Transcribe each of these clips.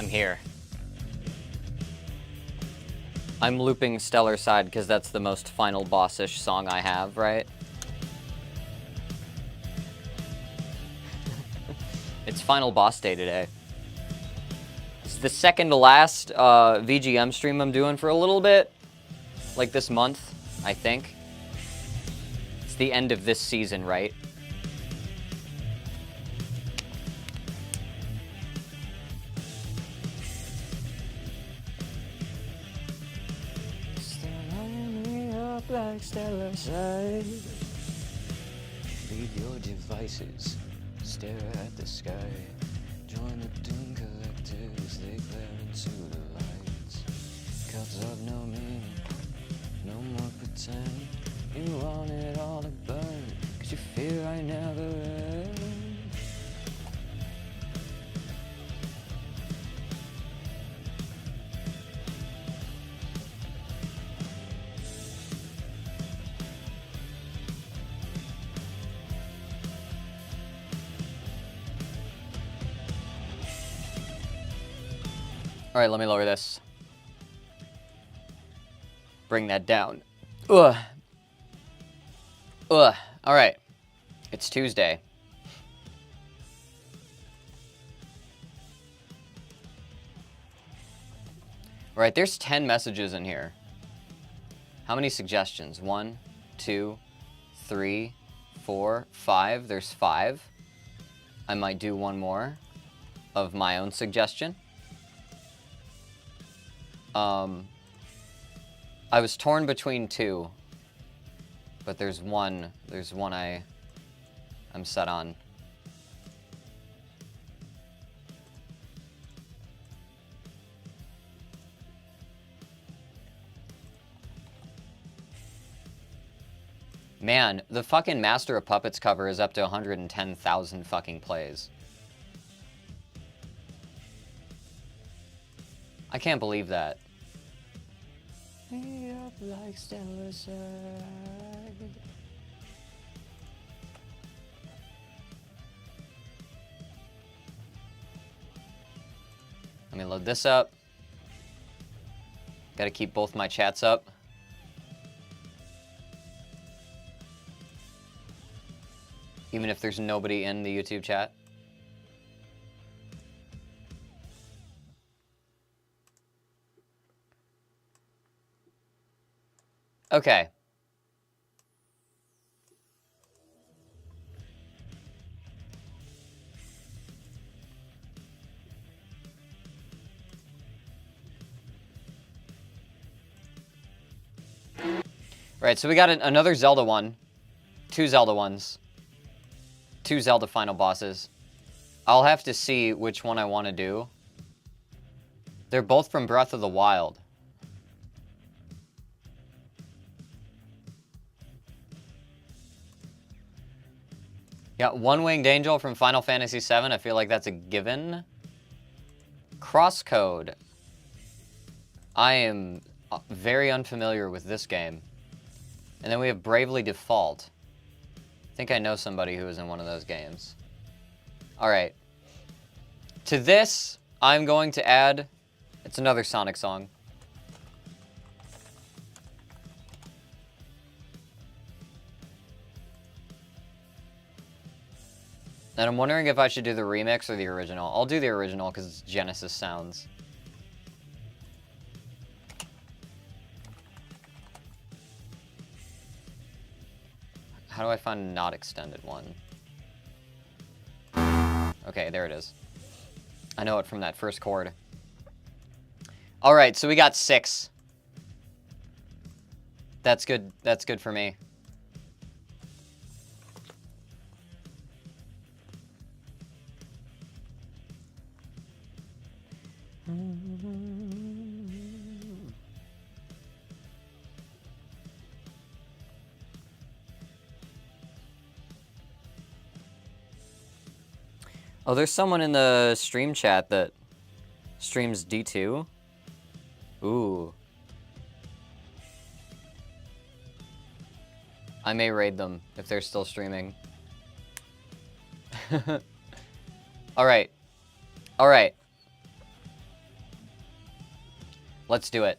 I'm here. I'm looping Stellar Side because that's the most final boss-ish song I have, right? It's final boss day today. It's the second to last VGM stream I'm doing for a little bit. Like this month, I think. It's the end of this season, right? Like stellar side. Leave your devices, stare at the sky. Join the Doom Collectors, they glare into the lights. Cuts of no meaning, no more pretend. You want it all to burn, cause you fear I never end. All right, let me lower this. Bring that down. Ugh. Ugh. All right. It's Tuesday. All right, there's 10 messages in here. How many suggestions? 1, 2, 3, 4, 5. There's 5. I might do one more of my own suggestion. I was torn between 2, but there's one I'm set on. Man, the fucking Master of Puppets cover is up to 110,000 fucking plays. I can't believe that. Up like stellar side. Let me load this up. Gotta keep both my chats up. Even if there's nobody in the YouTube chat. Okay. Right, so we got another Zelda one. 2 Zelda ones. 2 Zelda final bosses. I'll have to see which one I want to do. They're both from Breath of the Wild. Yeah, One-Winged Angel from Final Fantasy VII. I feel like that's a given. Crosscode. I am very unfamiliar with this game. And then we have Bravely Default. I think I know somebody who was in one of those games. Alright. To this, I'm going to add... It's another Sonic song. And I'm wondering if I should do the remix or the original. I'll do the original because it's Genesis sounds. How do I find a not extended one? Okay, there it is. I know it from that first chord. Alright, so we got 6. That's good. That's good for me. Oh, there's someone in the stream chat that streams D2. Ooh. I may raid them if they're still streaming. Alright. Alright. Let's do it.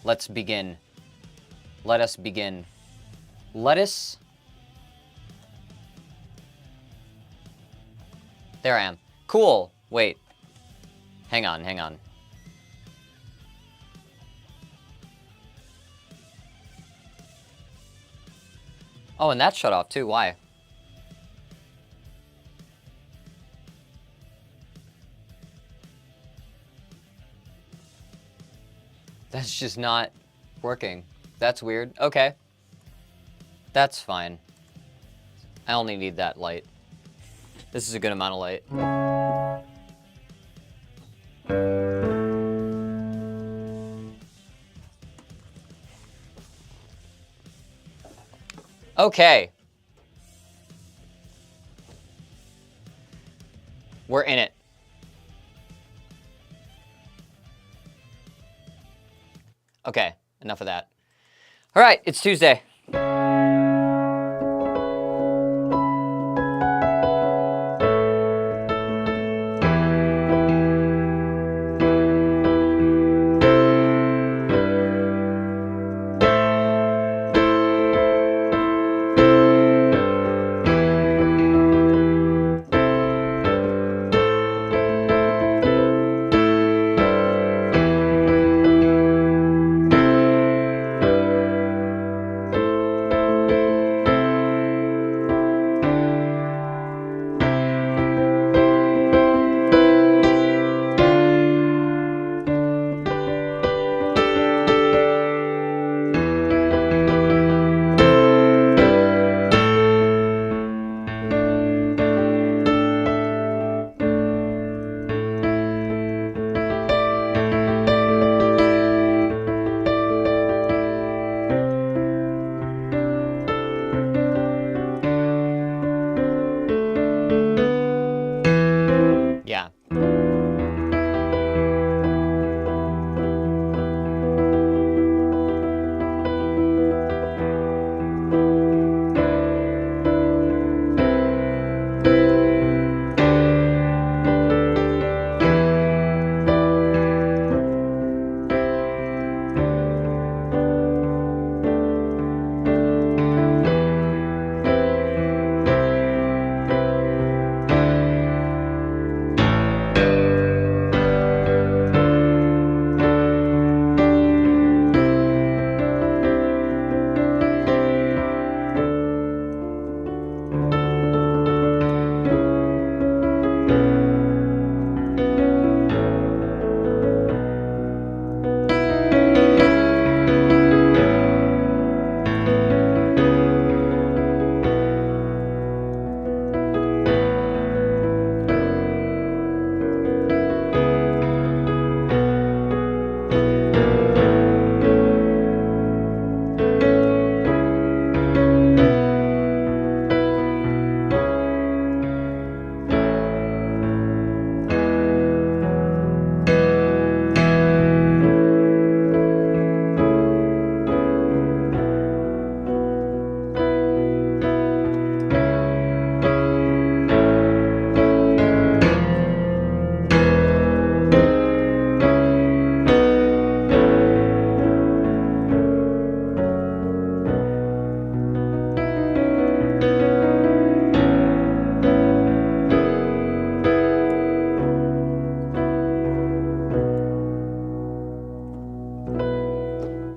Let's begin. Let us begin. Let us... There I am. Cool. Wait. Hang on, hang on. Oh, and that shut off too. Why? That's just not working. That's weird. Okay. That's fine. I only need that light. This is a good amount of light. Okay. We're in it. Okay, enough of that. All right, it's Tuesday. Yeah.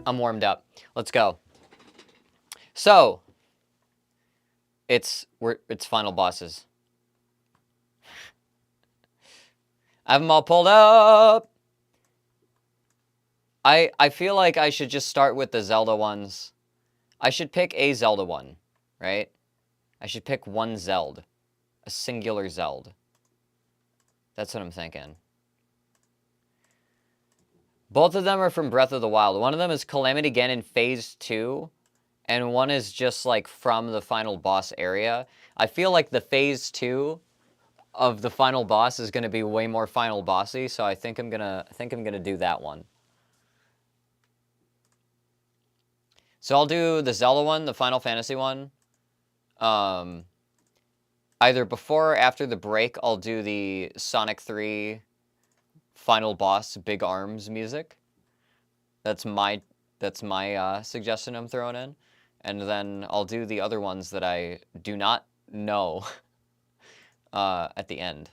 I'm warmed up. Let's go. So, it's final bosses. I have them all pulled up. I feel like I should just start with the Zelda ones. I should pick a Zelda one, right? I should pick one Zeld. A singular Zeld. That's what I'm thinking. Both of them are from Breath of the Wild. One of them is Calamity Ganon Phase 2, and one is just, like, from the final boss area. I feel like the Phase 2 of the final boss is going to be way more final bossy, so I think I'm gonna do that one. So I'll do the Zelda one, the Final Fantasy one. Either before or after the break, I'll do the Sonic 3 final boss big arms music. That's my suggestion I'm throwing in. And then I'll do the other ones that I do not know at the end.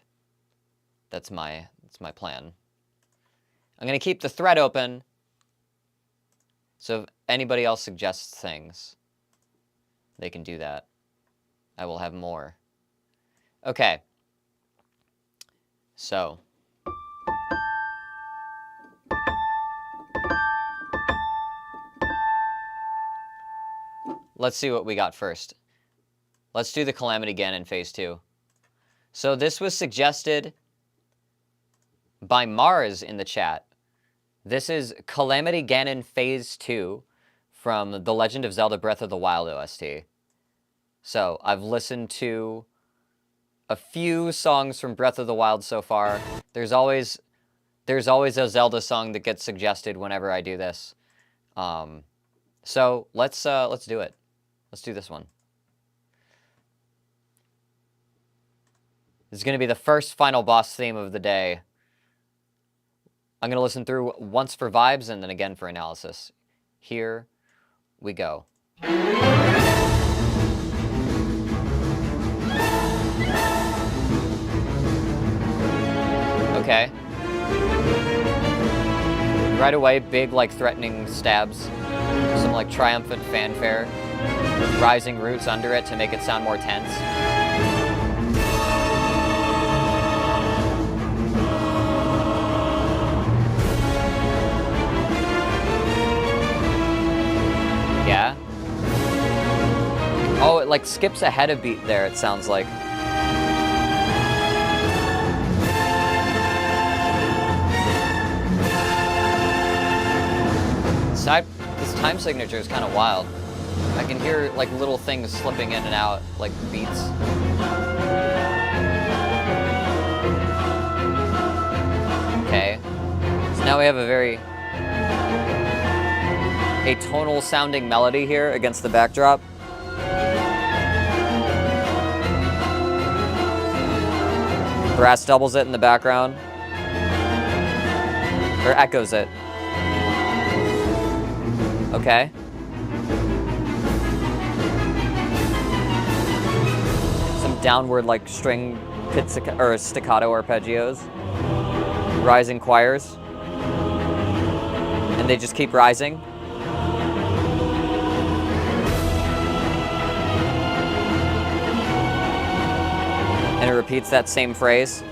That's my plan. I'm going to keep the thread open, so if anybody else suggests things, they can do that. I will have more. Okay. So. Let's see what we got first. Let's do the Calamity Ganon Phase 2. So this was suggested by Mars in the chat. This is Calamity Ganon Phase 2 from The Legend of Zelda Breath of the Wild OST. So I've listened to a few songs from Breath of the Wild so far. There's always a Zelda song that gets suggested whenever I do this. So let's do it. Let's do this one. This is going to be the first final boss theme of the day. I'm going to listen through once for vibes and then again for analysis. Here we go. Okay. Right away, big, like, threatening stabs. Some, like, triumphant fanfare. Rising roots under it to make it sound more tense. Yeah. Oh, it like skips ahead a beat there, it sounds like. This time signature is kind of wild. I can hear like little things slipping in and out, like beats. Okay. So now we have a tonal sounding melody here against the backdrop. Brass doubles it in the background. Or echoes it. Okay. Some downward like string pizzica or staccato arpeggios. Rising choirs. And they just keep rising. And it repeats that same phrase.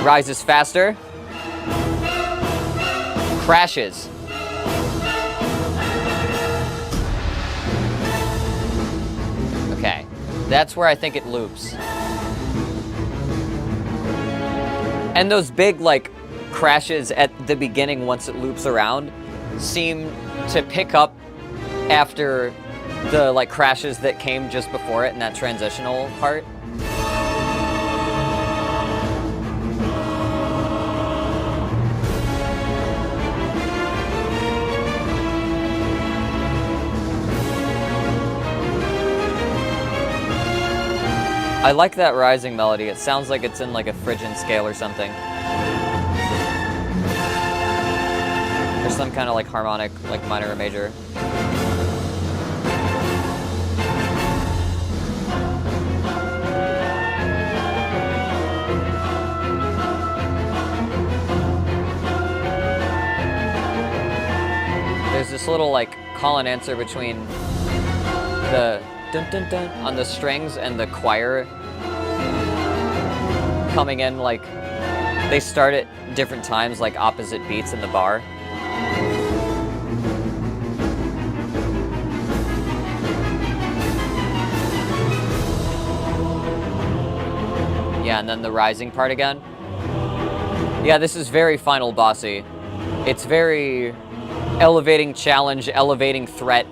Rises faster. Crashes. Okay, that's where I think it loops. And those big, like, crashes at the beginning once it loops around seem to pick up after the, like, crashes that came just before it in that transitional part. I like that rising melody. It sounds like it's in like a Phrygian scale or something. There's some kind of like harmonic, like minor or major. There's this little like call and answer between the dun dun dun on the strings and the choir coming in, like they start at different times, like opposite beats in the bar. Yeah, and then the rising part again. Yeah, this is very final bossy. It's very elevating challenge, elevating threat.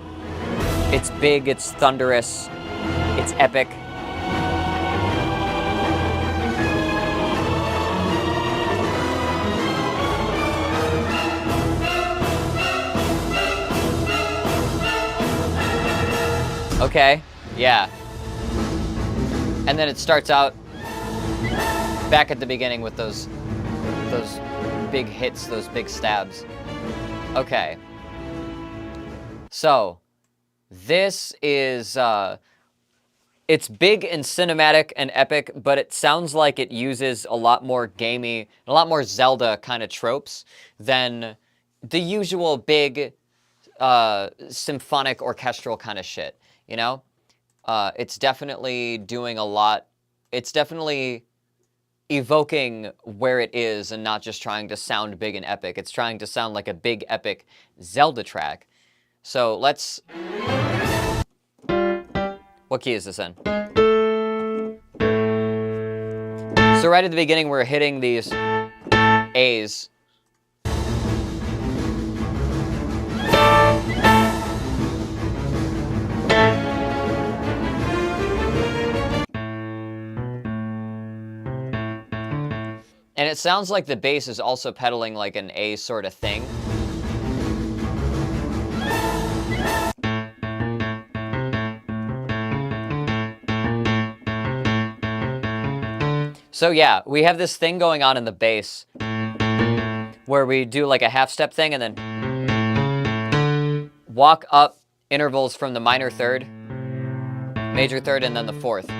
It's big, it's thunderous, it's epic. Okay, yeah. And then it starts out back at the beginning with those big hits, those big stabs. Okay. So, this is, it's big and cinematic and epic, but it sounds like it uses a lot more gamey, a lot more Zelda kind of tropes than the usual big symphonic orchestral kind of shit, you know? It's definitely doing a lot. It's definitely evoking where it is and not just trying to sound big and epic. It's trying to sound like a big, epic Zelda track. So let's... What key is this in? So right at the beginning, we're hitting these A's. And it sounds like the bass is also pedaling like an A sort of thing. So yeah, we have this thing going on in the bass where we do like a half step thing and then walk up intervals from the minor third, major third, and then the fourth.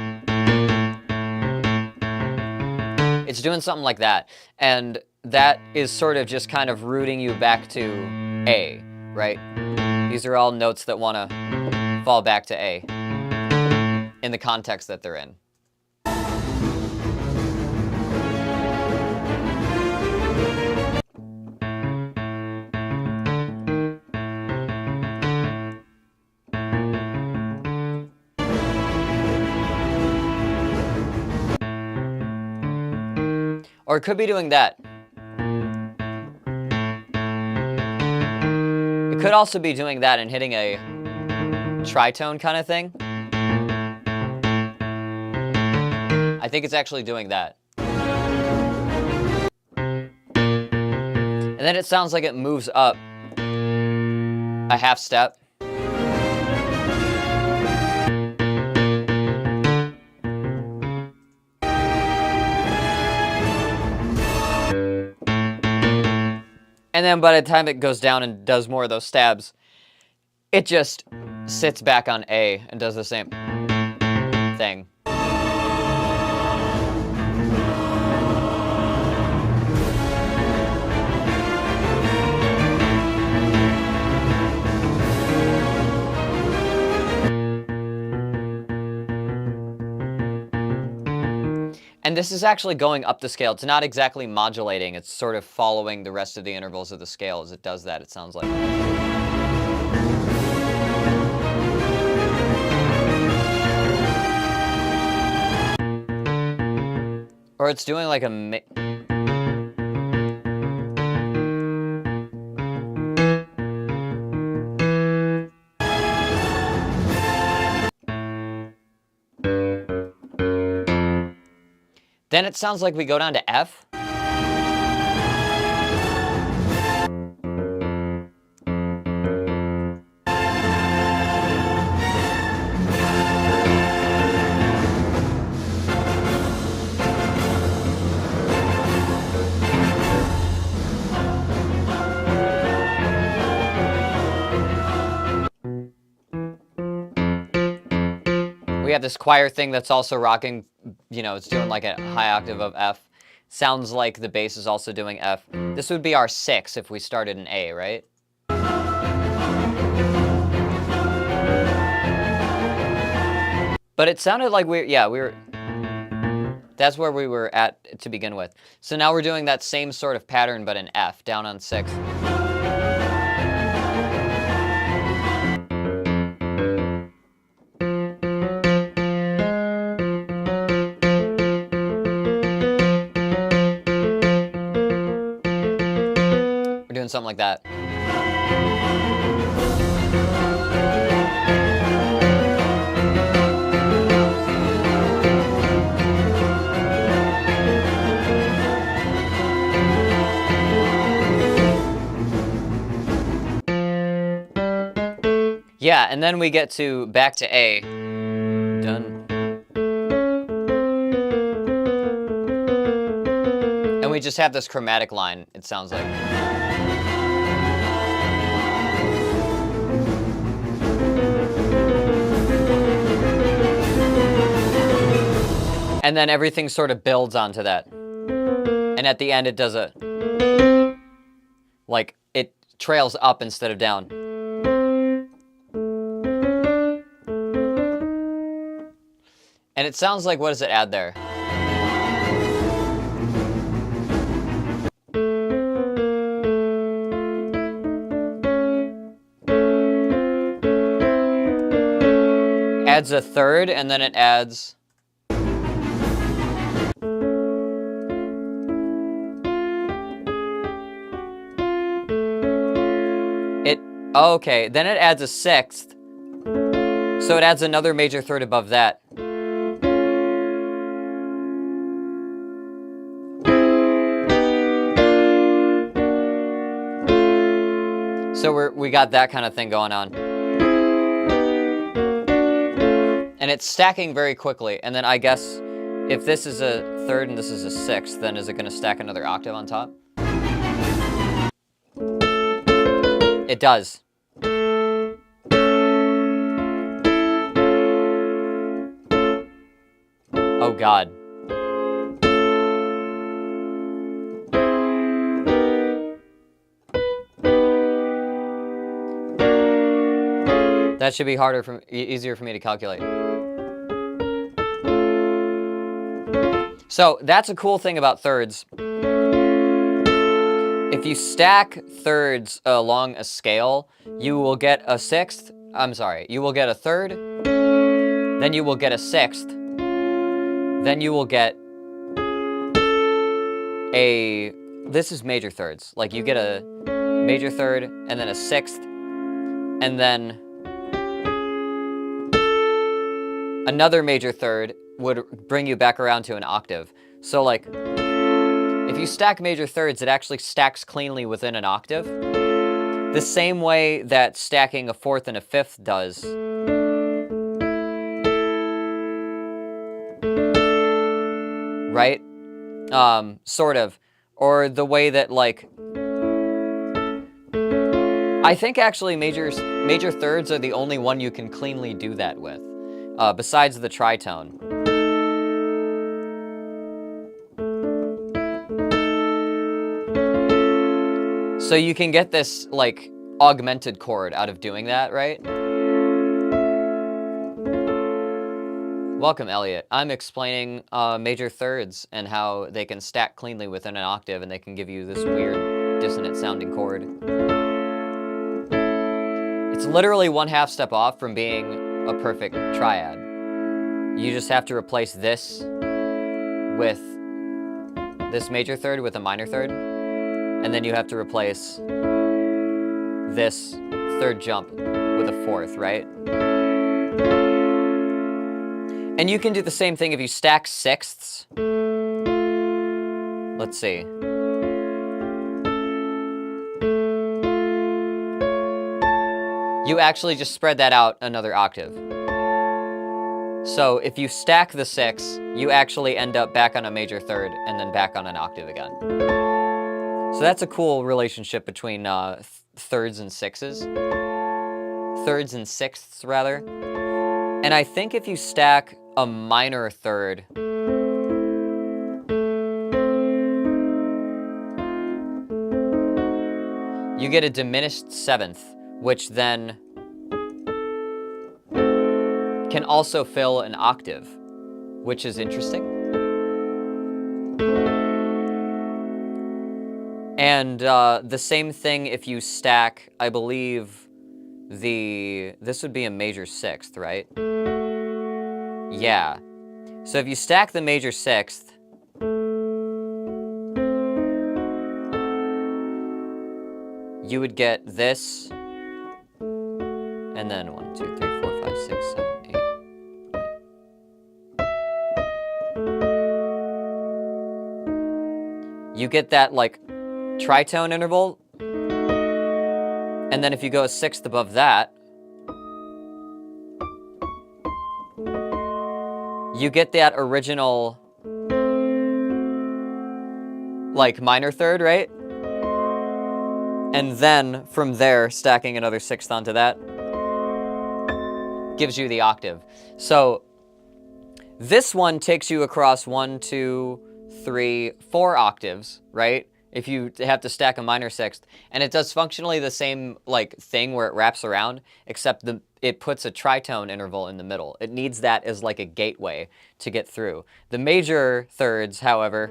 It's doing something like that. And that is sort of just kind of rooting you back to A, right? These are all notes that want to fall back to A in the context that they're in. Or it could be doing that. It could also be doing that and hitting a tritone kind of thing. I think it's actually doing that. And then it sounds like it moves up a half step. And then by the time it goes down and does more of those stabs, it just sits back on A and does the same thing. And this is actually going up the scale. It's not exactly modulating. It's sort of following the rest of the intervals of the scale as it does that, it sounds like. Or it's doing like a... Then it sounds like we go down to F. We have this choir thing that's also rocking, you know, it's doing like a high octave of F. Sounds like the bass is also doing F. This would be our 6 if we started in A, right? But it sounded like we were, that's where we were at to begin with. So now we're doing that same sort of pattern, but in F, down on 6. Something like that. Yeah, and then we get to back to A. Done. just have this chromatic line, it sounds like. And then everything sort of builds onto that. And at the end, it does a... like, it trails up instead of down. And it sounds like, what does it add there? Adds a third, and then it adds... okay, then it adds a sixth. So it adds another major third above that. So we got that kind of thing going on. And it's stacking very quickly. And then I guess if this is a third and this is a sixth, then is it going to stack another octave on top? It does. Oh God. That should be easier for me to calculate. So that's a cool thing about thirds. If you stack thirds along a scale, you will get a sixth. I'm sorry, you will get a third, then you will get a sixth, then you will get a... This is major thirds. Like, you get a major third, and then a sixth, and then another major third would bring you back around to an octave. So, like, if you stack major thirds, it actually stacks cleanly within an octave. The same way that stacking a fourth and a fifth does. Right? Sort of. Or the way that, like... I think actually major thirds are the only one you can cleanly do that with. Besides the tritone. So you can get this, like, augmented chord out of doing that, right? Welcome, Elliot. I'm explaining major thirds and how they can stack cleanly within an octave and they can give you this weird dissonant sounding chord. It's literally 1/2 step off from being a perfect triad. You just have to replace this with this major third with a minor third, and then you have to replace this third jump with a fourth, right? And you can do the same thing if you stack sixths. Let's see. You actually just spread that out another octave. So if you stack the six, you actually end up back on a major third and then back on an octave again. So that's a cool relationship between thirds and sixes. Thirds and sixths, rather. And I think if you stack a minor third, you get a diminished seventh, which then can also fill an octave, which is interesting. And the same thing if you stack, I believe, this would be a major sixth, right? Yeah. So if you stack the major sixth, you would get this, and then 1, 2, 3, 4, 5, 6, 7, 8. You get that, like, tritone interval, and then if you go a sixth above that, you get that original, like minor third, right? And then from there, stacking another sixth onto that gives you the octave. So this one takes you across 1, 2, 3, 4 octaves, right? If you have to stack a minor sixth. And it does functionally the same like thing where it wraps around, except it puts a tritone interval in the middle. It needs that as like a gateway to get through. The major thirds, however,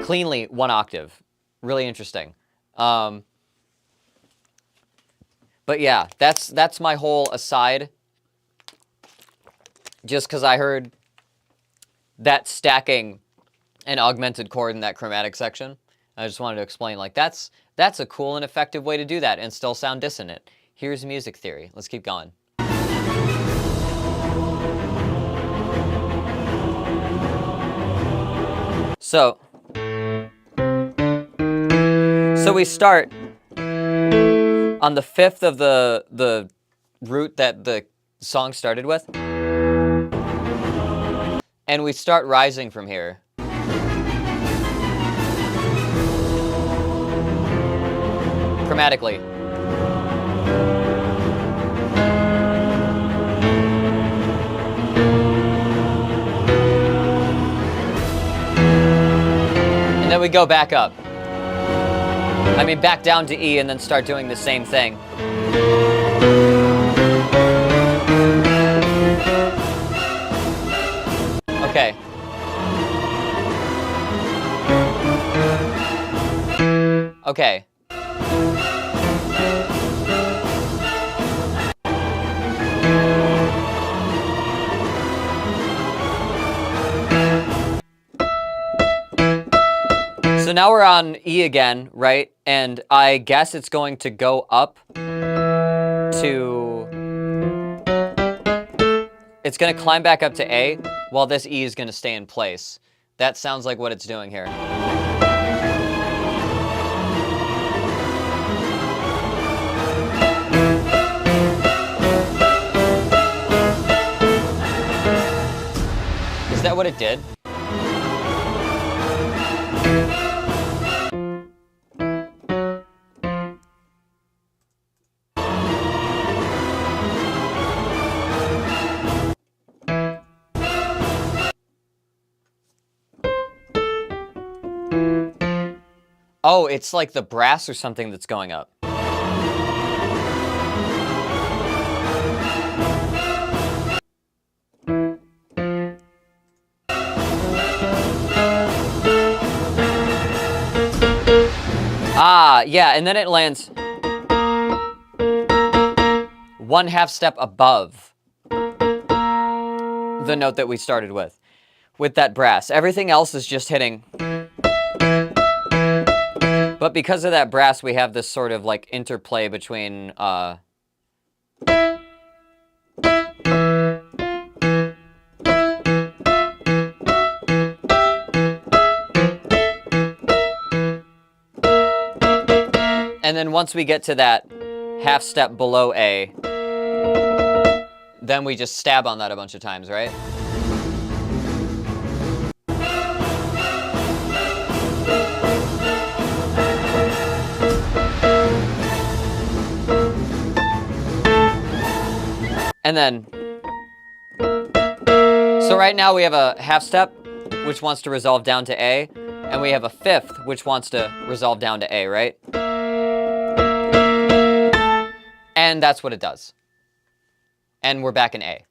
cleanly 1 octave. Really interesting. But yeah, that's my whole aside. Just because I heard that stacking an augmented chord in that chromatic section. I just wanted to explain, like, that's a cool and effective way to do that and still sound dissonant. Here's music theory. Let's keep going. So we start on the 5th of the root that the song started with. And we start rising from here. Chromatically. And then we go back up. I mean, back down to E and then start doing the same thing. Okay. Okay. So now we're on E again, right? And I guess it's going to go up to... It's going to climb back up to A, while this E is going to stay in place. That sounds like what it's doing here. Is that what it did? Oh, it's like the brass or something that's going up. Ah, yeah, and then it lands 1/2 step above the note that we started with that brass. Everything else is just hitting. But because of that brass, we have this sort of like interplay between and then once we get to that 1/2 step below A, then we just stab on that a bunch of times, right? And then, so right now we have a 1/2 step, which wants to resolve down to A, and we have a 5th, which wants to resolve down to A, right? And that's what it does. And we're back in A.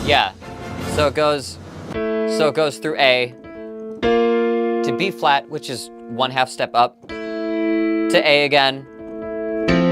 Yeah, so it goes through A to B flat, which is 1/2 step up, to A again,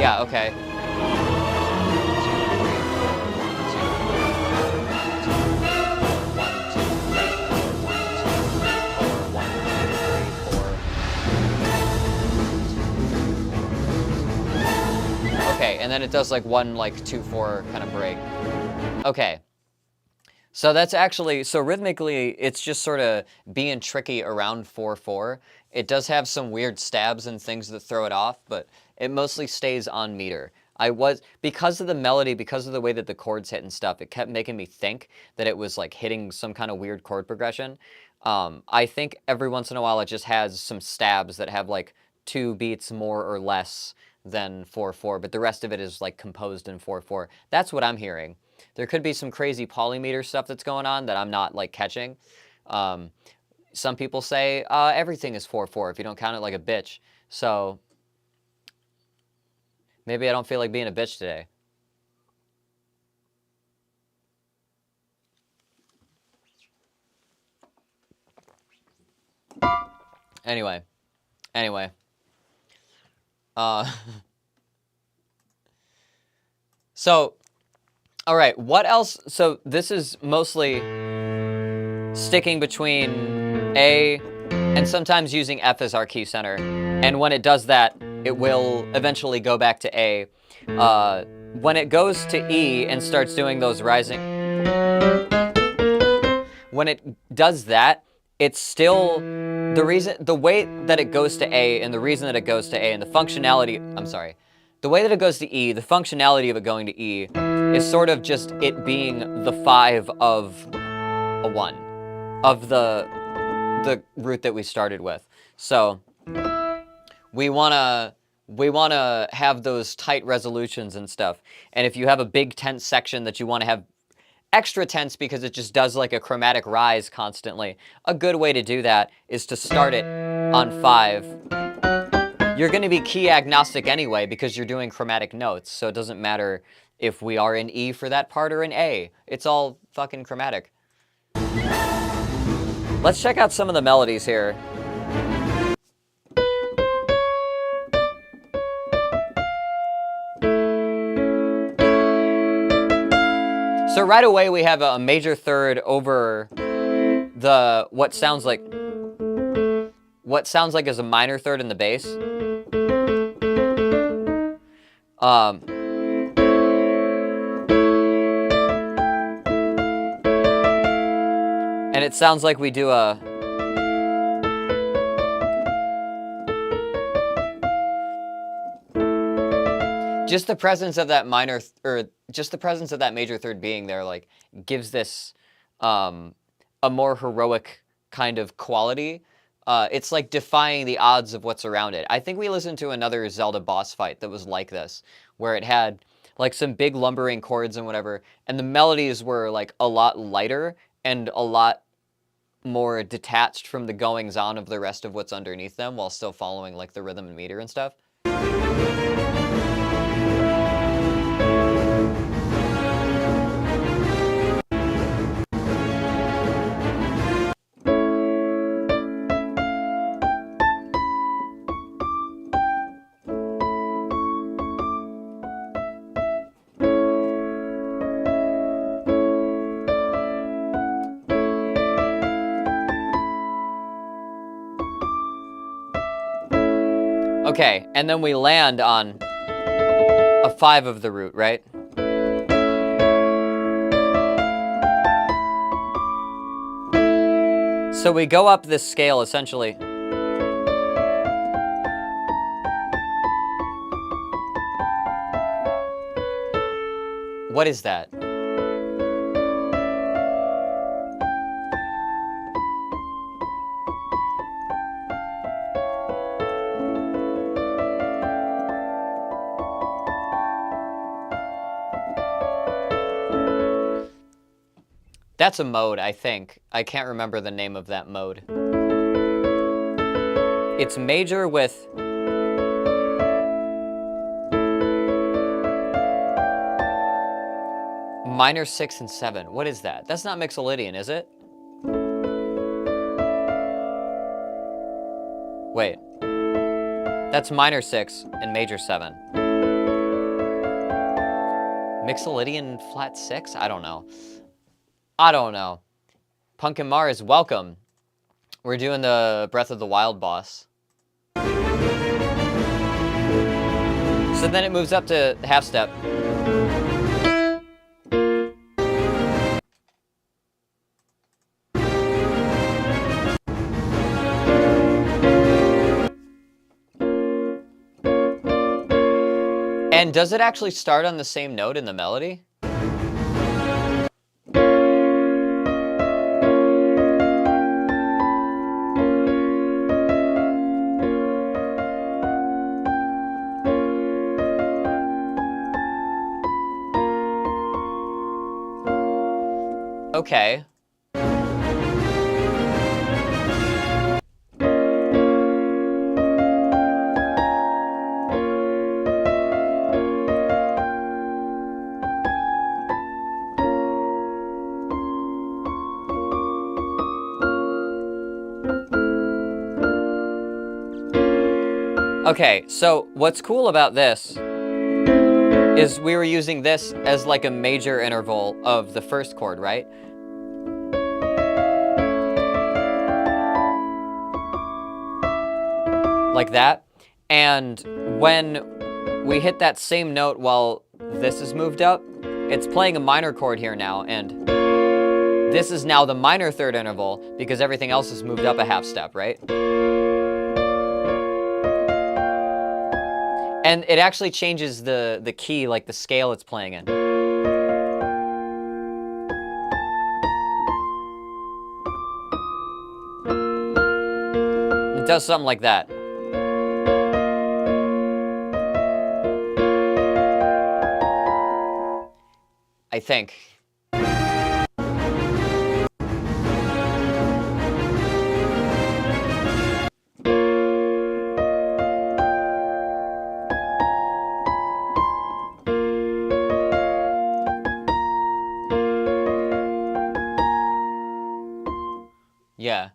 Yeah, okay. Okay, and then it does like 1, like 2-4 kind of break. Okay. So that's actually, so rhythmically, it's just sort of being tricky around 4-4. It does have some weird stabs and things that throw it off, but it mostly stays on meter. Because of the melody, because of the way that the chords hit and stuff, it kept making me think that it was like hitting some kind of weird chord progression. I think every once in a while it just has some stabs that have like 2 beats more or less than 4-4, but the rest of it is like composed in 4-4. That's what I'm hearing. There could be some crazy polymeter stuff that's going on that I'm not like catching. Some people say everything is 4-4 if you don't count it like a bitch. So maybe I don't feel like being a bitch today. Anyway. So, all right, what else? So this is mostly sticking between A and sometimes using F as our key center. And when it does that, it will eventually go back to A. When it goes to E and starts doing those rising, when it does that, it's still the way that it goes to A and the reason that it goes to A and the functionality, the way that it goes to E, the functionality of it going to E is sort of just it being the 5 of a 1 of the root that we started with. So we want to have those tight resolutions and stuff. And if you have a big tense section that you want to have extra tense because it just does like a chromatic rise constantly. A good way to do that is to start it on 5. You're going to be key agnostic anyway because you're doing chromatic notes, so it doesn't matter if we are in E for that part or in A. It's all fucking chromatic. Let's check out some of the melodies here. So right away we have a major third over the what sounds like is a minor third in the bass. And it sounds like we do a just the presence of that minor just the presence of that major third being there like gives this a more heroic kind of quality. It's like defying the odds of what's around it. I think we listened to another Zelda boss fight that was like this, where it had like some big lumbering chords and whatever, and the melodies were like a lot lighter and a lot more detached from the goings on of the rest of what's underneath them while still following like the rhythm and meter and stuff. Okay, and then we land on a 5 of the root, right? So we go up this scale, essentially. What is that? That's a mode, I think. I can't remember the name of that mode. It's major with minor 6 and 7. What is that? That's not Mixolydian, is it? Wait. That's minor 6 and major 7. Mixolydian flat 6? I don't know. Pumpkin Mars, welcome. We're doing the Breath of the Wild boss. So then it moves up to half step. And does it actually start on the same note in the melody? Okay. Okay, so what's cool about this is we were using this as like a major interval of the first chord, right? Like that. And when we hit that same note while this is moved up, it's playing a minor chord here now, and this is now the minor third interval because everything else is moved up a half step, right? And it actually changes the key, like the scale it's playing in. It does something like that. I think. Yeah.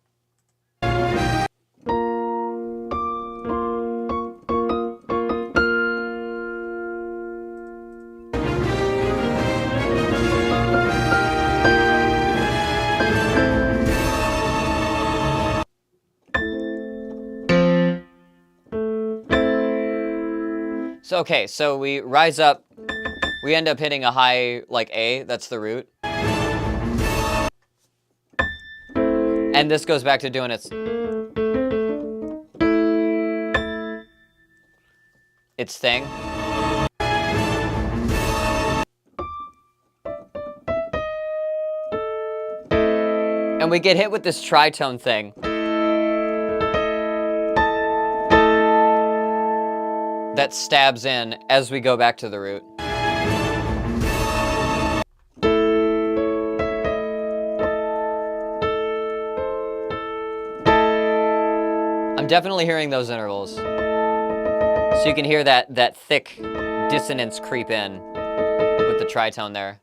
So, okay, so we rise up, we end up hitting a high, like, A, that's the root. And this goes back to doing its thing. And we get hit with this tritone thing. That stabs in as we go back to the root. I'm definitely hearing those intervals. So you can hear that thick dissonance creep in with the tritone there.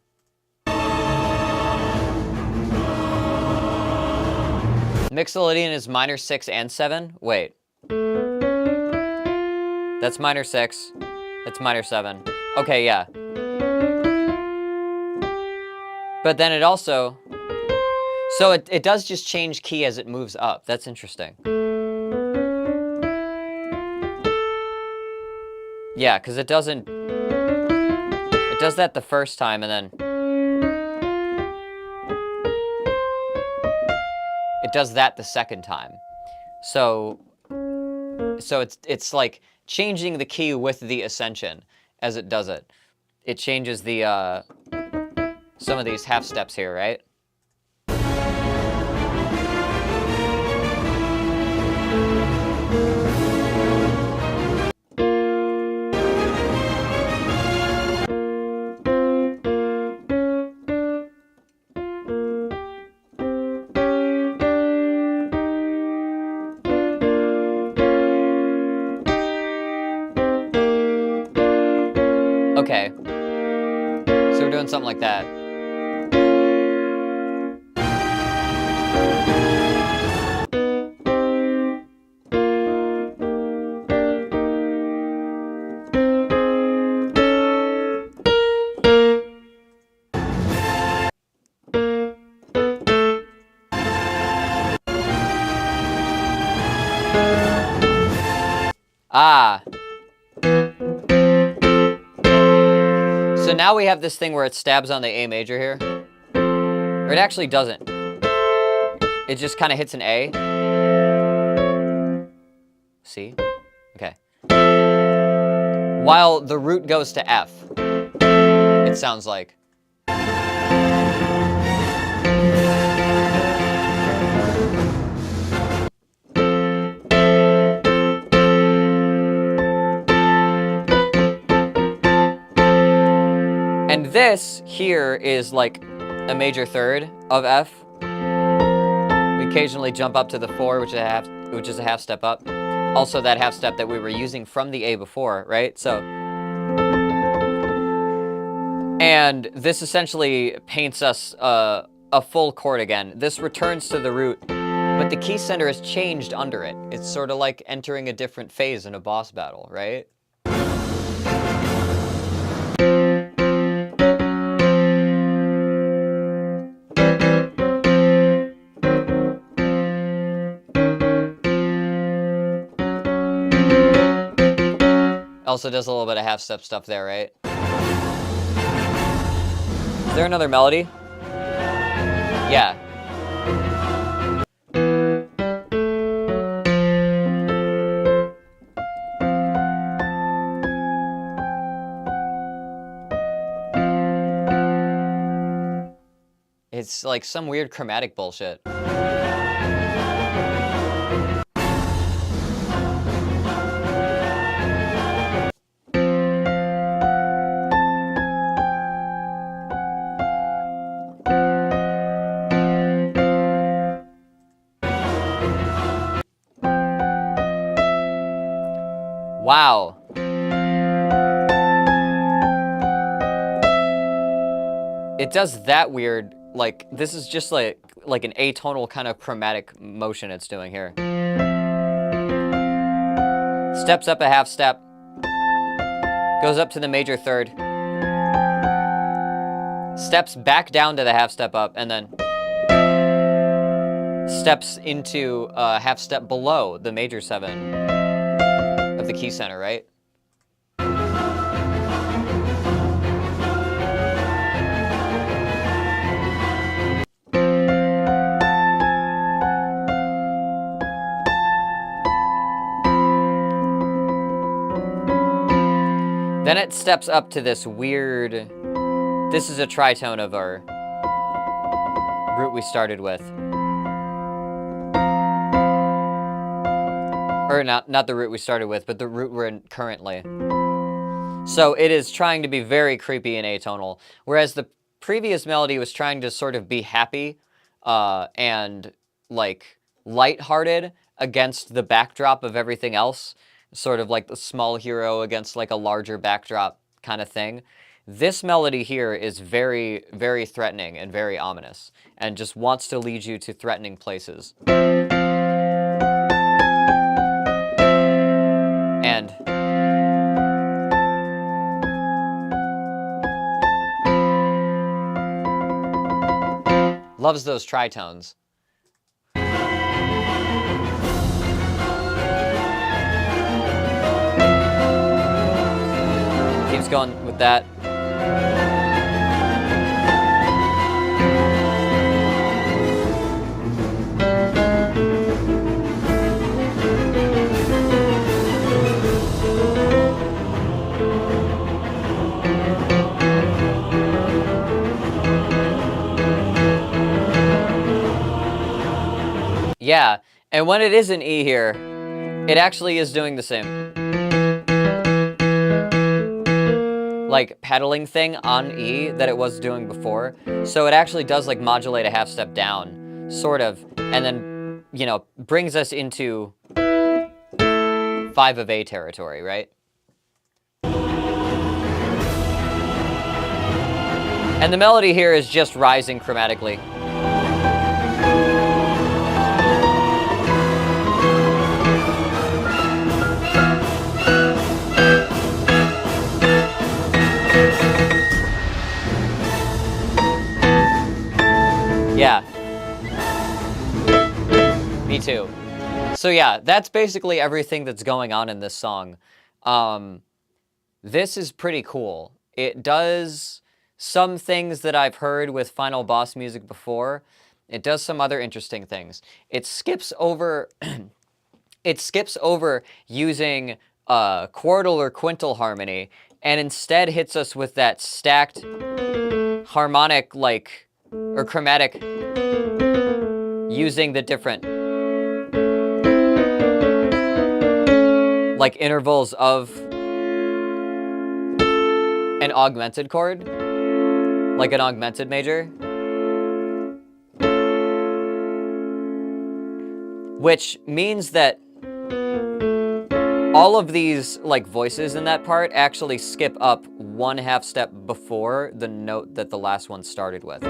Mixolydian is minor 6 and 7? Wait. That's minor 6. That's minor 7. Okay, yeah. But then it also... So it does just change key as it moves up. That's interesting. Yeah, because it doesn't... It does that the first time, and then... It does that the second time. So it's like changing the key with the ascension as it does it. It changes the, some of these half steps here, right? Okay. So we're doing something like that. Ah. So now we have this thing where it stabs on the A major here. Or it actually doesn't. It just kind of hits an A. C? Okay. While the root goes to F, it sounds like. And this here is like a major third of F. We occasionally jump up to the 4, which is a half step up. Also that half step that we were using from the A before, right? So, and this essentially paints us a full chord again. This returns to the root, but the key center is changed under it. It's sort of like entering a different phase in a boss battle, right? Also does a little bit of half-step stuff there, right? Is there another melody? Yeah. It's like some weird chromatic bullshit. Wow. It does that weird, like, this is just like, like an atonal kind of chromatic motion it's doing here. Steps up a half step, goes up to the major third, steps back down to the half step up, and then steps into a half step below the major 7 of the key center, right? Then it steps up to this weird, this is a tritone of our root we started with. Or not the root we started with, but the root we're in currently. So it is trying to be very creepy and atonal, whereas the previous melody was trying to sort of be happy and like lighthearted against the backdrop of everything else, sort of like the small hero against like a larger backdrop kind of thing. This melody here is very, very threatening and very ominous, and just wants to lead you to threatening places. And loves those tritones. Keeps going with that. Yeah, and when it is an E here, it actually is doing the same, like, pedaling thing on E that it was doing before. So it actually does, like, modulate a half step down, sort of, and then, you know, brings us into 5 of A territory, right? And the melody here is just rising chromatically. Yeah. Me too. So yeah, that's basically everything that's going on in this song. This is pretty cool. It does some things that I've heard with Final Boss music before. It does some other interesting things. It skips over using quartal or quintal harmony, and instead hits us with that stacked harmonic, like, or chromatic, using the different, like, intervals of an augmented chord, like an augmented major, which means that all of these, like, voices in that part actually skip up 1 half step before the note that the last one started with.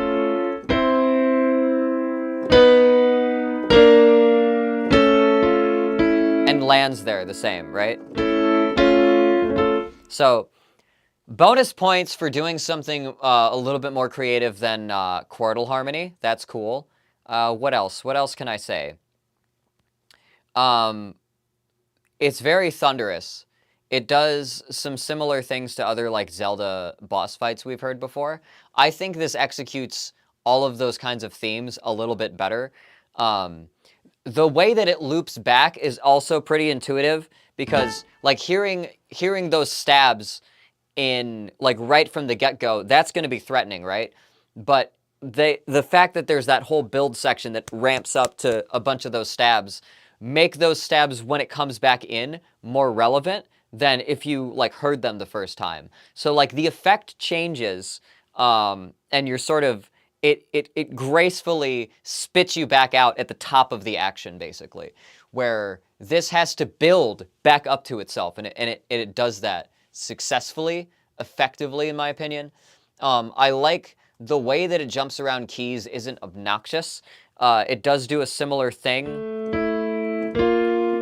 And lands there the same, right? So, bonus points for doing something a little bit more creative than quartal harmony. That's cool. What else? What else can I say? It's very thunderous. It does some similar things to other, like, Zelda boss fights we've heard before. I think this executes all of those kinds of themes a little bit better. The way that it loops back is also pretty intuitive, because, like, hearing those stabs in, like, right from the get-go, that's going to be threatening, right? But the fact that there's that whole build section that ramps up to a bunch of those stabs make those stabs, when it comes back in, more relevant than if you, like, heard them the first time. So, like, the effect changes, and you're sort of, it gracefully spits you back out at the top of the action, basically, where this has to build back up to itself, and it does that successfully, effectively, in my opinion. I like the way that it jumps around keys isn't obnoxious. It does do a similar thing.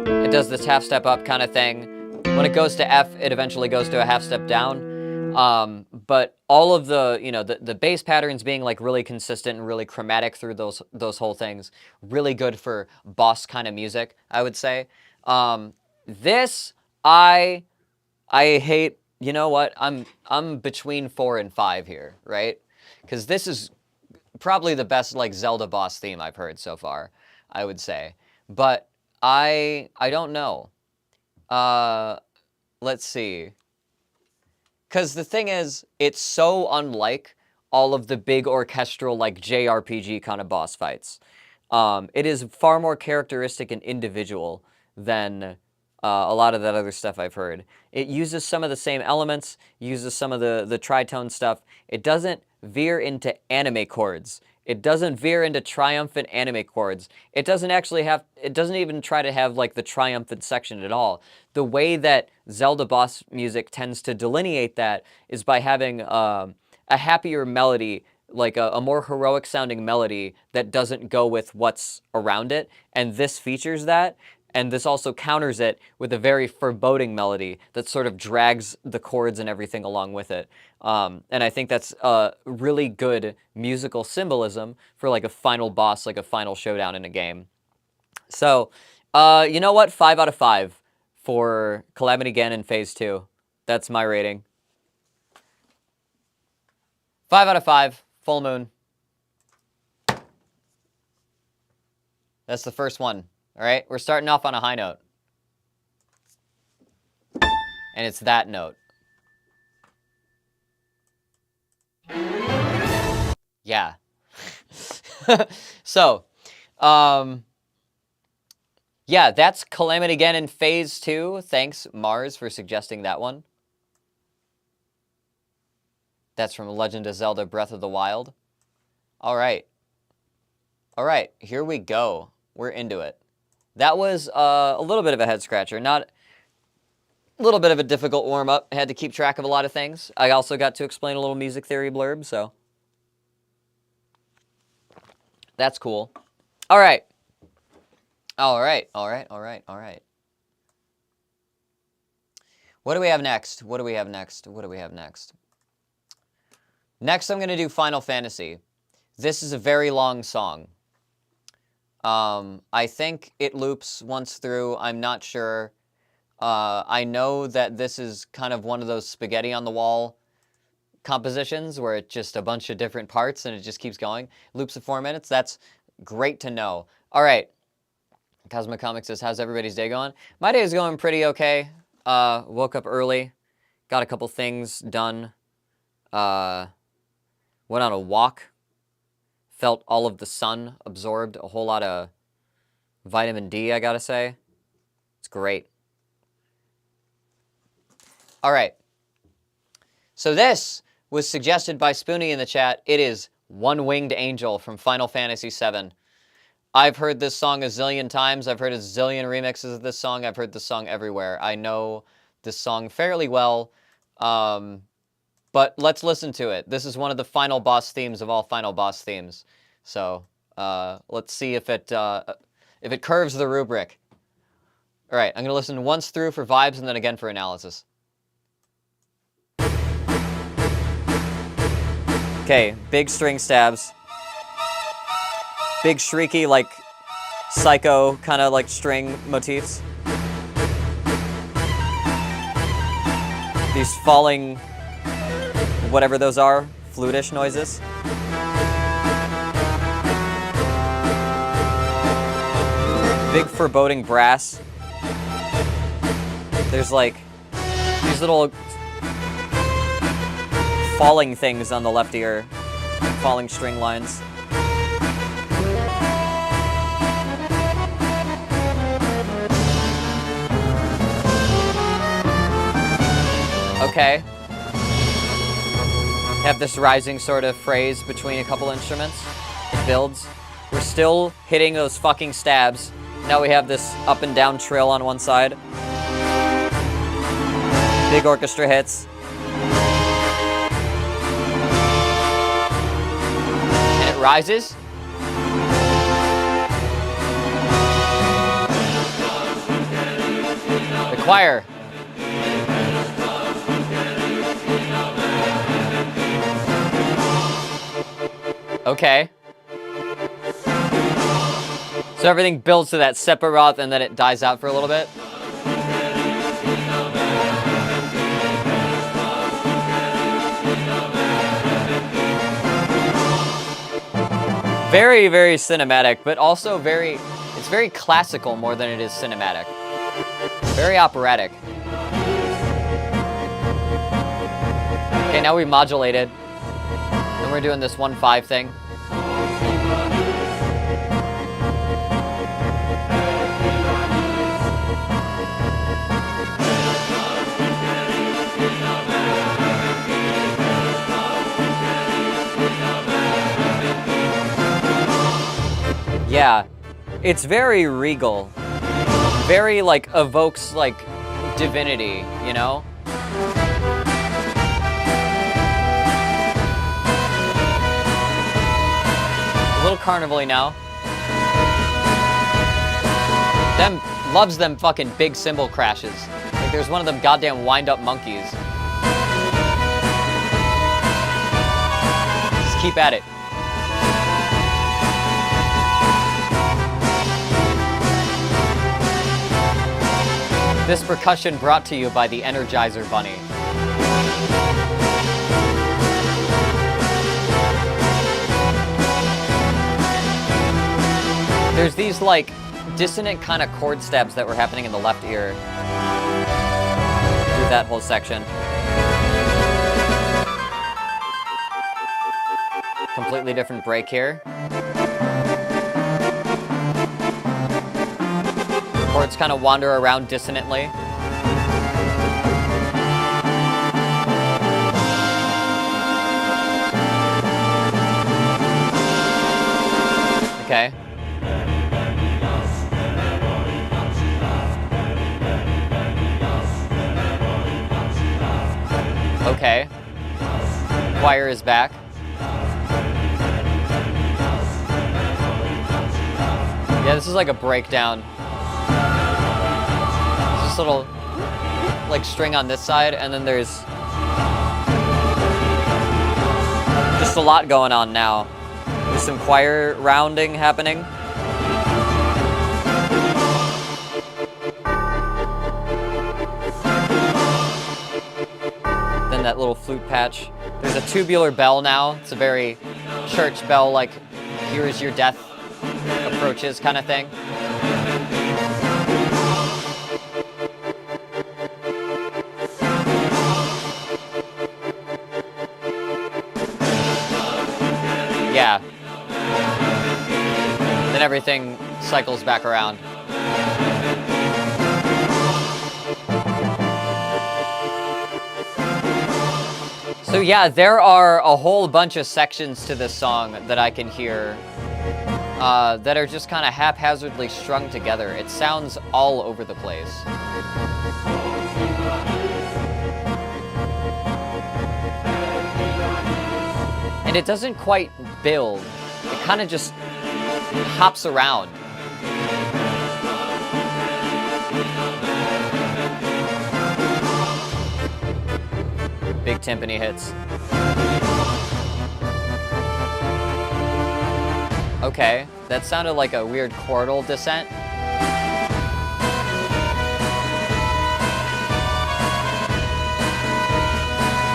It does this half step up kind of thing. When it goes to F, it eventually goes to a half step down. But all of the, you know, the bass patterns being like really consistent and really chromatic through those whole things, really good for boss kind of music, I would say. This, I hate, you know what, I'm between 4 and 5 here, right? Because this is probably the best, like, Zelda boss theme I've heard so far, I would say. But I don't know. Let's see. Because the thing is, it's so unlike all of the big orchestral, like, JRPG kind of boss fights. It is far more characteristic and individual than a lot of that other stuff I've heard. It uses some of the same elements, uses some of the tritone stuff. It doesn't veer into anime chords. It doesn't veer into triumphant anime chords. It doesn't even try to have, like, the triumphant section at all. The way that Zelda boss music tends to delineate that is by having a happier melody, like a more heroic sounding melody that doesn't go with what's around it, and this features that. And this also counters it with a very foreboding melody that sort of drags the chords and everything along with it. And I think that's really good musical symbolism for like a final boss, like a final showdown in a game. So, you know what? 5 out of 5 for Calamity Ganon Phase 2. That's my rating. 5 out of 5. Full Moon. That's the first one. All right, we're starting off on a high note. And it's that note. Yeah. So, yeah, that's Calamity Ganon Phase 2. Thanks, Mars, for suggesting that one. That's from Legend of Zelda Breath of the Wild. All right. All right, here we go. We're into it. That was a little bit of a head-scratcher. Not a little bit of a difficult warm-up. I had to keep track of a lot of things. I also got to explain a little music theory blurb, so that's cool. All right. All right, all right, all right, all right. What do we have next? What do we have next? What do we have next? Next, I'm going to do Final Fantasy. This is a very long song. I think it loops once through. I'm not sure. I know that this is kind of one of those spaghetti on the wall compositions where it's just a bunch of different parts and it just keeps going. Loops of 4 minutes. That's great to know. All right. Cosmic Comics says, how's everybody's day going? My day is going pretty okay. Woke up early. Got a couple things done. Went on a walk. Felt all of the sun, absorbed a whole lot of vitamin D, I gotta say. It's great. All right. So this was suggested by Spoonie in the chat. It is One Winged Angel from Final Fantasy VII. I've heard this song a zillion times. I've heard a zillion remixes of this song. I've heard this song everywhere. I know this song fairly well. But let's listen to it. This is one of the final boss themes of all final boss themes. So let's see if it curves the rubric. All right, I'm going to listen once through for vibes and then again for analysis. Okay, big string stabs. Big shrieky, like, psycho kind of like string motifs. These falling, whatever those are, flutish noises. Big foreboding brass. There's like these little falling things on the left ear, falling string lines. Okay. Have this rising sort of phrase between a couple instruments. It builds. We're still hitting those fucking stabs. Now we have this up and down trill on one side. Big orchestra hits. rises. The choir. Okay. So everything builds to that Sephiroth and then it dies out for a little bit. Very, very cinematic, but also it's very classical more than it is cinematic. Very operatic. Okay, now we modulated. And we're doing this 1-5 thing. Yeah, it's very regal. Very, like, evokes, like, divinity, you know? A little carnival-y now. Them loves them fucking big cymbal crashes. Like, there's one of them goddamn wind-up monkeys. Just keep at it. This percussion brought to you by the Energizer Bunny. There's these, like, dissonant kind of chord steps that were happening in the left ear through that whole section. Completely different break here. Chords kind of wander around dissonantly. Okay. Okay. Choir is back. Yeah, this is like a breakdown. This little, like, string on this side, and then there's just a lot going on now. There's some choir rounding happening. Then that little flute patch. There's a tubular bell now. It's a very church bell, like, here is your death approaches kind of thing. Yeah. Then everything cycles back around. So yeah, there are a whole bunch of sections to this song that I can hear that are just kind of haphazardly strung together. It sounds all over the place. And it doesn't quite build. It kind of just hops around. Big timpani hits. Okay, that sounded like a weird chordal descent.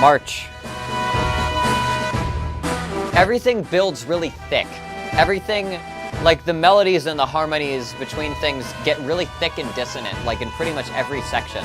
March. Everything builds really thick. Everything, like the melodies and the harmonies between things get really thick and dissonant, like in pretty much every section.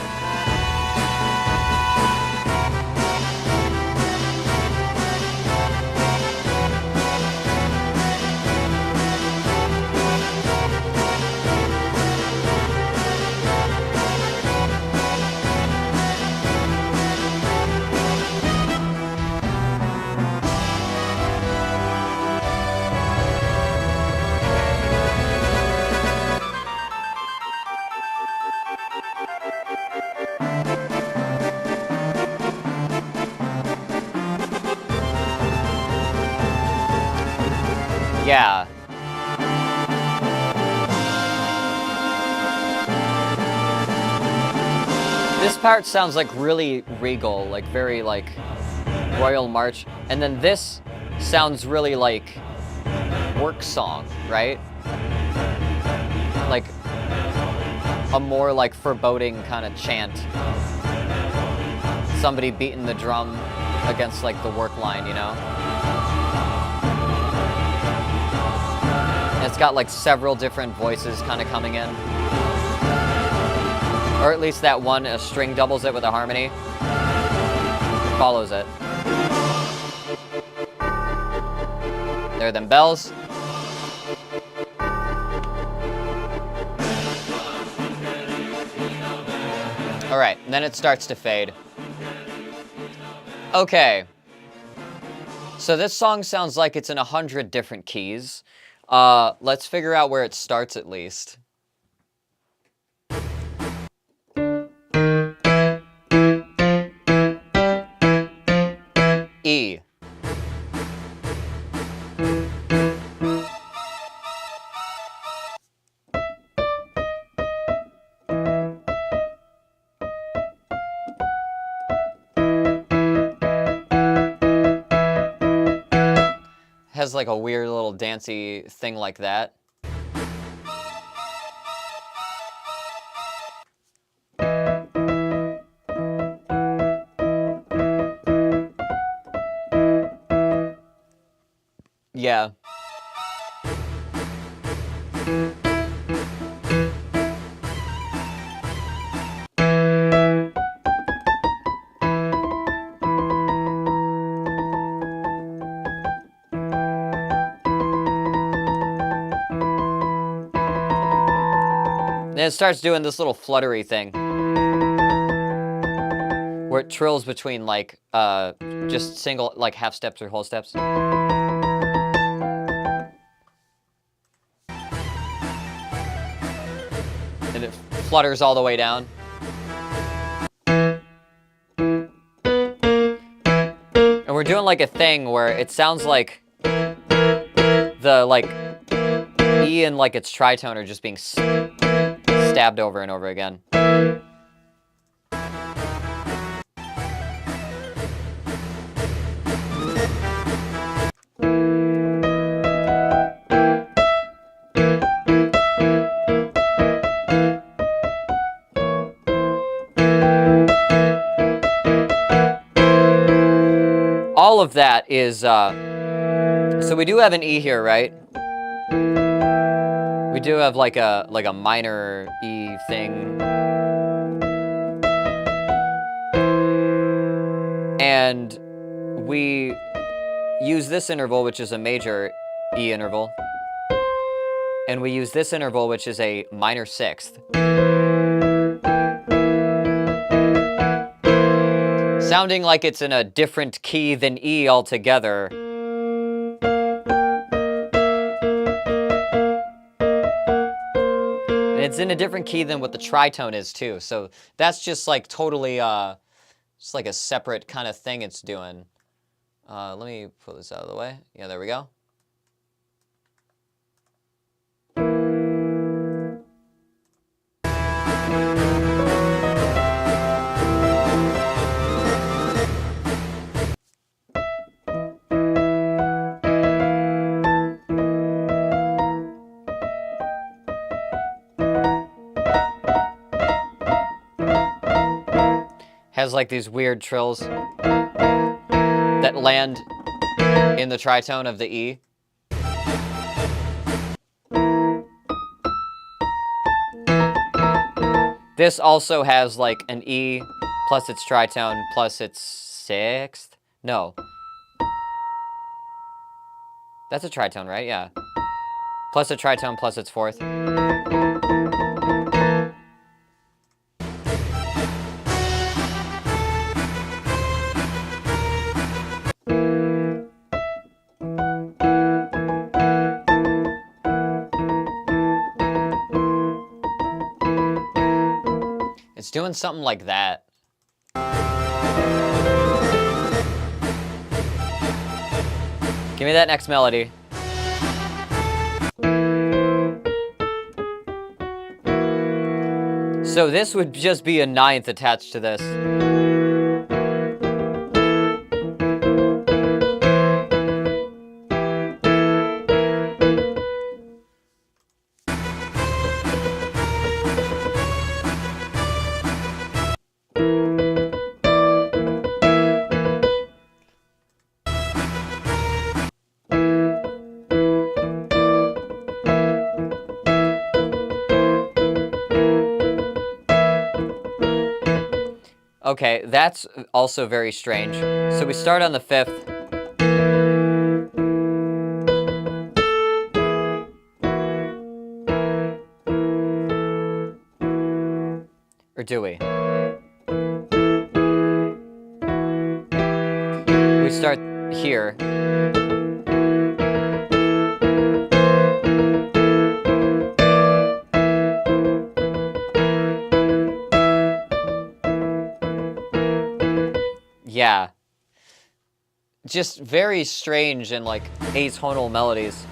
Yeah. This part sounds like really regal, like very like royal march. And then this sounds really like work song, right? Like a more like foreboding kind of chant. Somebody beating the drum against like the work line, you know? And it's got like several different voices kind of coming in. Or at least that one, a string doubles it with a harmony. Follows it. There are them bells. All right, and then it starts to fade. Okay. So this song sounds like it's in 100 different keys. Let's figure out where it starts at least. E. Has like a weird little dancey thing like that. Yeah. Then it starts doing this little fluttery thing where it trills between like just single like half steps or whole steps. And it flutters all the way down. And we're doing like a thing where it sounds like the like E and like its tritone are just being stabbed over and over again. All of that is, so we do have an E here, right? We do have like a minor E thing. And we use this interval, which is a major E interval. And we use this interval, which is a minor sixth. Sounding like it's in a different key than E altogether. And it's in a different key than what the tritone is too. So that's just like totally, just like a separate kind of thing it's doing. Let me put this out of the way. Yeah, there we go. Has like these weird trills that land in the tritone of the E. This also has like an E plus its tritone plus its sixth. No. That's a tritone, right? Yeah. Plus a tritone plus its fourth. It's doing something like that. Give me that next melody. So this would just be a ninth attached to this. Okay, that's also very strange. So we start on the 5th. Or do we? We start here. Yeah. Just very strange and, like, atonal melodies.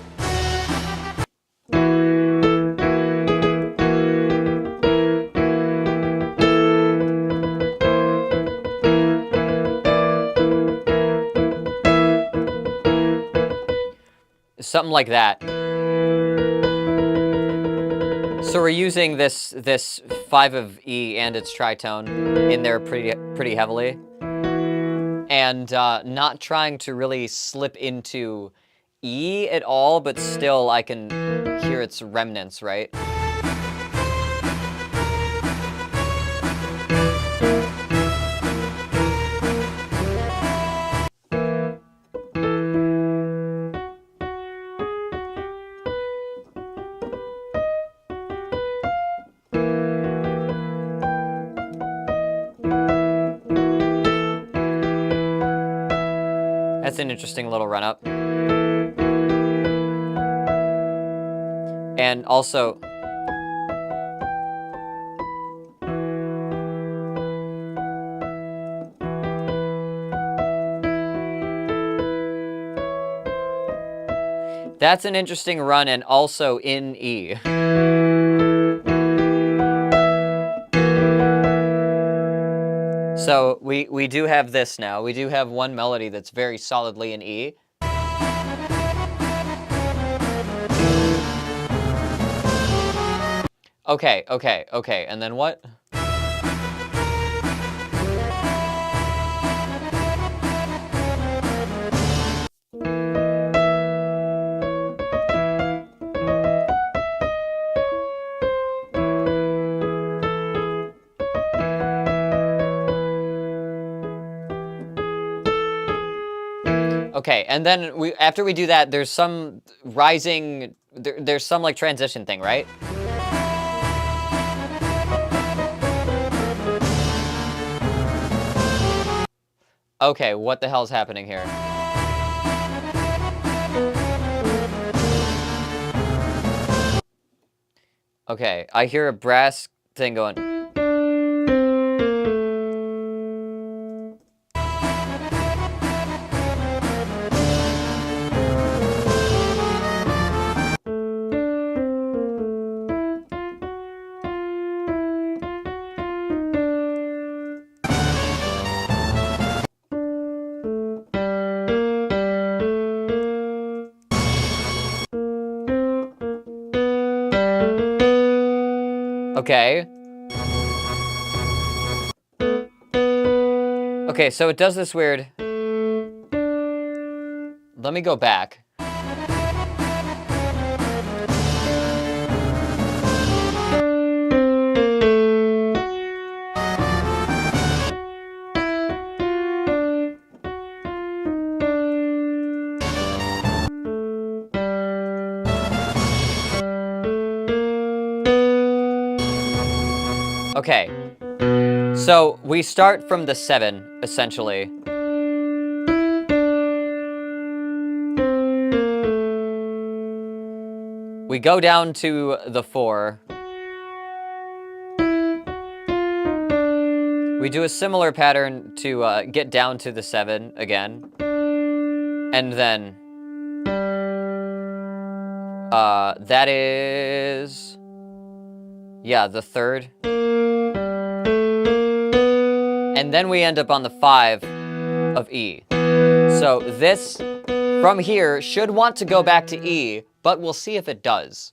Something like that. So we're using this 5 of E and its tritone in there pretty heavily. And not trying to really slip into E at all, but still I can hear its remnants, right? That's an interesting little run-up. And also... That's an interesting run and also in E. So we do have this now. We do have one melody that's very solidly in E. Okay, and then what? Okay, and then after we do that, there's some rising, there's some like transition thing, right? Okay, what the hell's happening here? Okay, I hear a brass thing going. Okay. Okay, so it does this weird... Let me go back. Okay, so we start from the 7, essentially. We go down to the 4. We do a similar pattern to get down to the 7 again. And then... that is... Yeah, the 3rd. and then we end up on the 5 of E. So this, from here, should want to go back to E, but we'll see if it does.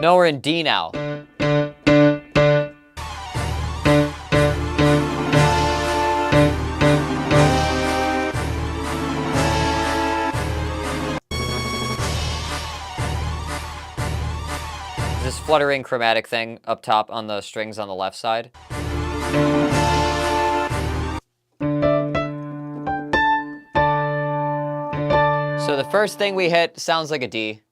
No, we're in D now. This fluttering chromatic thing up top on the strings on the left side. So the first thing we hit sounds like a D.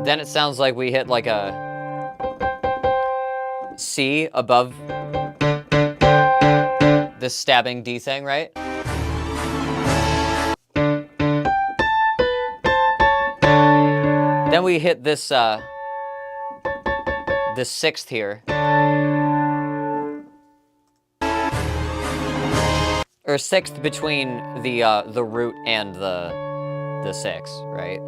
Then it sounds like we hit like a C above this stabbing D thing, right? Then we hit this this 6th here. Or 6th between the root and the 6, right?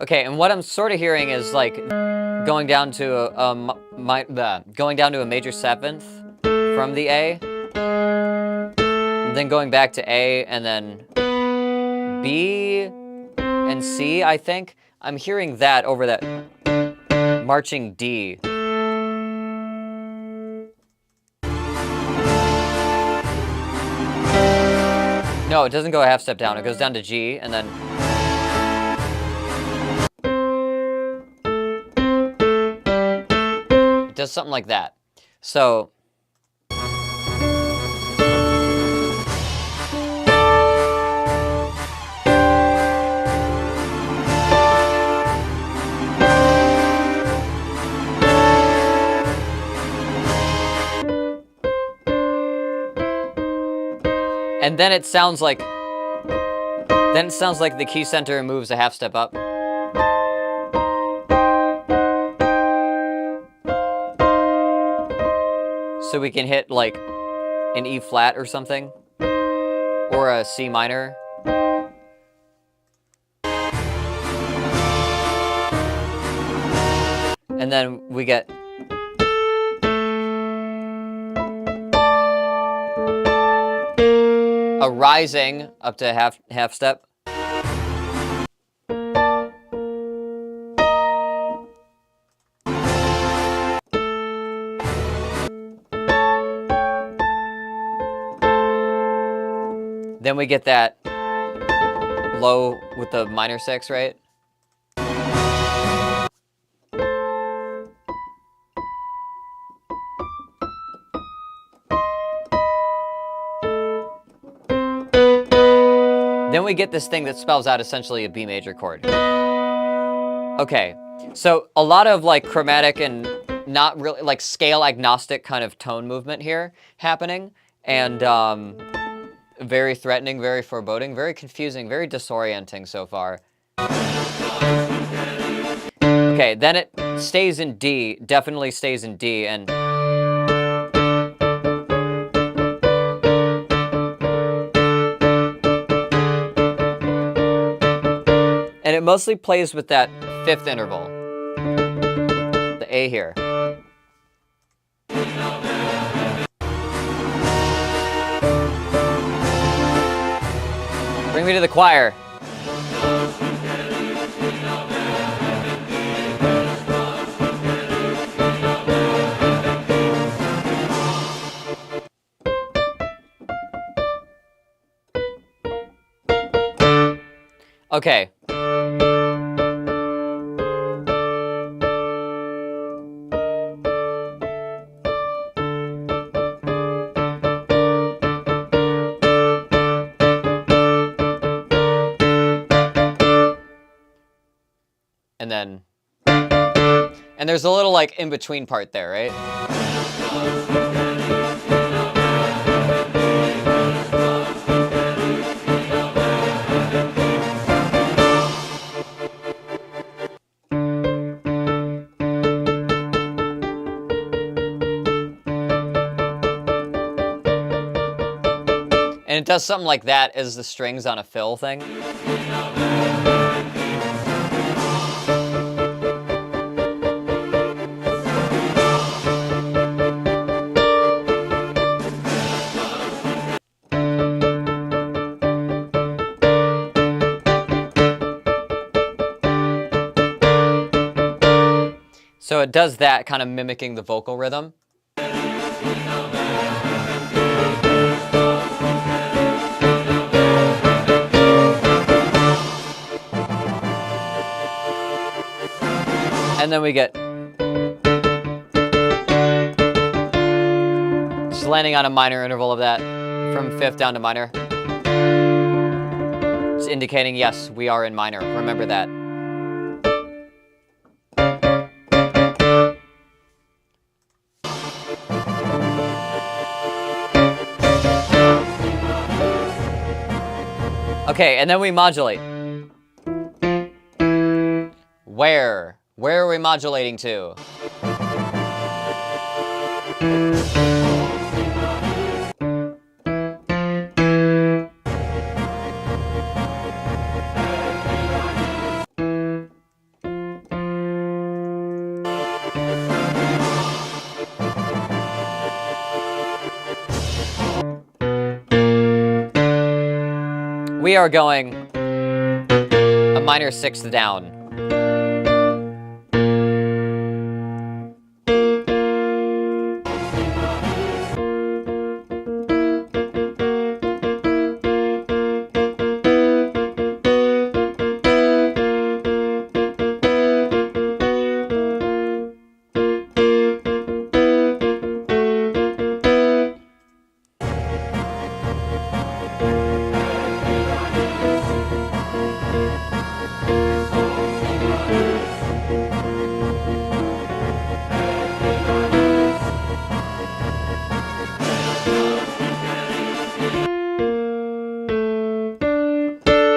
Okay, and what I'm sort of hearing is like going down to a major 7th from the A, and then going back to A, and then B and C, I think. I'm hearing that over that marching D. No, it doesn't go a half step down. It goes down to G, and then... it does something like that. So... and then it sounds like the key center moves a half step up. So we can hit like an E flat or something, or a C minor. And then we get a rising up to half step. Then we get that low with the minor 6, right? Then we get this thing that spells out essentially a B major chord. Okay, so a lot of like chromatic and not really like scale agnostic kind of tone movement here happening, and very threatening, very foreboding, very confusing, very disorienting so far. Okay, then it stays in D, definitely stays in D, and it mostly plays with that 5th interval, the A here. Bring me to the choir. Okay. and then... And there's a little, like, in-between part there, right? And it does something like that as the strings on a fill thing. So it does that, kind of mimicking the vocal rhythm. And then we get just landing on a minor interval of that from fifth down to minor. It's indicating, yes, we are in minor. Remember that. Okay, and then we modulate. Where? Where are we modulating to? We are going a minor sixth down.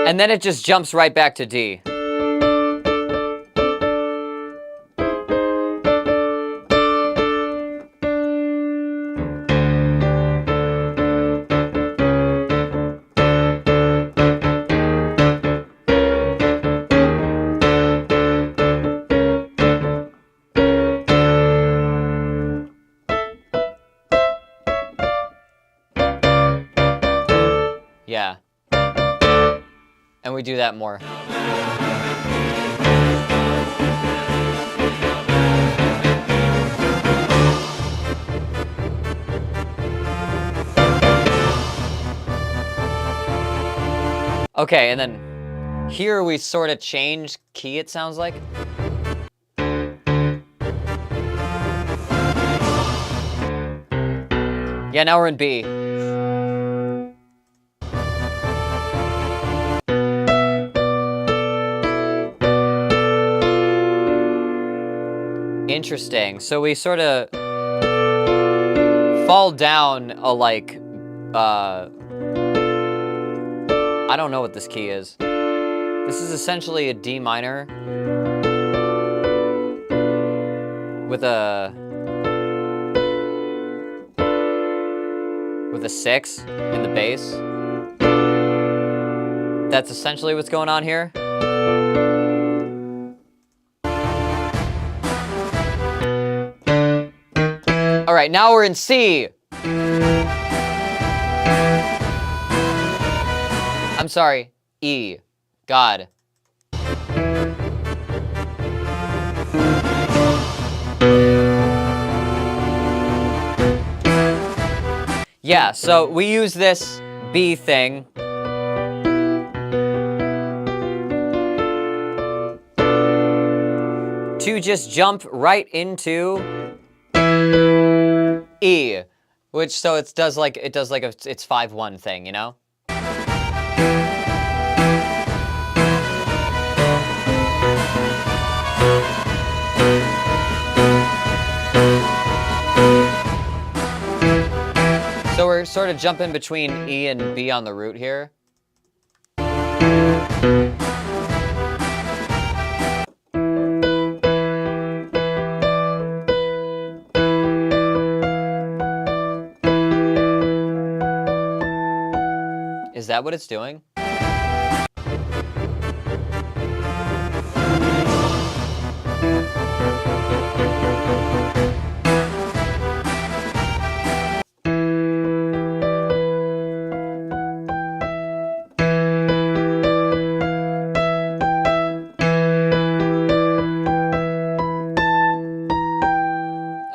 And then it just jumps right back to D. Yeah. And we do that more. Okay, and then here we sort of change key, it sounds like. Yeah, now we're in B. Interesting. So we sort of fall down a, like, I don't know what this key is. This is essentially a D minor with a 6 in the bass. That's essentially what's going on here. All right, now we're in C. I'm sorry, E. God. Yeah, so we use this B thing to just jump right into E, which so it does like a it's 5-1 thing, you know? sort of jumping between E and B on the root here. Is that what it's doing?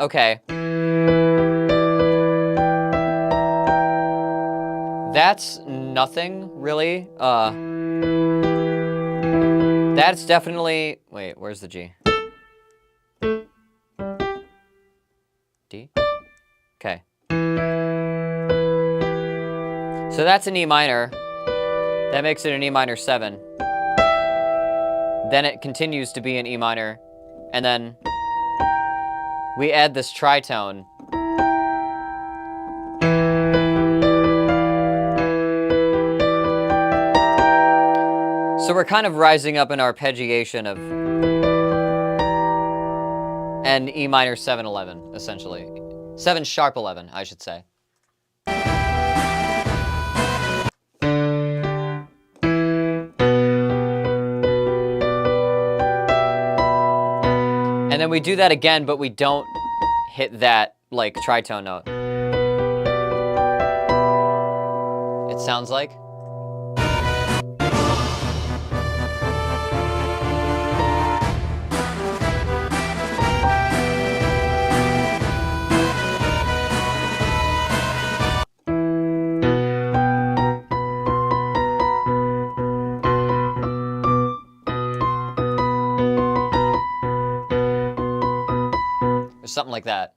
Okay. That's nothing, really. That's definitely... Wait, where's the G? D? Okay. So that's an E minor. That makes it an E minor 7. Then it continues to be an E minor. And then we add this tritone. So we're kind of rising up in arpeggiation of an E minor 7/11, essentially. 7 sharp 11, I should say. And then we do that again, but we don't hit that, like, tritone note. It sounds like. Something like that.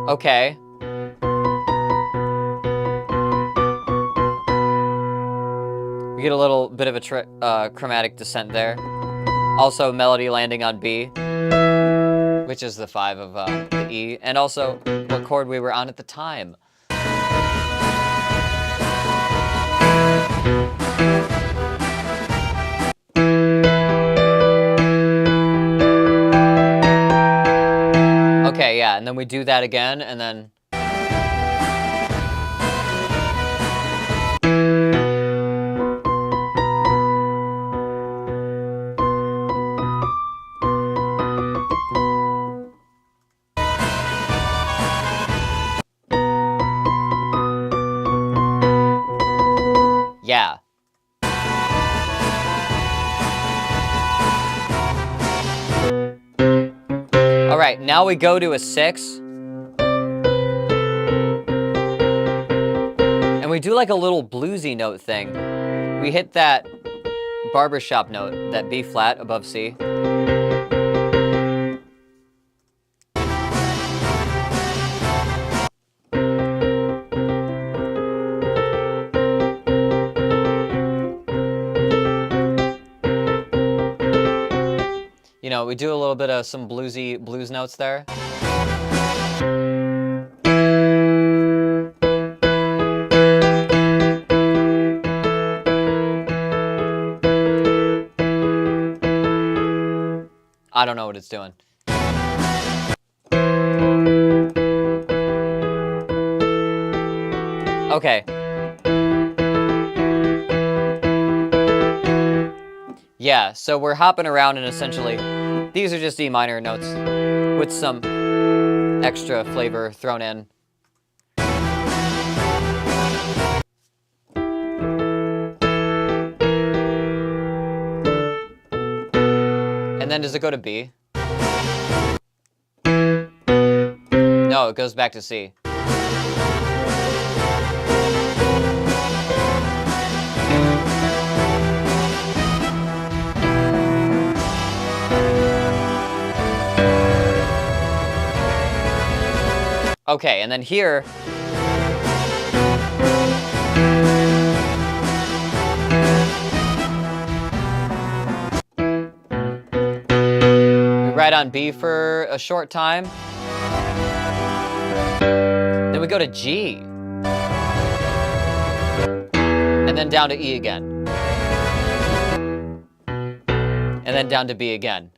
Okay. We get a little bit of a chromatic descent there. Also, melody landing on B, which is the 5 of the E, and also what chord we were on at the time. Okay, yeah, and then we do that again, and then... Yeah. All right, now we go to a 6. And we do like a little bluesy note thing. We hit that barbershop note, that B flat above C. You know, we do a little bit of some blues notes there. I don't know what it's doing. Okay. Yeah, so we're hopping around and essentially, these are just E minor notes with some extra flavor thrown in. And then does it go to B? No, it goes back to C. Okay, and then here, slide on B for a short time. Then we go to G. And then down to E again. And then down to B again.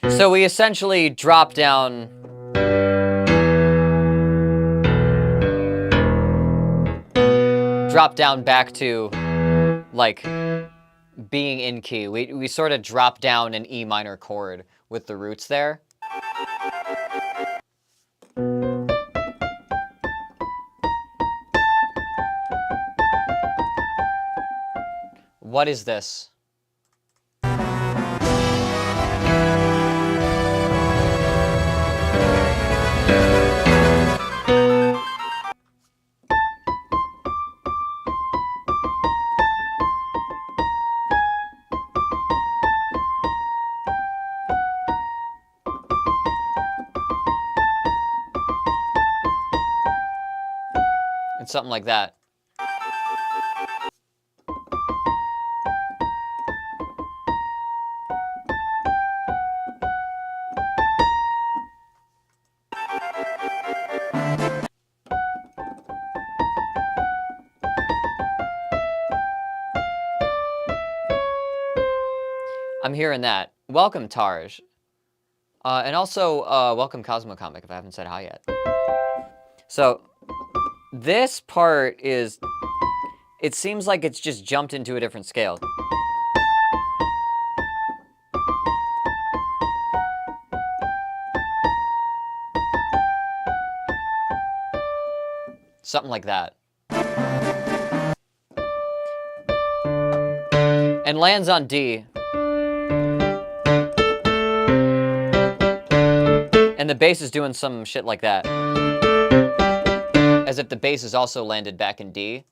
So we essentially drop down back to, like, being in key. We sort of drop down an E minor chord with the roots there. What is this? It's something like that. I'm hearing that. Welcome, Tarj. And also, welcome, Cosmo Comic, if I haven't said hi yet. So, this part is... It seems like it's just jumped into a different scale. Something like that. And lands on D. And the bass is doing some shit like that. As if the bass is also landed back in D.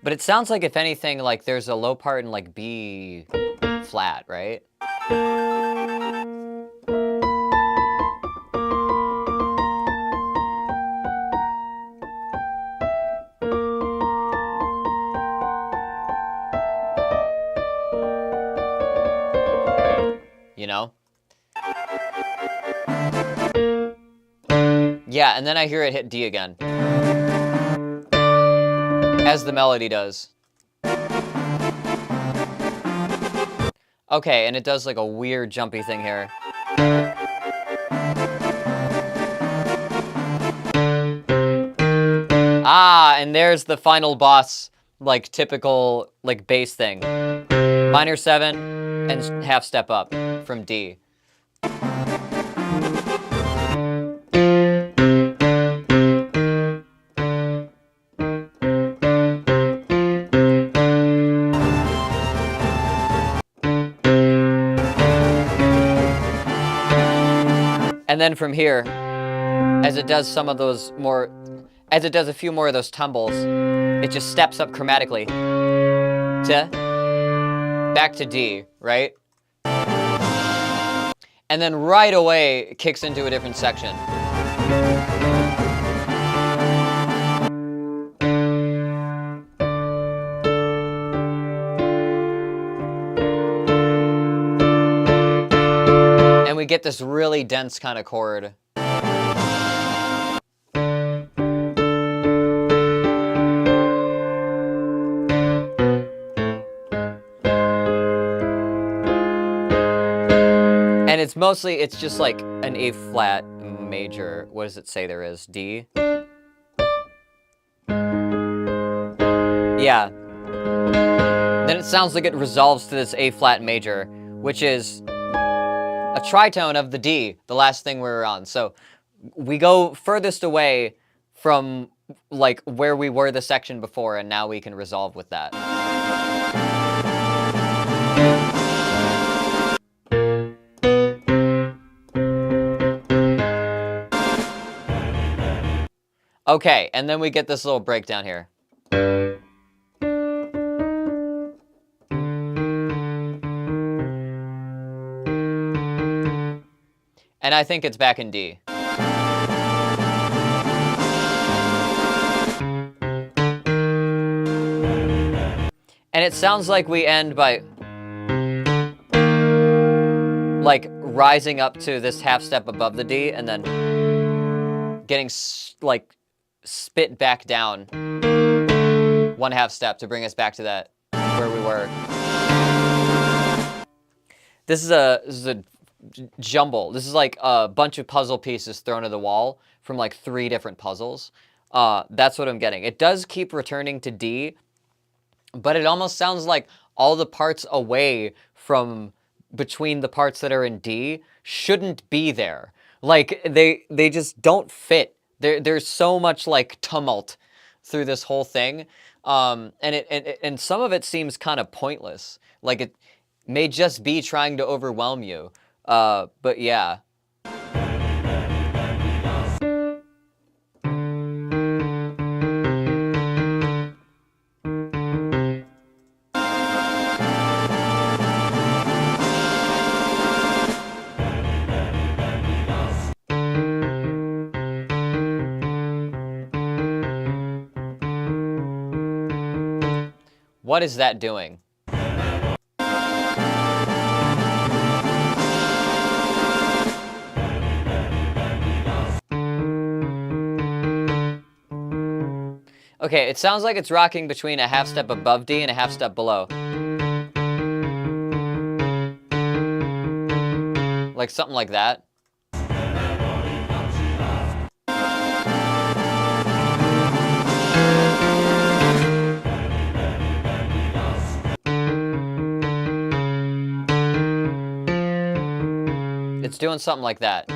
But it sounds like, if anything, like there's a low part in like B flat, right? You know? Yeah, and then I hear it hit D again. As the melody does. Okay, and it does like a weird jumpy thing here. Ah, and there's the final boss, like typical like bass thing. Minor 7 and half step up from D. And then from here, as it does some of those more, as it does a few more of those tumbles, it just steps up chromatically to back to D, right? And then right away it kicks into a different section. And we get this really dense kind of chord. And it's mostly, it's just like an A flat major. What does it say there is? D? Yeah. Then it sounds like it resolves to this A flat major, which is a tritone of the D, the last thing we were on. So we go furthest away from like where we were the section before, and now we can resolve with that. Okay, and then we get this little breakdown here. And I think it's back in D. it sounds like we end by, like, rising up to this half step above the D and then getting, like, spit back down 1/2 step to bring us back to that, where we were. This is a jumble. This is like a bunch of puzzle pieces thrown at the wall from like 3 different puzzles. That's what I'm getting. It does keep returning to D, but it almost sounds like all the parts away from between the parts that are in D shouldn't be there. Like they just don't fit. There's so much like tumult through this whole thing. And some of it seems kind of pointless. Like it may just be trying to overwhelm you. But yeah. What is that doing? Okay, it sounds like it's rocking between a 1/2 step above D and a 1/2 step below. Like something like that. It's doing something like that.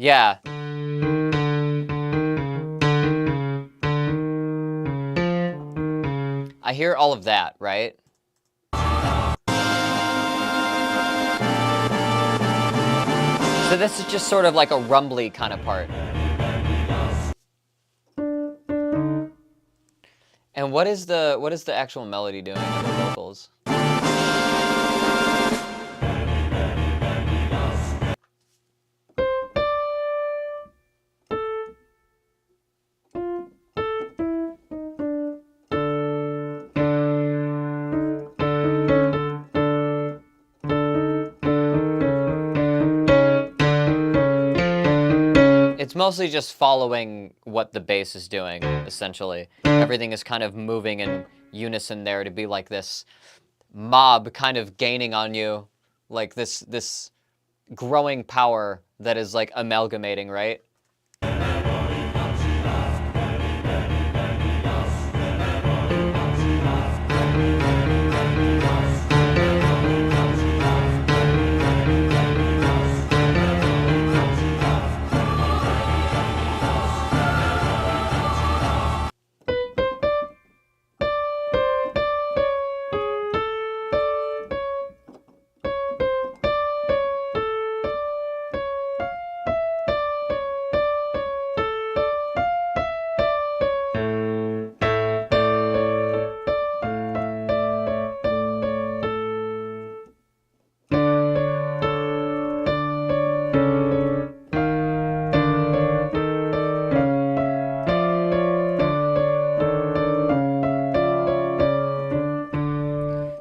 Yeah. I hear all of that, right? So this is just sort of like a rumbly kind of part. And what is the actual melody doing in the vocals? It's mostly just following what the bass is doing, essentially. Everything is kind of moving in unison there to be like this mob kind of gaining on you, like this growing power that is like amalgamating, right?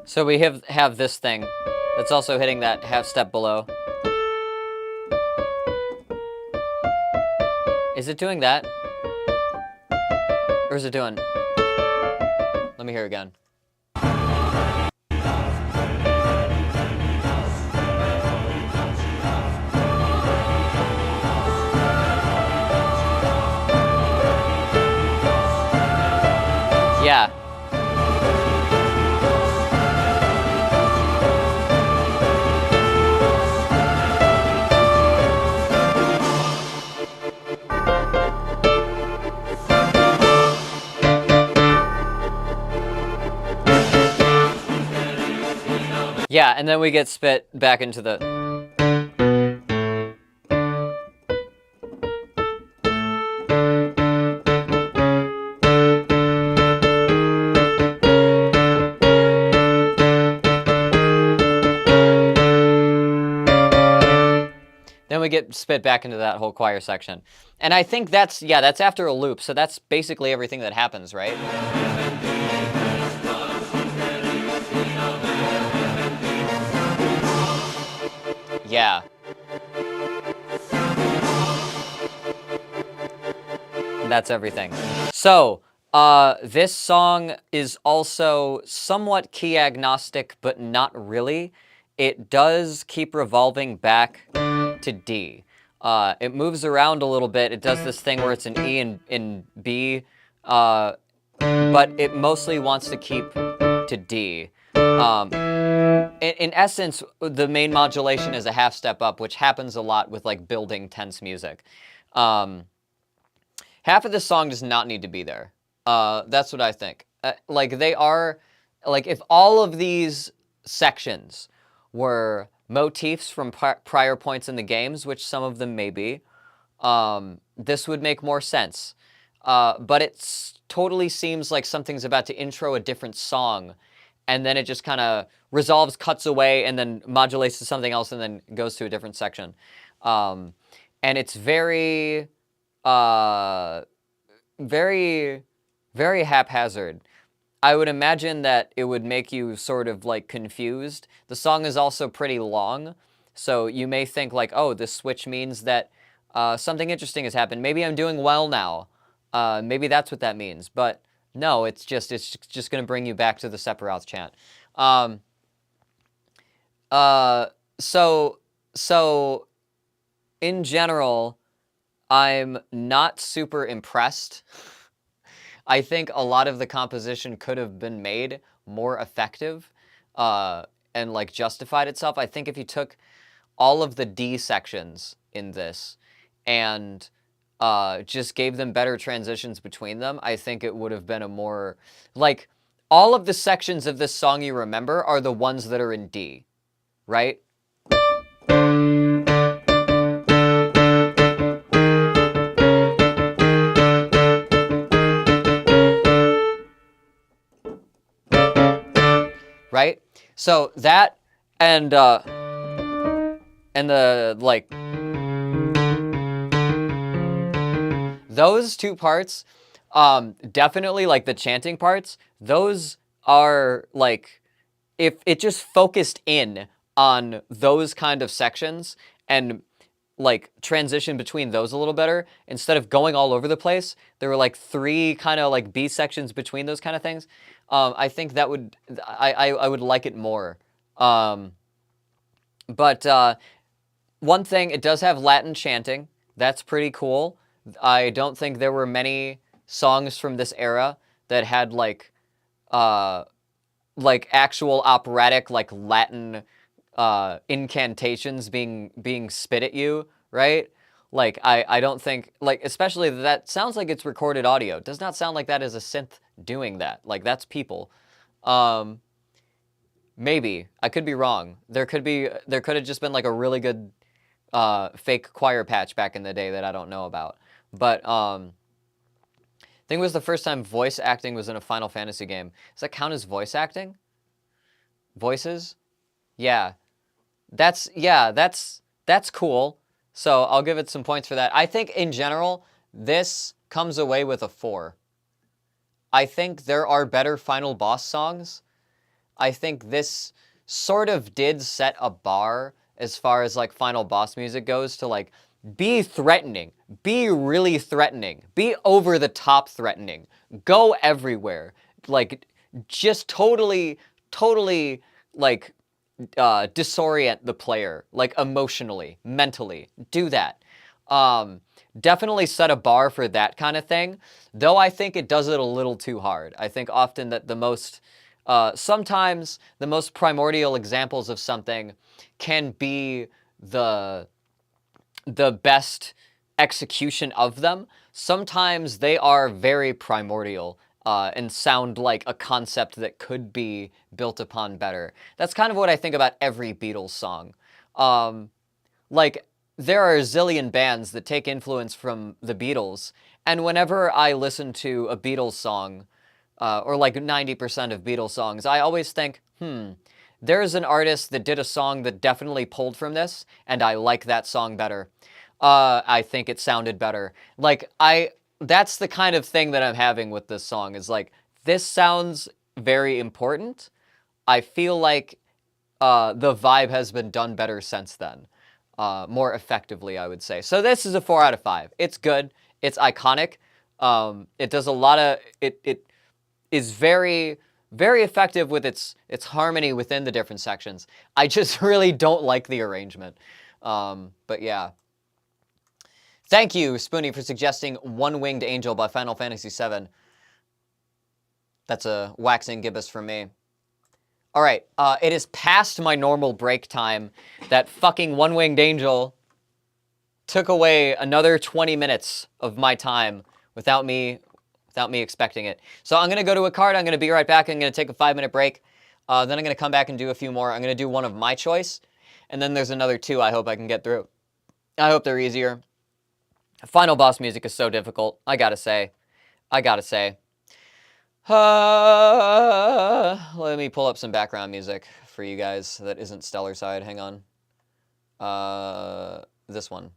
So we have this thing that's also hitting that 1/2 step below. Is it doing that? Or is it doing... Let me hear it again. Yeah. Yeah, and then we get spit back into the... Then we get spit back into that whole choir section. And I think that's, yeah, that's after a loop, so that's basically everything that happens, right? Yeah. That's everything. So, this song is also somewhat key agnostic, but not really. It does keep revolving back to D. It moves around a little bit. It does this thing where it's an E and B, but it mostly wants to keep to D. In essence, the main modulation is a half step up, which happens a lot with like building tense music. Half of the song does not need to be there. That's what I think. Like they are, like if all of these sections were motifs from prior points in the games, which some of them may be, this would make more sense. But it totally seems like something's about to intro a different song, and then it just kind of resolves, cuts away, and then modulates to something else, and then goes to a different section. And it's very, very, very haphazard. I would imagine that it would make you sort of like confused. The song is also pretty long, so you may think like, oh, this switch means that something interesting has happened. Maybe I'm doing well now. Maybe that's what that means. But no, it's just going to bring you back to the Sephiroth chant. So in general, I'm not super impressed. I think a lot of the composition could have been made more effective and like justified itself. I think if you took all of the D sections in this and just gave them better transitions between them, I think it would have been a more, like, all of the sections of this song you remember are the ones that are in D, right? Right? So that and the, like, those two parts, definitely, like, the chanting parts, those are, like, if it just focused in on those kind of sections and, like, transition between those a little better, instead of going all over the place, there were, like, 3 kind of, like, B sections between those kind of things. I think that would, I would like it more. But one thing, it does have Latin chanting. That's pretty cool. I don't think there were many songs from this era that had like actual operatic, like Latin incantations being spit at you, right? Like, I don't think, like, especially that sounds like it's recorded audio. It does not sound like that is a synth doing that. Like, that's people. Maybe. I could be wrong. There could have just been, like, a really good fake choir patch back in the day that I don't know about. But, I think it was the first time voice acting was in a Final Fantasy game. Does that count as voice acting? Voices? Yeah. That's cool. So I'll give it some points for that. I think in general, this comes away with a 4. I think there are better final boss songs. I think this sort of did set a bar as far as like final boss music goes to like be threatening, be really threatening, be over the top threatening, go everywhere, like just totally like disorient the player, like emotionally, mentally. Do that. Definitely set a bar for that kind of thing, though I think it does it a little too hard. I think often that the most, sometimes the most primordial examples of something can be the best execution of them. Sometimes they are very primordial, and sound like a concept that could be built upon better. That's kind of what I think about every Beatles song. Like, there are a zillion bands that take influence from the Beatles, and whenever I listen to a Beatles song, or like 90% of Beatles songs, I always think, there's an artist that did a song that definitely pulled from this, and I like that song better. I think it sounded better. Like, that's the kind of thing that I'm having with this song, is like, this sounds very important. I feel like the vibe has been done better since then. More effectively, I would say. So this is a 4 out of 5. It's good. It's iconic. It does a lot of... It is very, very effective with its harmony within the different sections. I just really don't like the arrangement. But yeah. Thank you, Spoonie, for suggesting One-Winged Angel by Final Fantasy VII. That's a waxing gibbous from me. All right, it is past my normal break time. That fucking One-Winged Angel took away another 20 minutes of my time without me expecting it. So I'm going to go to a card. I'm going to be right back. I'm going to take a 5-minute break. Then I'm going to come back and do a few more. I'm going to do one of my choice. And then there's another 2 I hope I can get through. I hope they're easier. Final boss music is so difficult. I gotta say. Let me pull up some background music for you guys that isn't Stellar Side. Hang on. This one.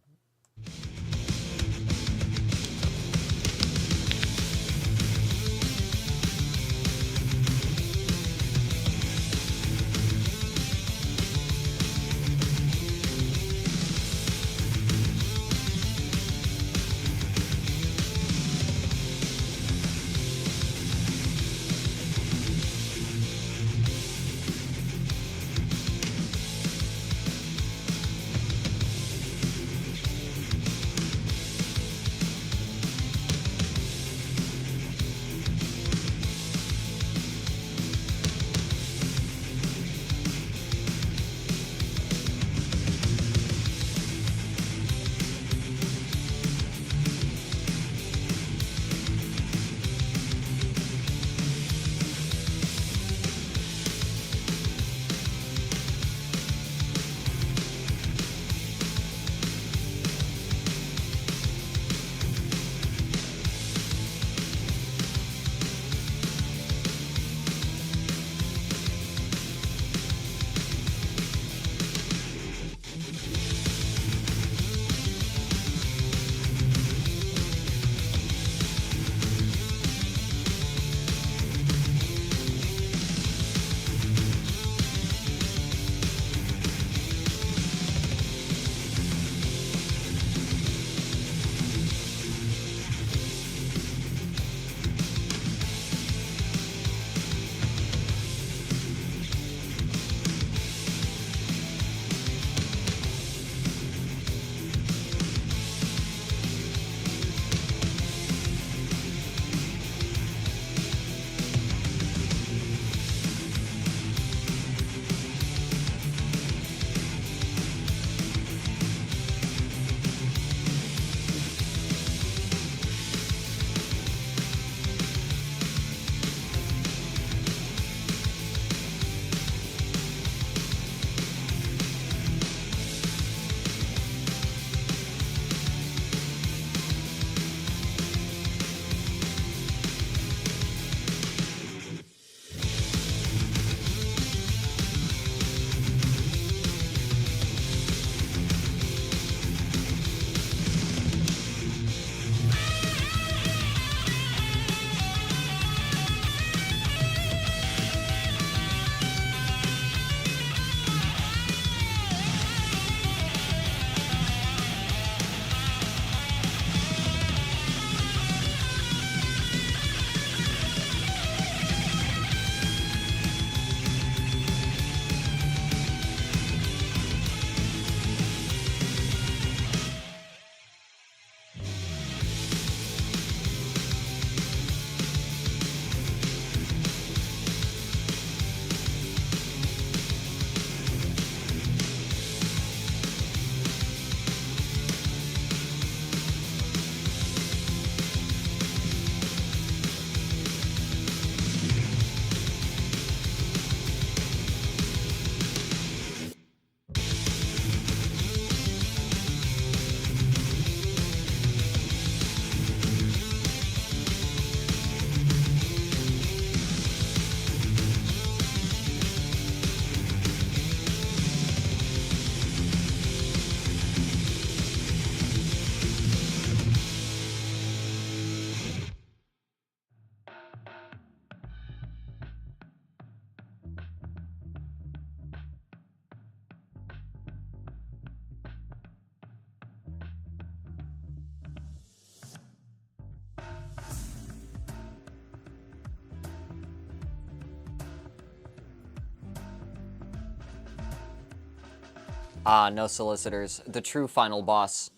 Ah, no solicitors. The true final boss.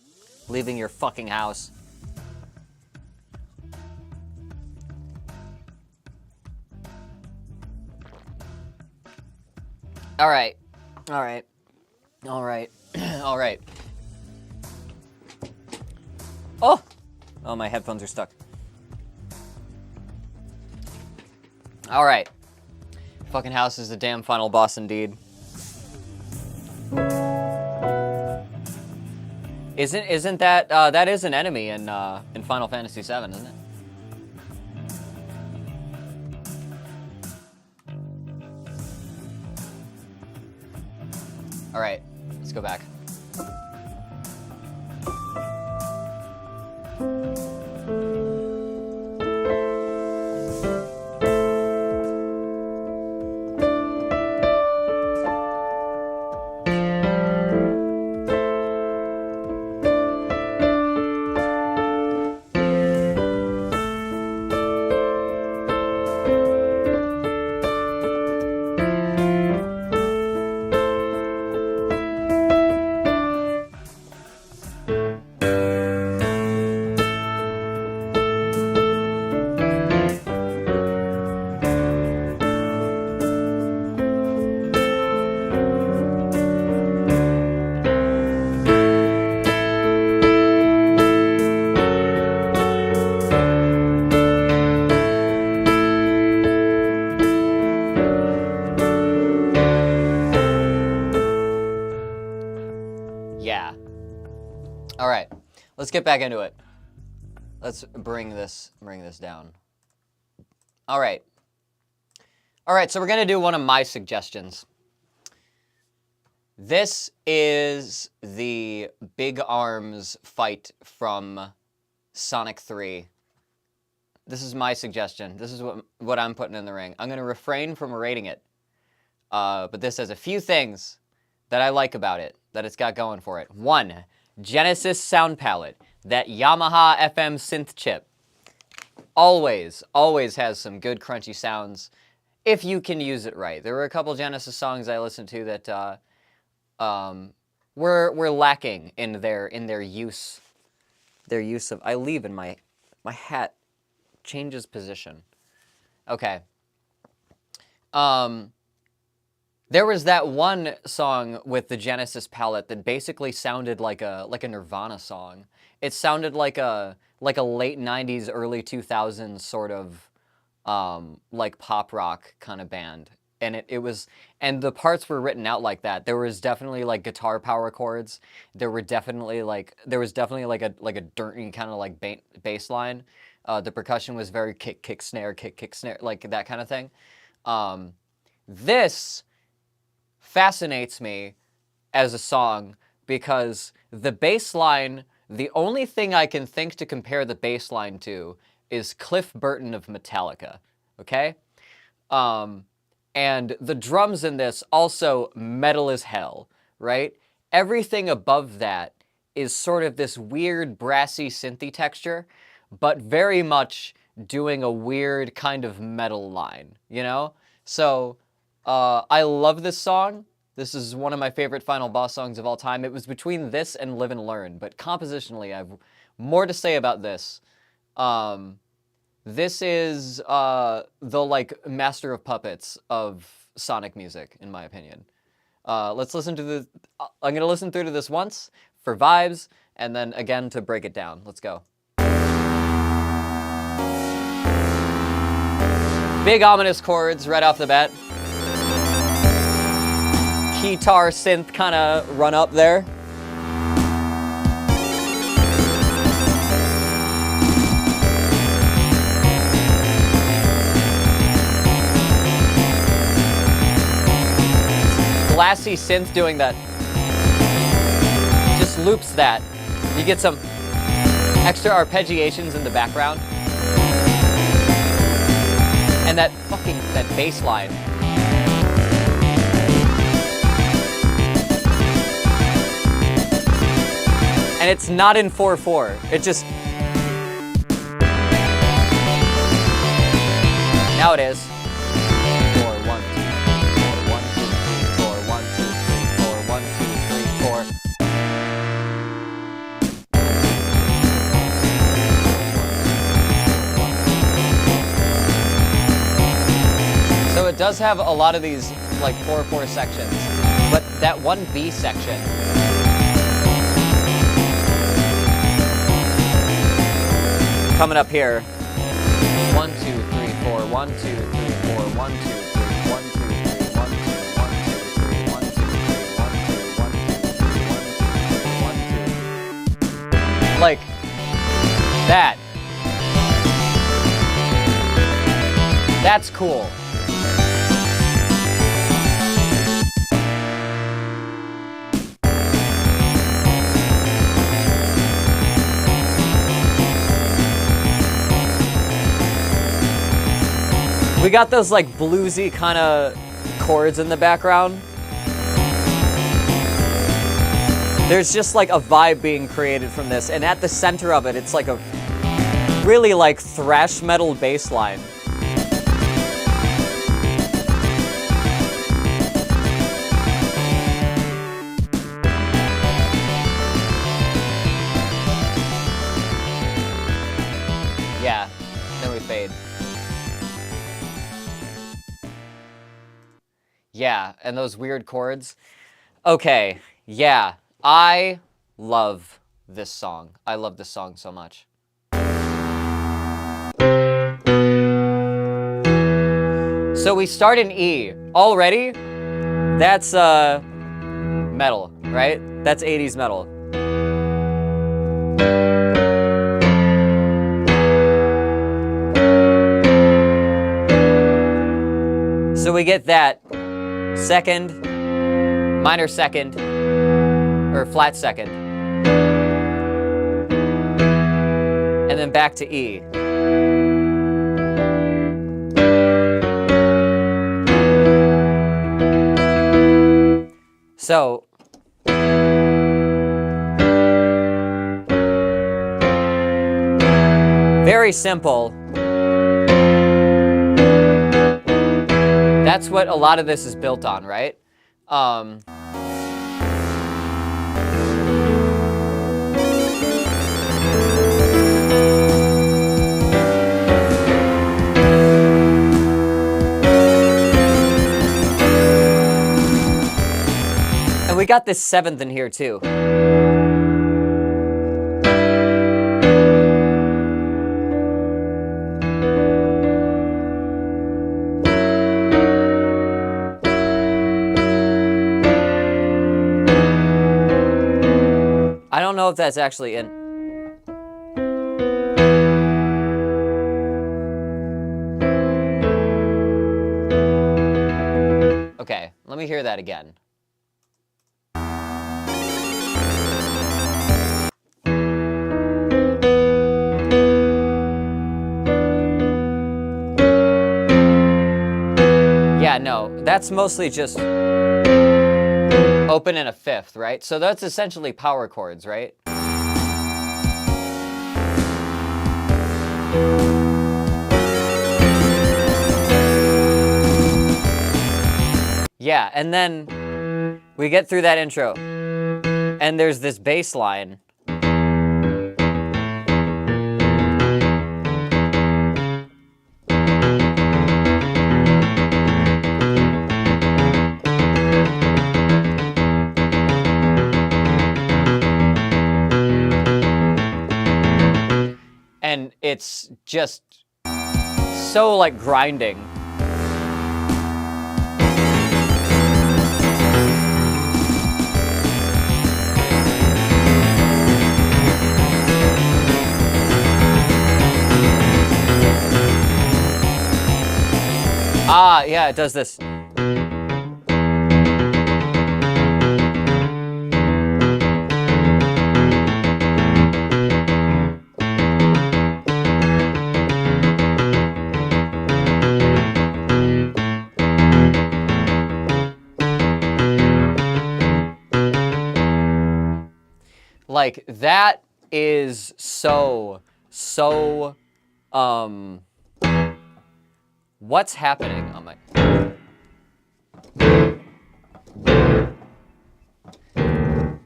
Leaving your fucking house. Alright. Alright. Alright. Alright. Oh! Oh, my headphones are stuck. Alright. Fucking house is the damn final boss indeed. Isn't that that is an enemy in Final Fantasy VII, isn't it? All right, let's go back. Yeah. All right, let's get back into it. Let's bring this down. All right. All right, so we're gonna do one of my suggestions. This is the Big Arms fight from Sonic 3. This is my suggestion. This is what I'm putting in the ring. I'm gonna refrain from rating it, but this has a few things that I like about it, that it's got going for it. One, Genesis sound palette. That Yamaha FM synth chip always has some good crunchy sounds if you can use it right. There were a couple Genesis songs I listened to that were lacking in their use. Their use of, I leave and my hat changes position. Okay. There was that one song with the Genesis palette that basically sounded like a Nirvana song. It sounded like a late 90s, early 2000s sort of like pop rock kind of band. And and the parts were written out like that. There was definitely like guitar power chords. There was definitely like a dirty kind of like bass line. The percussion was very kick snare, like that kind of thing. This fascinates me as a song because the bass line, the only thing I can think to compare the bass line to is Cliff Burton of Metallica, okay? And the drums in this also metal as hell, right? Everything above that is sort of this weird brassy synthy texture, but very much doing a weird kind of metal line, you know? So I love this song. This is one of my favorite final boss songs of all time. It was between this and Live and Learn, but compositionally I have more to say about this. This is the like master of puppets of Sonic music, in my opinion. Let's listen to I'm gonna listen through to this once for vibes, and then again to break it down. Let's go. Big ominous chords right off the bat. Guitar synth kind of run up there. Glassy synth doing that. Just loops that. You get some extra arpeggiations in the background. And that bass line. And it's not in 4/4. It just... Now it is. 4 1 2 4 1 2 3 4 1 2 3 4 1 2 3 does have a lot of these like 4/4 sections, but that one B section. Coming up here. 1, 2, 3, 4, 1, 2, 3, 4, 1, 2, 3, 1, 2, 3, 1, 2, 1, 2, 3, 1, 2, 3, 1, 2, 1, 2, 3, 1, 2. Like that. That's cool. We got those like bluesy kind of chords in the background. There's just like a vibe being created from this, and at the center of it, it's like a really like thrash metal bass line. Yeah, then we fade. Yeah, and those weird chords. Okay, yeah, I love this song. I love this song so much. So we start in E. Already, that's metal, right? That's 80s metal. So we get that second, minor second, or flat second, and then back to E. So, very simple. That's what a lot of this is built on, right? And we got this seventh in here too. I don't know if that's actually in. Okay, let me hear that again. Yeah, no, that's mostly just open in a fifth, right? So that's essentially power chords, right? Yeah, and then we get through that intro, and there's this bass line. And it's just so like grinding. Ah, yeah, it does this. Like, that is so, what's happening on my...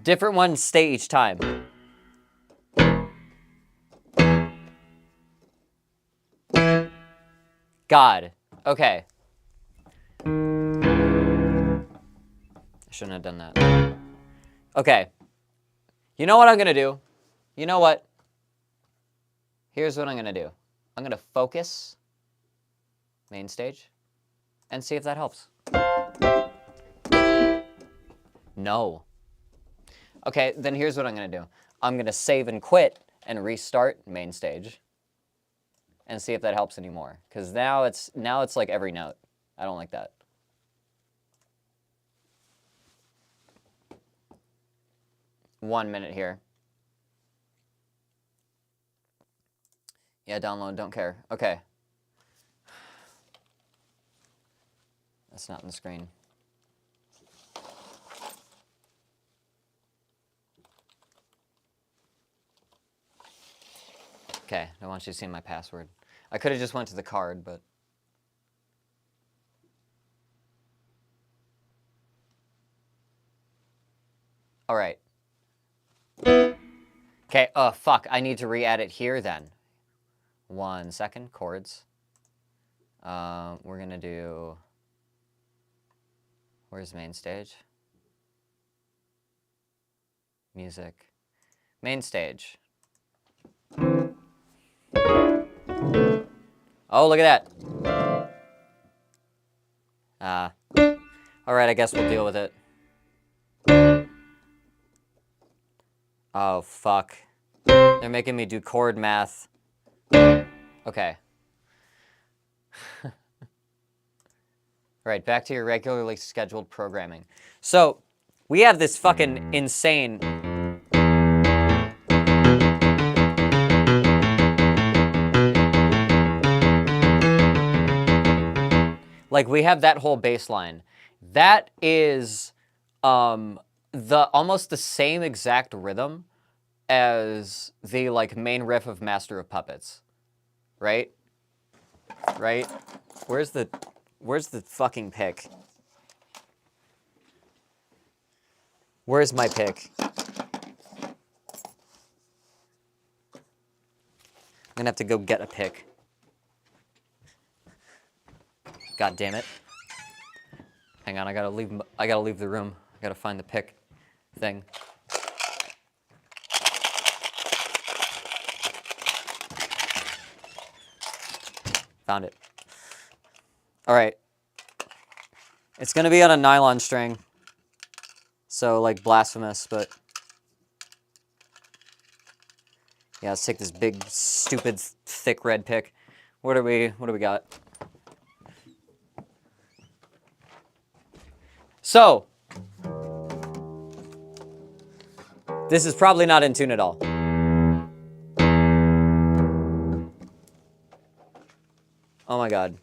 Different ones stay each time. God. Okay. Shouldn't have done that. Okay. You know what I'm gonna do? You know what? Here's what I'm gonna do. I'm gonna focus main stage and see if that helps. No. Okay, then here's what I'm gonna do. I'm gonna save and quit and restart main stage and see if that helps anymore. Because now it's like every note. I don't like that. One minute here. Yeah, download, don't care. Okay. That's not on the screen. Okay, I want you to see my password. I could have just went to the card, but... All right. Okay, fuck, I need to re-add it here then. 1 second, chords. We're gonna do... Where's main stage? Music. Main stage. Oh, look at that. Alright, I guess we'll deal with it. Oh, fuck. They're making me do chord math. Okay. Alright, back to your regularly scheduled programming. So, we have this fucking insane... Like, we have that whole bass line. That is almost the same exact rhythm as the, like, main riff of Master of Puppets. Right? Right? Where's the fucking pick? Where's my pick? I'm gonna have to go get a pick. God damn it. Hang on, I gotta leave the room. I gotta find the pick thing. Found it. All right. It's gonna be on a nylon string. So, like, blasphemous, but... Yeah, let's take this big, stupid, thick red pick. What do we got? So, this is probably not in tune at all. Oh my god.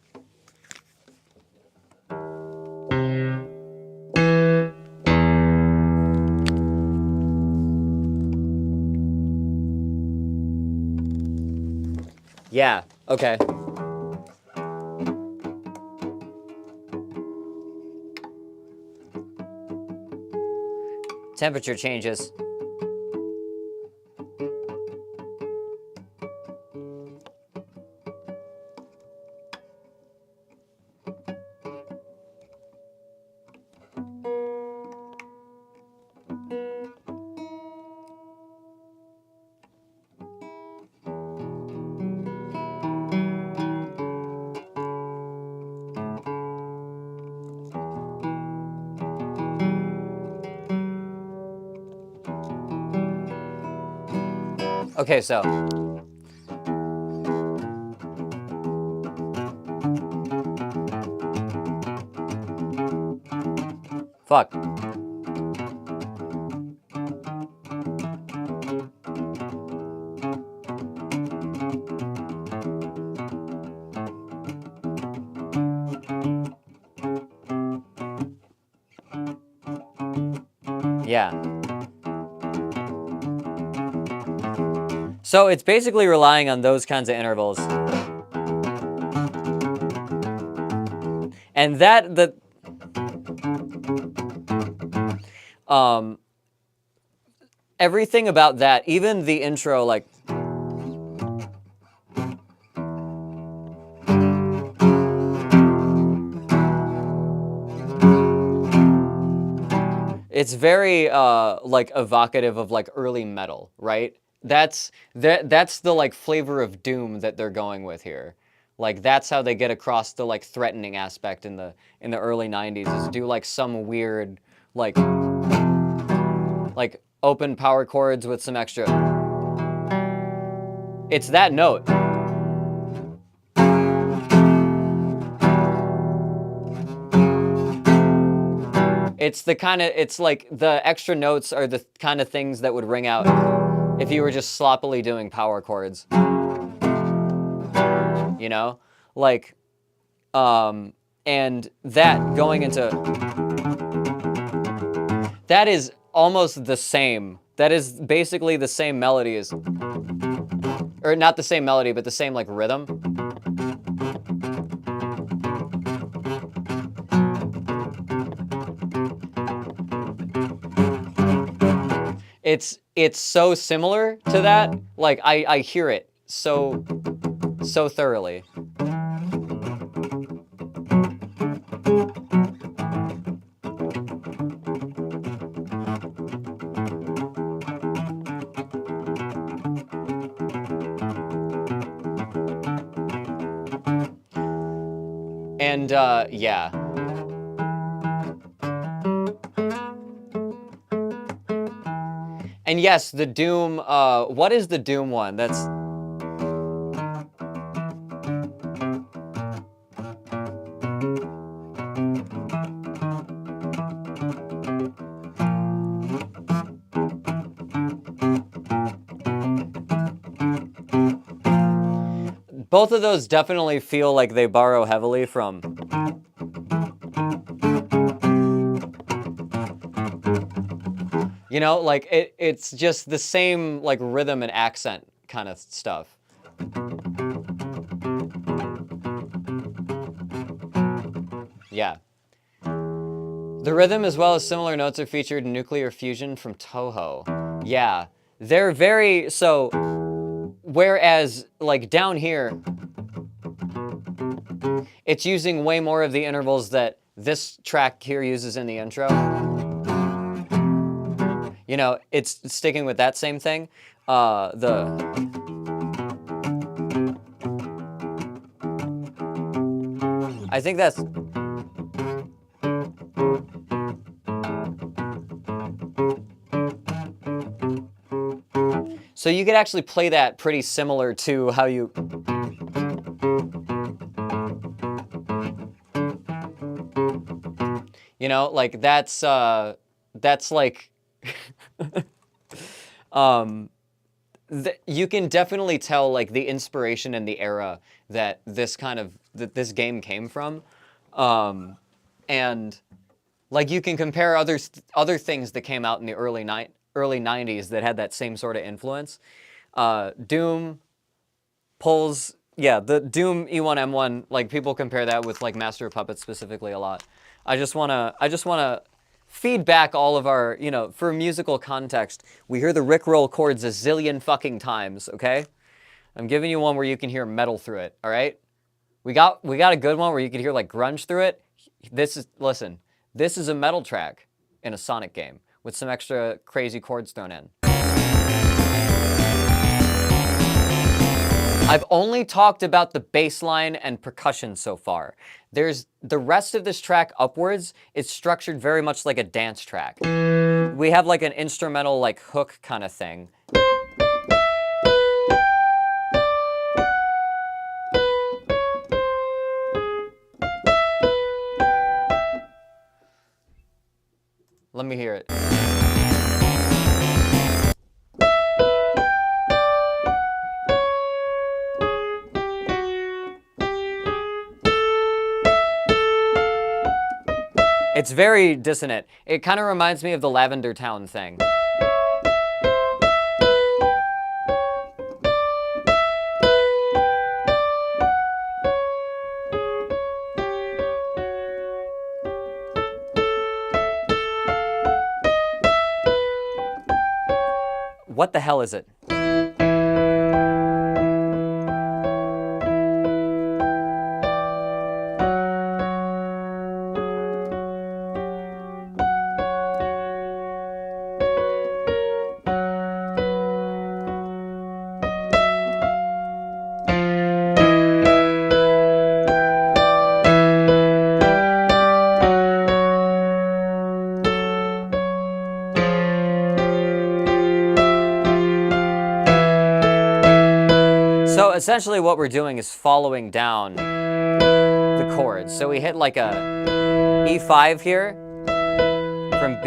Yeah, okay. Temperature changes. Okay, so. Fuck. Yeah. So it's basically relying on those kinds of intervals. And everything about that, even the intro, like... It's very like evocative of like early metal, right? That's the like flavor of doom that they're going with here. Like that's how they get across the like threatening aspect in the early 90s is do like some weird like open power chords with some extra. It's that note. It's the kind of, it's like the extra notes are the kind of things that would ring out if you were just sloppily doing power chords. You know? Like, and that going into, that is almost the same. That is basically the same melody as, or not the same melody, but the same like rhythm. It's so similar to that. Like I hear it so thoroughly. And yeah. And yes, the Doom, what is the Doom one? That's... Both of those definitely feel like they borrow heavily from... You know, like, it's just the same, like, rhythm and accent kind of stuff. Yeah. The rhythm as well as similar notes are featured in Nuclear Fusion from Toho. Yeah. They're very... So, whereas, like, down here, it's using way more of the intervals that this track here uses in the intro. You know, it's sticking with that same thing. I think that's... So you could actually play that pretty similar to how you... You know, like that's like... you can definitely tell like the inspiration and the era that this game came from, and like you can compare other things that came out in the early 90s that had that same sort of influence. Doom pulls, yeah, the Doom E1M1, like people compare that with like Master of Puppets specifically a lot. I just wanna feed back all of our, you know, for musical context, we hear the Rickroll chords a zillion fucking times, okay? I'm giving you one where you can hear metal through it, all right? We got a good one where you can hear like grunge through it. Listen, this is a metal track in a Sonic game with some extra crazy chords thrown in. I've only talked about the bass line and percussion so far. There's the rest of this track upwards is structured very much like a dance track. We have like an instrumental like hook kind of thing. Let me hear it. It's very dissonant. It kind of reminds me of the Lavender Town thing. What the hell is it? essentially what we're doing is following down the chords. So we hit like a E5 here from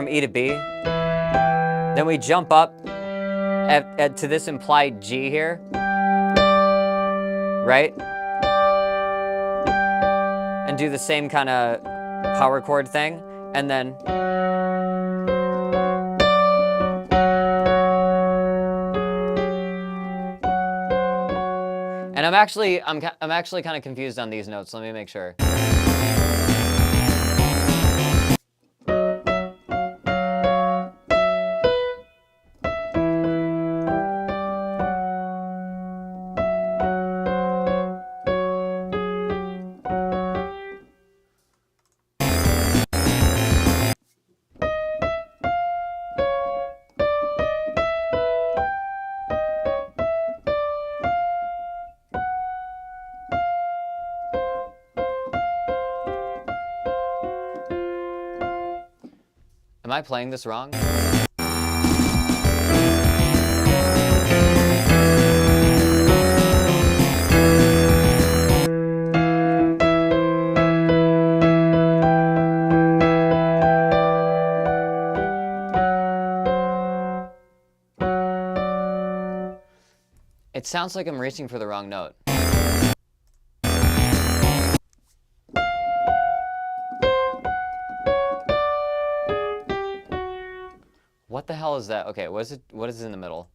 E to B. Then we jump up to this implied G here, right? And do the same kind of power chord thing, and then and I'm actually kind of confused on these notes. Let me make sure. Am I playing this wrong? It sounds like I'm reaching for the wrong note. What the hell is that? Okay, what is in the middle?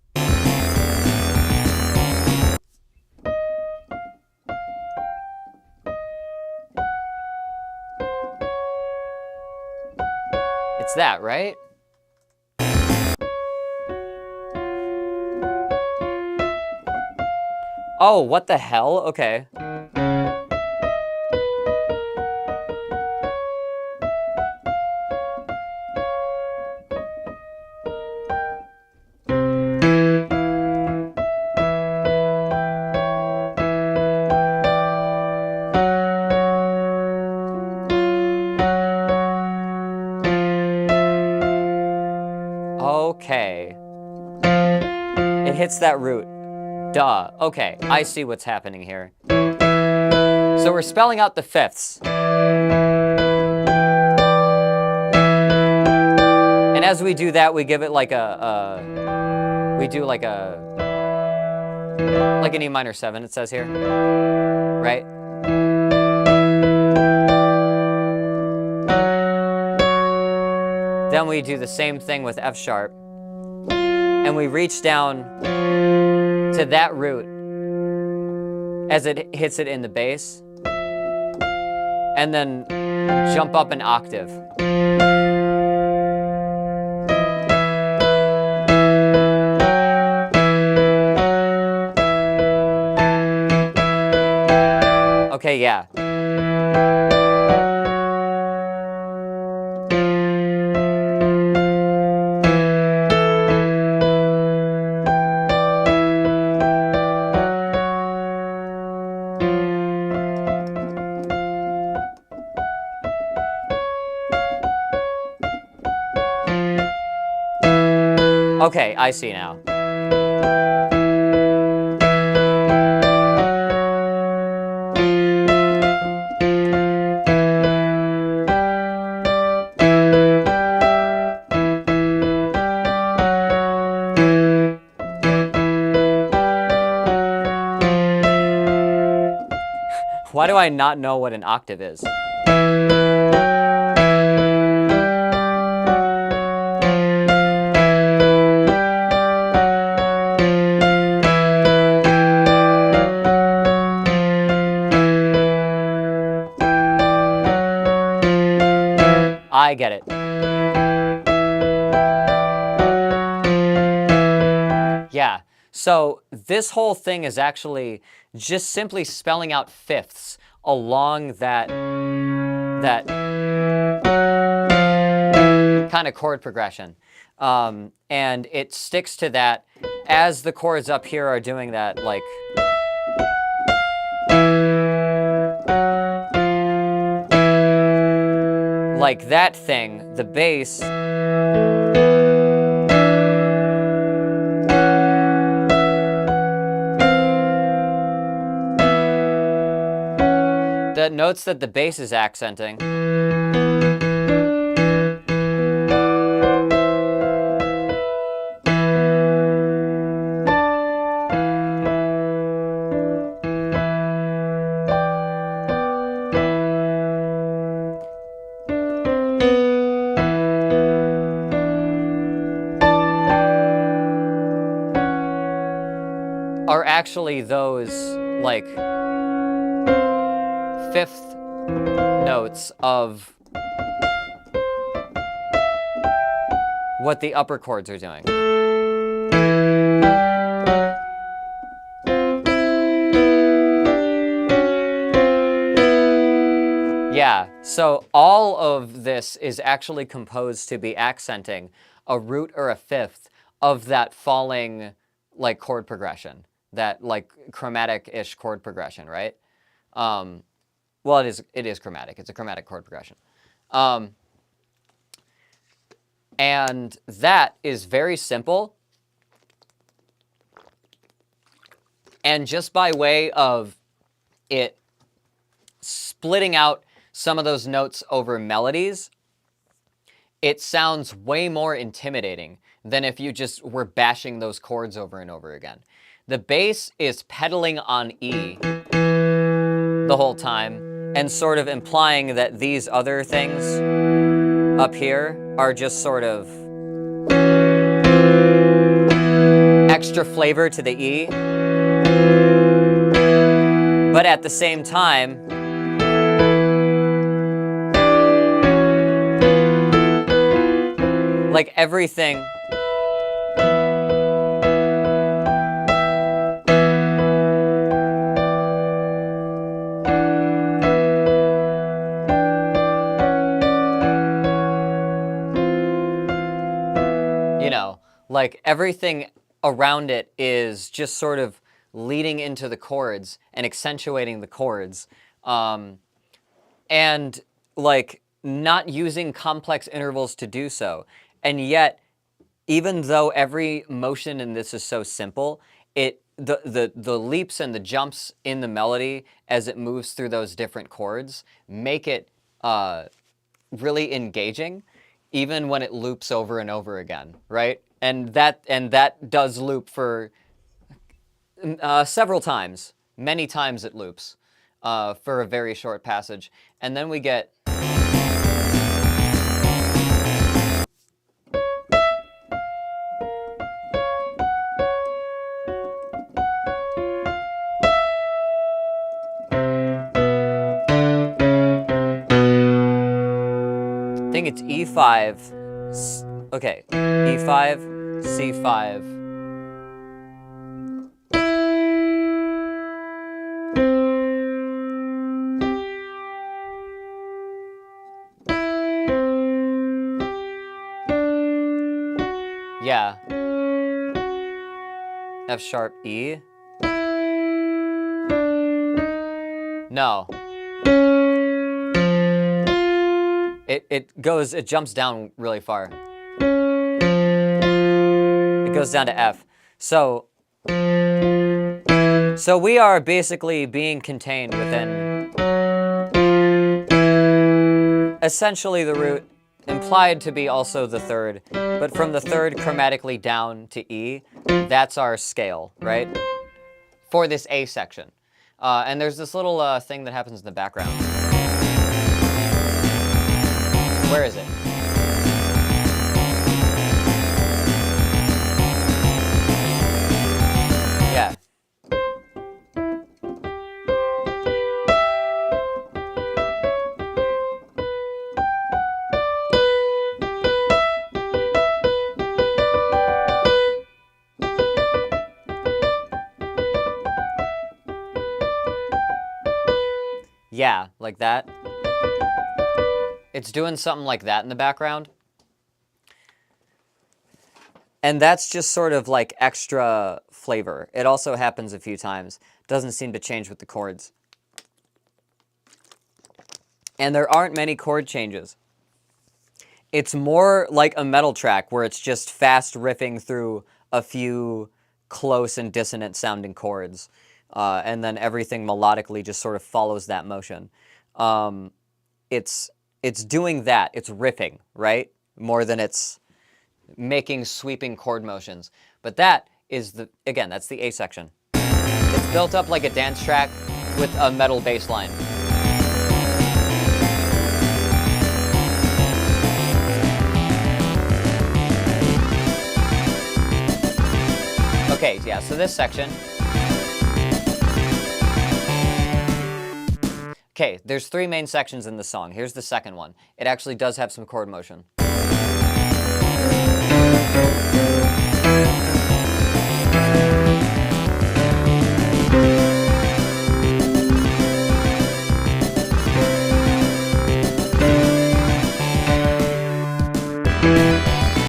It's that, right? Oh, what the hell? Okay. Okay. It hits that root. Duh. Okay, I see what's happening here. So we're spelling out the fifths. And as we do that, we give it like we do like an E minor 7, it says here. Right? Then we do the same thing with F sharp. And we reach down to that root as it hits it in the bass, and then jump up an octave. Okay, yeah. Okay, I see now. Why do I not know what an octave is? I get it. Yeah, so this whole thing is actually just simply spelling out fifths along that kind of chord progression. And it sticks to that as the chords up here are doing that, like that thing, the bass that notes that the bass is accenting. Are actually those, like, fifth notes of what the upper chords are doing. Yeah, so all of this is actually composed to be accenting a root or a fifth of that falling, like, chord progression. That, like, chromatic-ish chord progression, right? Well, it is chromatic. It's a chromatic chord progression. And that is very simple. And just by way of it splitting out some of those notes over melodies, it sounds way more intimidating than if you just were bashing those chords over and over again. The bass is pedaling on E the whole time and sort of implying that these other things up here are just sort of extra flavor to the E. But at the same time, like everything, you know, like everything around it is just sort of leading into the chords and accentuating the chords. And like not using complex intervals to do so. And yet, even though every motion in this is so simple, the leaps and the jumps in the melody as it moves through those different chords make it really engaging, even when it loops over and over again, right? And that does loop for several times. Many times it loops for a very short passage. And then we get... I think it's E5. Okay, E5, C5. Yeah. F sharp E. No. It jumps down really far. It goes down to F. So we are basically being contained within essentially the root, implied to be also the third, but from the third chromatically down to E, that's our scale, right? For this A section. And there's this little thing that happens in the background. Where is it? Yeah. Yeah, like that. It's doing something like that in the background. And that's just sort of like extra flavor. It also happens a few times. Doesn't seem to change with the chords. And there aren't many chord changes. It's more like a metal track where it's just fast riffing through a few close and dissonant sounding chords and then everything melodically just sort of follows that motion. It's doing that. It's riffing, right? More than it's making sweeping chord motions. But that is again, that's the A section. It's built up like a dance track with a metal bass line. Okay, yeah, so this section. Okay, there's 3 main sections in the song. Here's the second one. It actually does have some chord motion.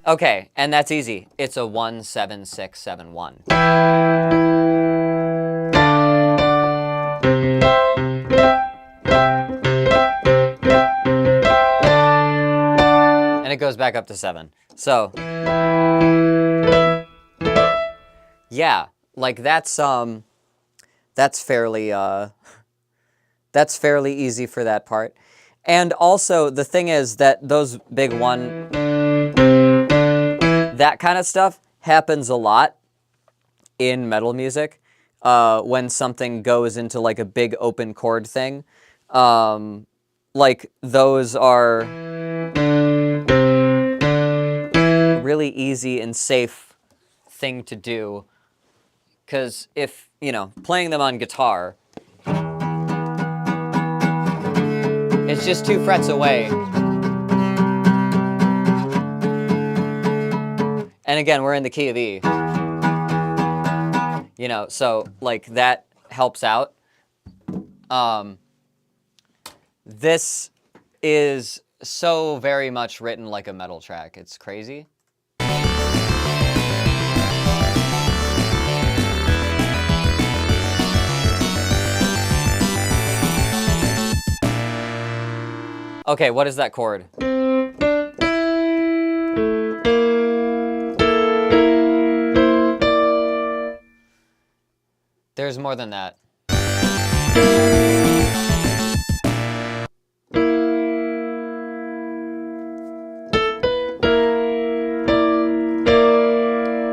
Okay, and that's easy. It's a 1, 7, 6, 7, 1. And it goes back up to 7. So, yeah, like that's fairly easy for that part. And also the thing is that those big 1, that kind of stuff happens a lot in metal music when something goes into like a big open chord thing. Like those are really easy and safe thing to do, because if, you know, playing them on guitar, it's just 2 frets away. And again, we're in the key of E. You know, so like that helps out. This is so very much written like a metal track. It's crazy. Okay, what is that chord? There's more than that.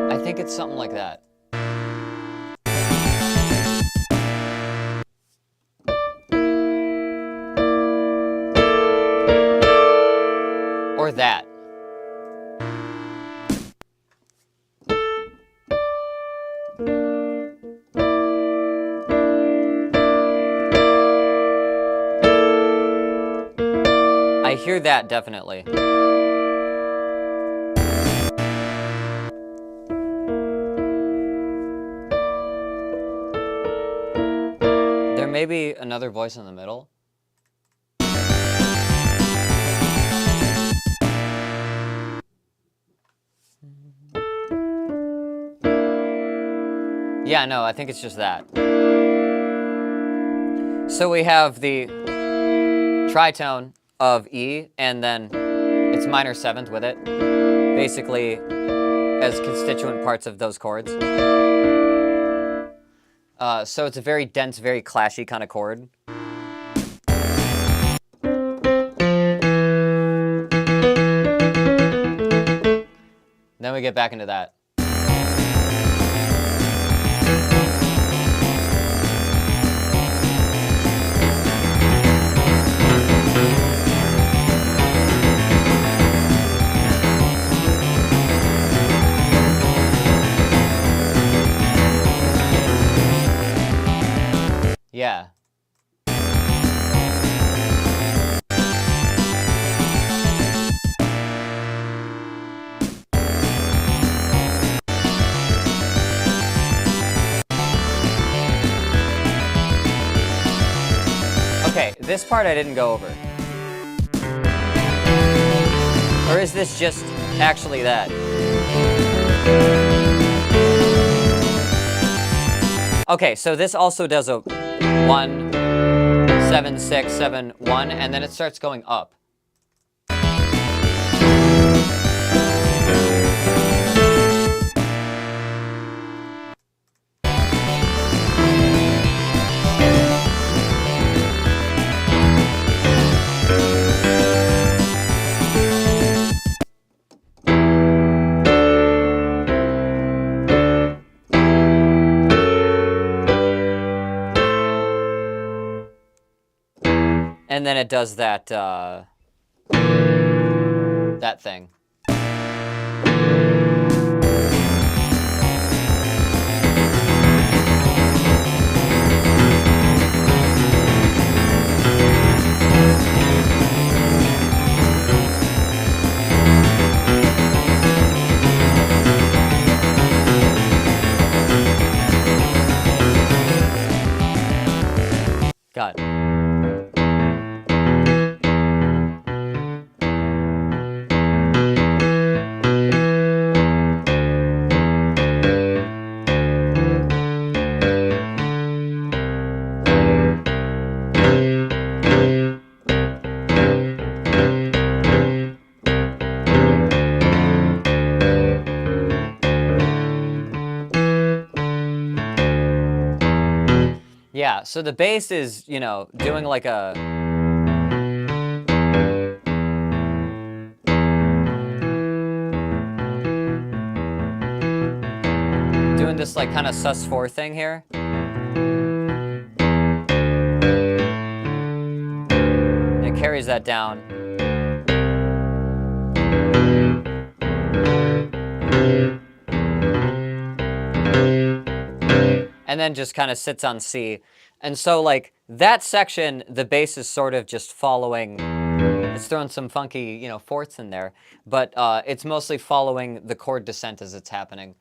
I think it's something like that. Or that. I hear that definitely. There may be another voice in the middle. Yeah, no, I think it's just that. So we have the tritone of E, and then it's minor 7th with it, basically as constituent parts of those chords. So it's a very dense, very clashy kind of chord. Then we get back into that. Yeah. Okay, this part I didn't go over. Or is this just actually that? Okay, so this also does a 1, 7, 6, 7, 1, and then it starts going up. And then it does that, that thing. got it. Yeah, so the bass is, you know, doing like a... doing this like kind of sus4 thing here. And it carries that down. And then just kind of sits on C. And so like that section, the bass is sort of just following, it's throwing some funky, you know, fourths in there, but it's mostly following the chord descent as it's happening.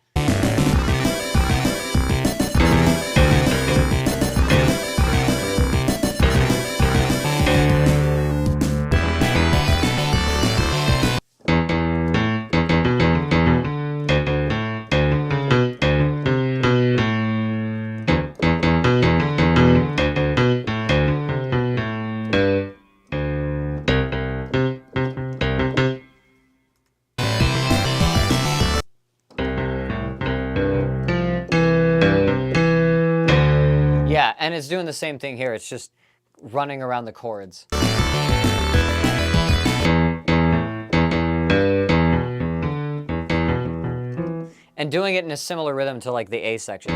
Yeah, and it's doing the same thing here. It's just running around the chords. And doing it in a similar rhythm to like the A section.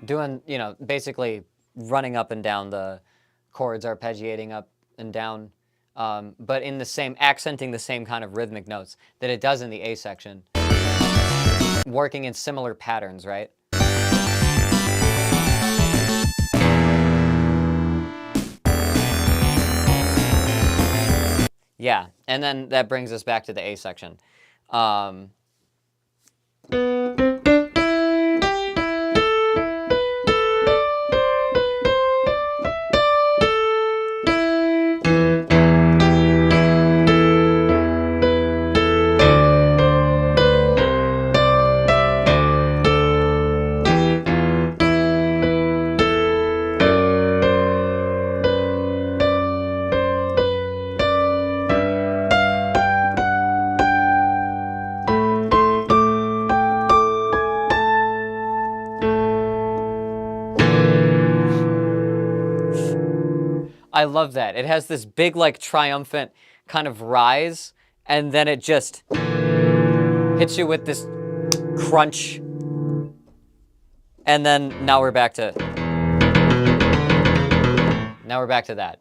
Doing, you know, basically running up and down the chords, arpeggiating up and down, but in the same, accenting the same kind of rhythmic notes that it does in the A section. Working in similar patterns, right? Yeah, and then that brings us back to the A section. I love that. It has this big, like, triumphant kind of rise, and then it just hits you with this crunch. And then now we're back to... now we're back to that.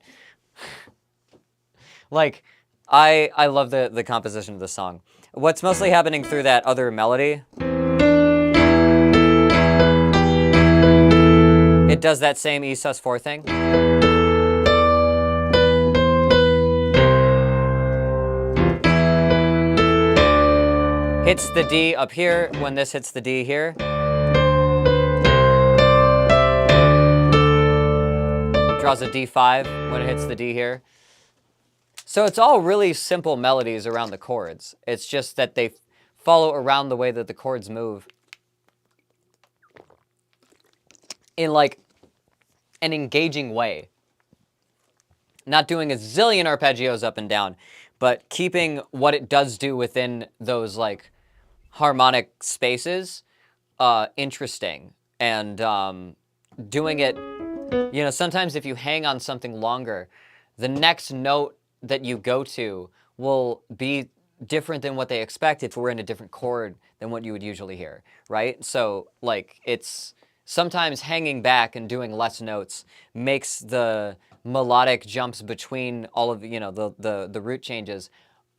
Like, I love the composition of the song. What's mostly happening through that other melody... it does that same E sus4 thing. Hits the D up here when this hits the D here. Draws a D5 when it hits the D here. So it's all really simple melodies around the chords. It's just that they follow around the way that the chords move in like an engaging way. Not doing a zillion arpeggios up and down, but keeping what it does do within those like harmonic spaces interesting, and doing it, you know, sometimes if you hang on something longer, the next note that you go to will be different than what they expect if we're in a different chord than what you would usually hear, right? So, like, it's sometimes hanging back and doing less notes makes the melodic jumps between all of, you know, the root changes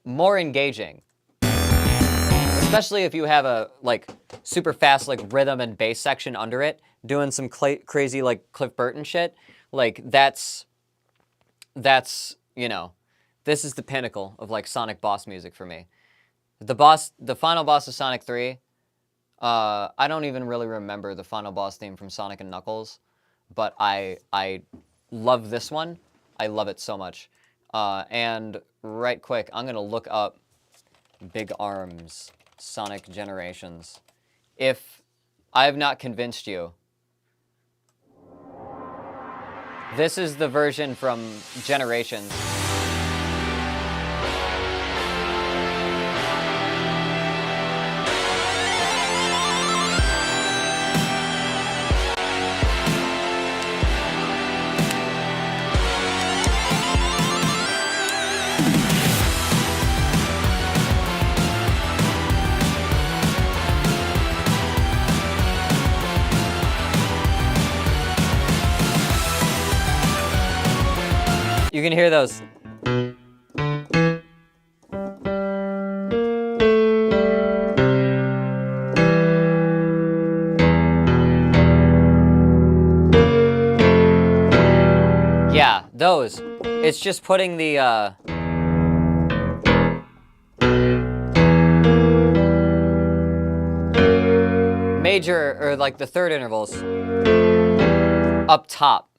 more engaging. Especially if you have a, like, super fast, like, rhythm and bass section under it, doing some crazy, like, Cliff Burton shit. Like, that's, you know, this is the pinnacle of, like, Sonic boss music for me. The final boss of Sonic 3, I don't even really remember the final boss theme from Sonic and Knuckles, but I love this one. I love it so much. And right quick, I'm gonna look up Big Arms Sonic Generations. If I have not convinced you, this is the version from Generations. You can hear those. Yeah, those. It's just putting the, major, or like the third intervals up top.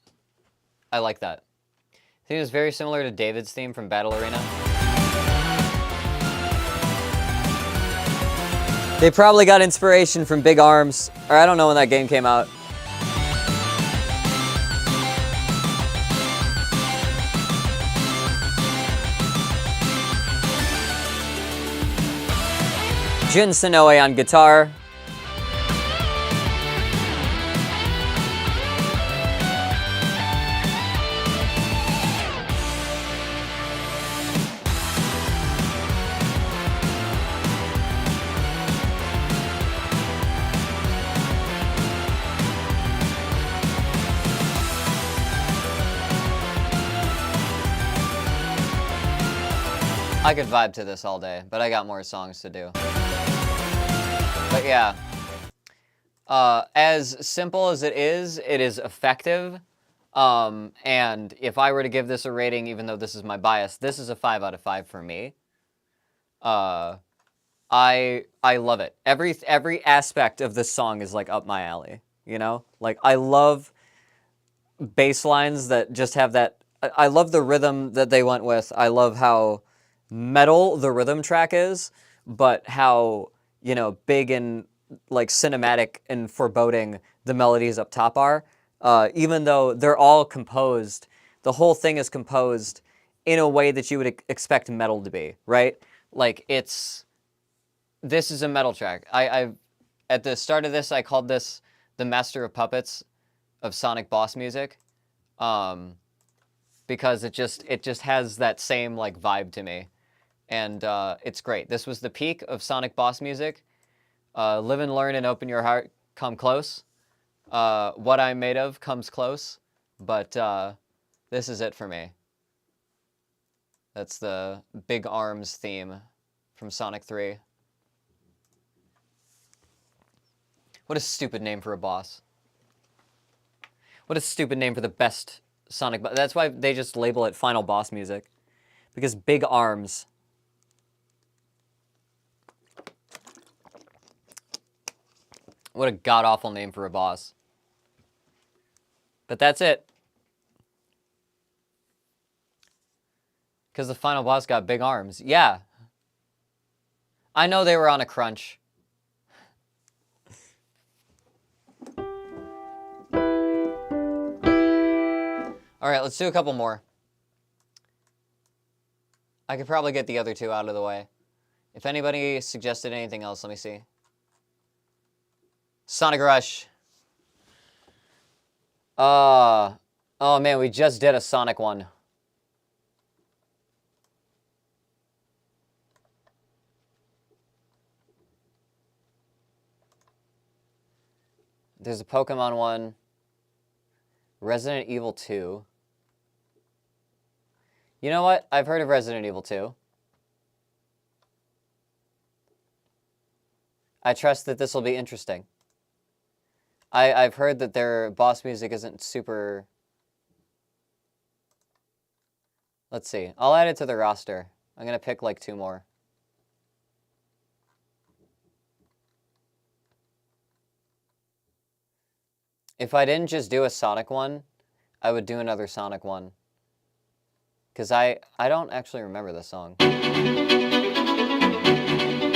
I like that. I think it was very similar to David's theme from Battle Arena. They probably got inspiration from Big Arms, or I don't know when that game came out. Jun Sonoe on guitar. I could vibe to this all day, but I got more songs to do. But yeah, as simple as it is effective. And if I were to give this a rating, even though this is my bias, this is a 5 out of 5 for me. I love it. Every aspect of this song is like up my alley, you know? Like, I love bass lines that just have that. I love the rhythm that they went with. I love how metal the rhythm track is, but how, you know, big and like cinematic and foreboding the melodies up top are. Even though they're all composed, the whole thing is composed in a way that you would expect metal to be, right? Like, this is a metal track. I at the start of this, I called this the Master of Puppets of Sonic boss music, because it just has that same like vibe to me, and it's great. This was the peak of Sonic boss music. Live and learn and open your heart, come close. What I'm made of comes close, but this is it for me. That's the Big Arms theme from Sonic 3. What a stupid name for a boss. What a stupid name for the best Sonic boss. That's why they just label it Final Boss Music. Because Big Arms. What a god-awful name for a boss. But that's it. Because the final boss got big arms. Yeah. I know they were on a crunch. Alright, let's do a couple more. I could probably get the other two out of the way. If anybody suggested anything else, let me see. Sonic Rush. Oh man, we just did a Sonic one. There's a Pokemon one. Resident Evil 2. You know what? I've heard of Resident Evil 2. I trust that this will be interesting. I've heard that their boss music isn't super... Let's see. I'll add it to the roster. I'm going to pick like 2 more. If I didn't just do a Sonic one, I would do another Sonic one. Because I don't actually remember this song.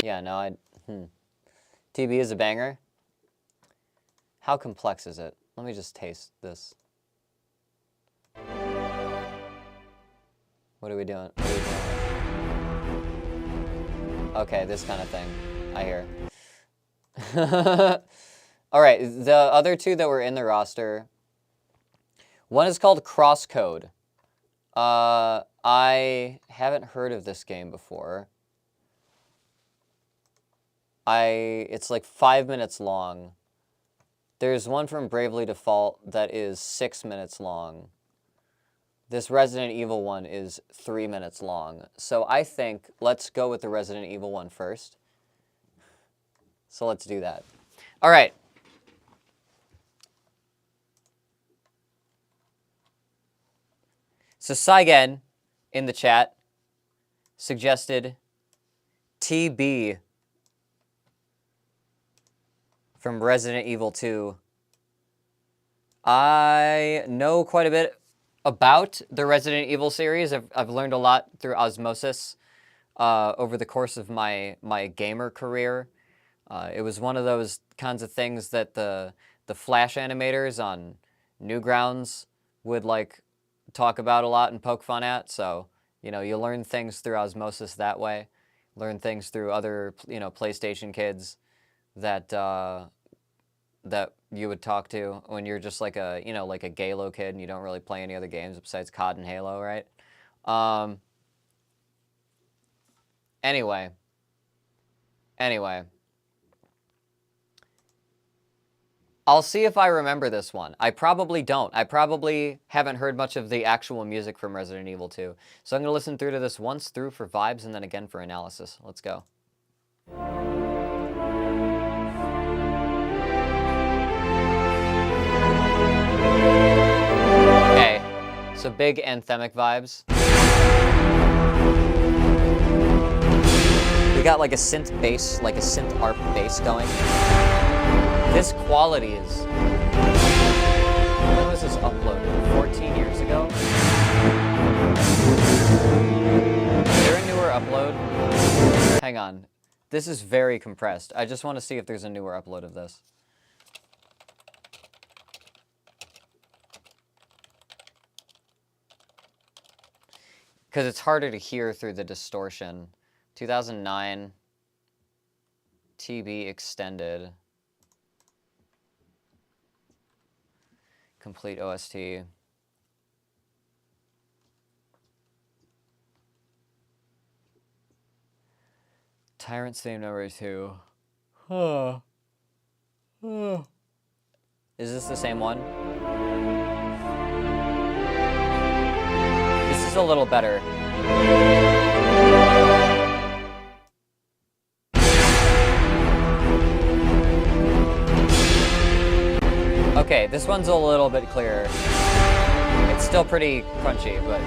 Yeah, no, TB is a banger. How complex is it? Let me just taste this. What are we doing? What are we doing? Okay, this kind of thing. I hear. All right, the other 2 that were in the roster. One is called Crosscode. I haven't heard of this game before. It's like 5 minutes long. There's one from Bravely Default that is 6 minutes long. This Resident Evil one is 3 minutes long. So I think let's go with the Resident Evil one first. So let's do that. All right. So Saigen in the chat suggested TB from Resident Evil 2. I know quite a bit about the Resident Evil series. I've learned a lot through osmosis over the course of my gamer career. It was one of those kinds of things that the Flash animators on Newgrounds would like talk about a lot and poke fun at. So, you know, you learn things through osmosis that way. Learn things through other, you know, PlayStation kids that that you would talk to when you're just like a, you know, like a Galo kid and you don't really play any other games besides COD and Halo, right? Anyway. I'll see if I remember this one. I probably don't. I probably haven't heard much of the actual music from Resident Evil 2. So I'm going to listen through to this once through for vibes and then again for analysis. Let's go. Okay, so big anthemic vibes. We got like a synth bass, like a synth ARP bass going. This quality is... When was this uploaded? 14 years ago? Is there a newer upload? Hang on. This is very compressed. I just want to see if there's a newer upload of this. Because it's harder to hear through the distortion. 2009 TB extended. Complete OST. Tyrant's theme number 2. Is this the same one? This is a little better. Okay, this one's a little bit clearer. It's still pretty crunchy, but...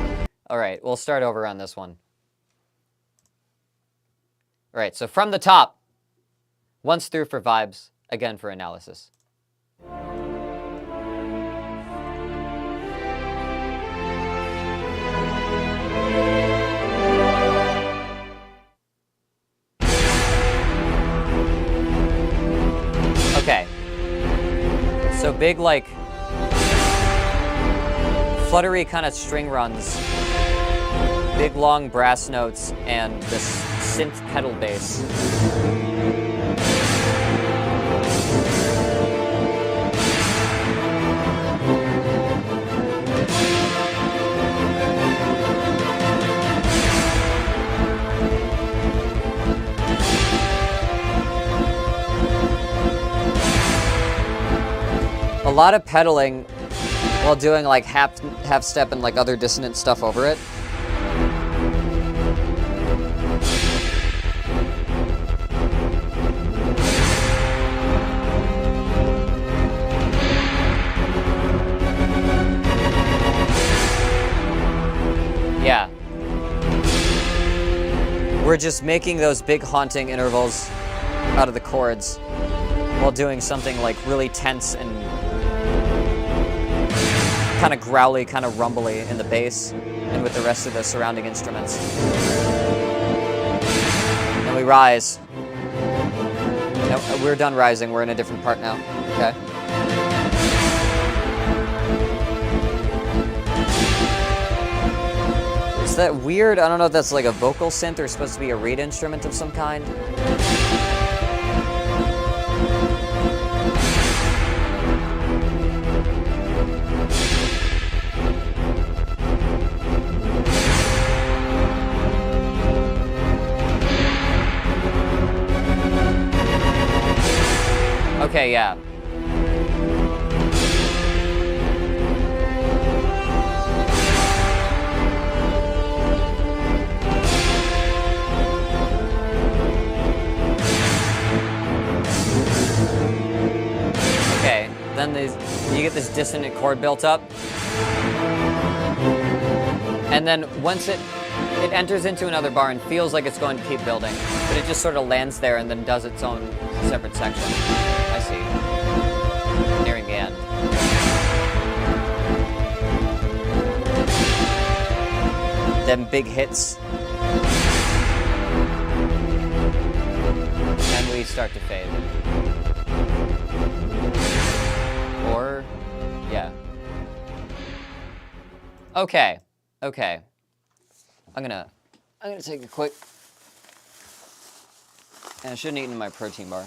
Alright, we'll start over on this one. Alright, so from the top, once through for vibes, again for analysis. Okay. So big, like, fluttery kind of string runs, big long brass notes, and this synth pedal bass. lot of pedaling while doing like half step and like other dissonant stuff over it. Yeah. We're just making those big haunting intervals out of the chords while doing something like really tense and kind of growly, kind of rumbly in the bass and with the rest of the surrounding instruments. And we rise. No, we're done rising. We're in a different part now. Okay. Is that weird? I don't know if that's like a vocal synth or supposed to be a reed instrument of some kind. Okay, yeah. Okay, then you get this dissonant chord built up. And then once it enters into another bar and feels like it's going to keep building, but it just sort of lands there and then does its own separate section. I see. Nearing the end. Then big hits. And we start to fade. Or, yeah. Okay. Okay. I'm gonna take a quick. And I shouldn't have eaten my protein bar.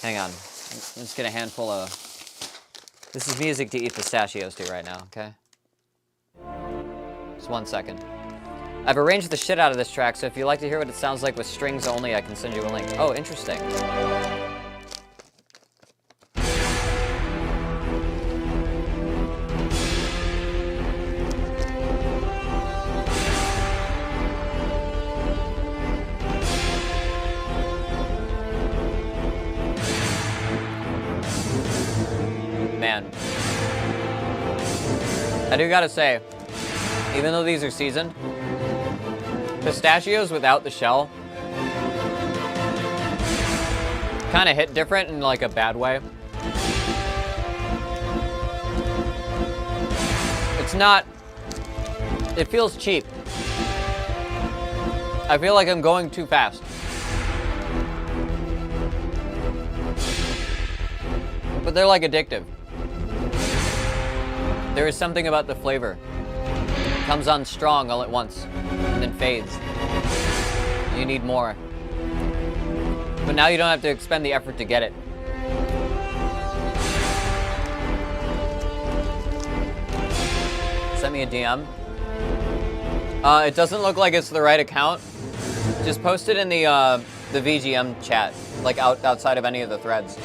Hang on. Let's just get a handful of. This is music to eat pistachios to right now, okay? Just 1 second. I've arranged the shit out of this track, so if you'd like to hear what it sounds like with strings only, I can send you a link. Oh, interesting. Man. I do gotta say, even though these are seasoned, pistachios without the shell kind of hit different in like a bad way. It's not, it feels cheap. I feel like I'm going too fast. But they're like addictive. There is something about the flavor. It comes on strong all at once, and then fades. You need more. But now you don't have to expend the effort to get it. Send me a DM. It doesn't look like it's the right account. Just post it in the VGM chat, like outside of any of the threads.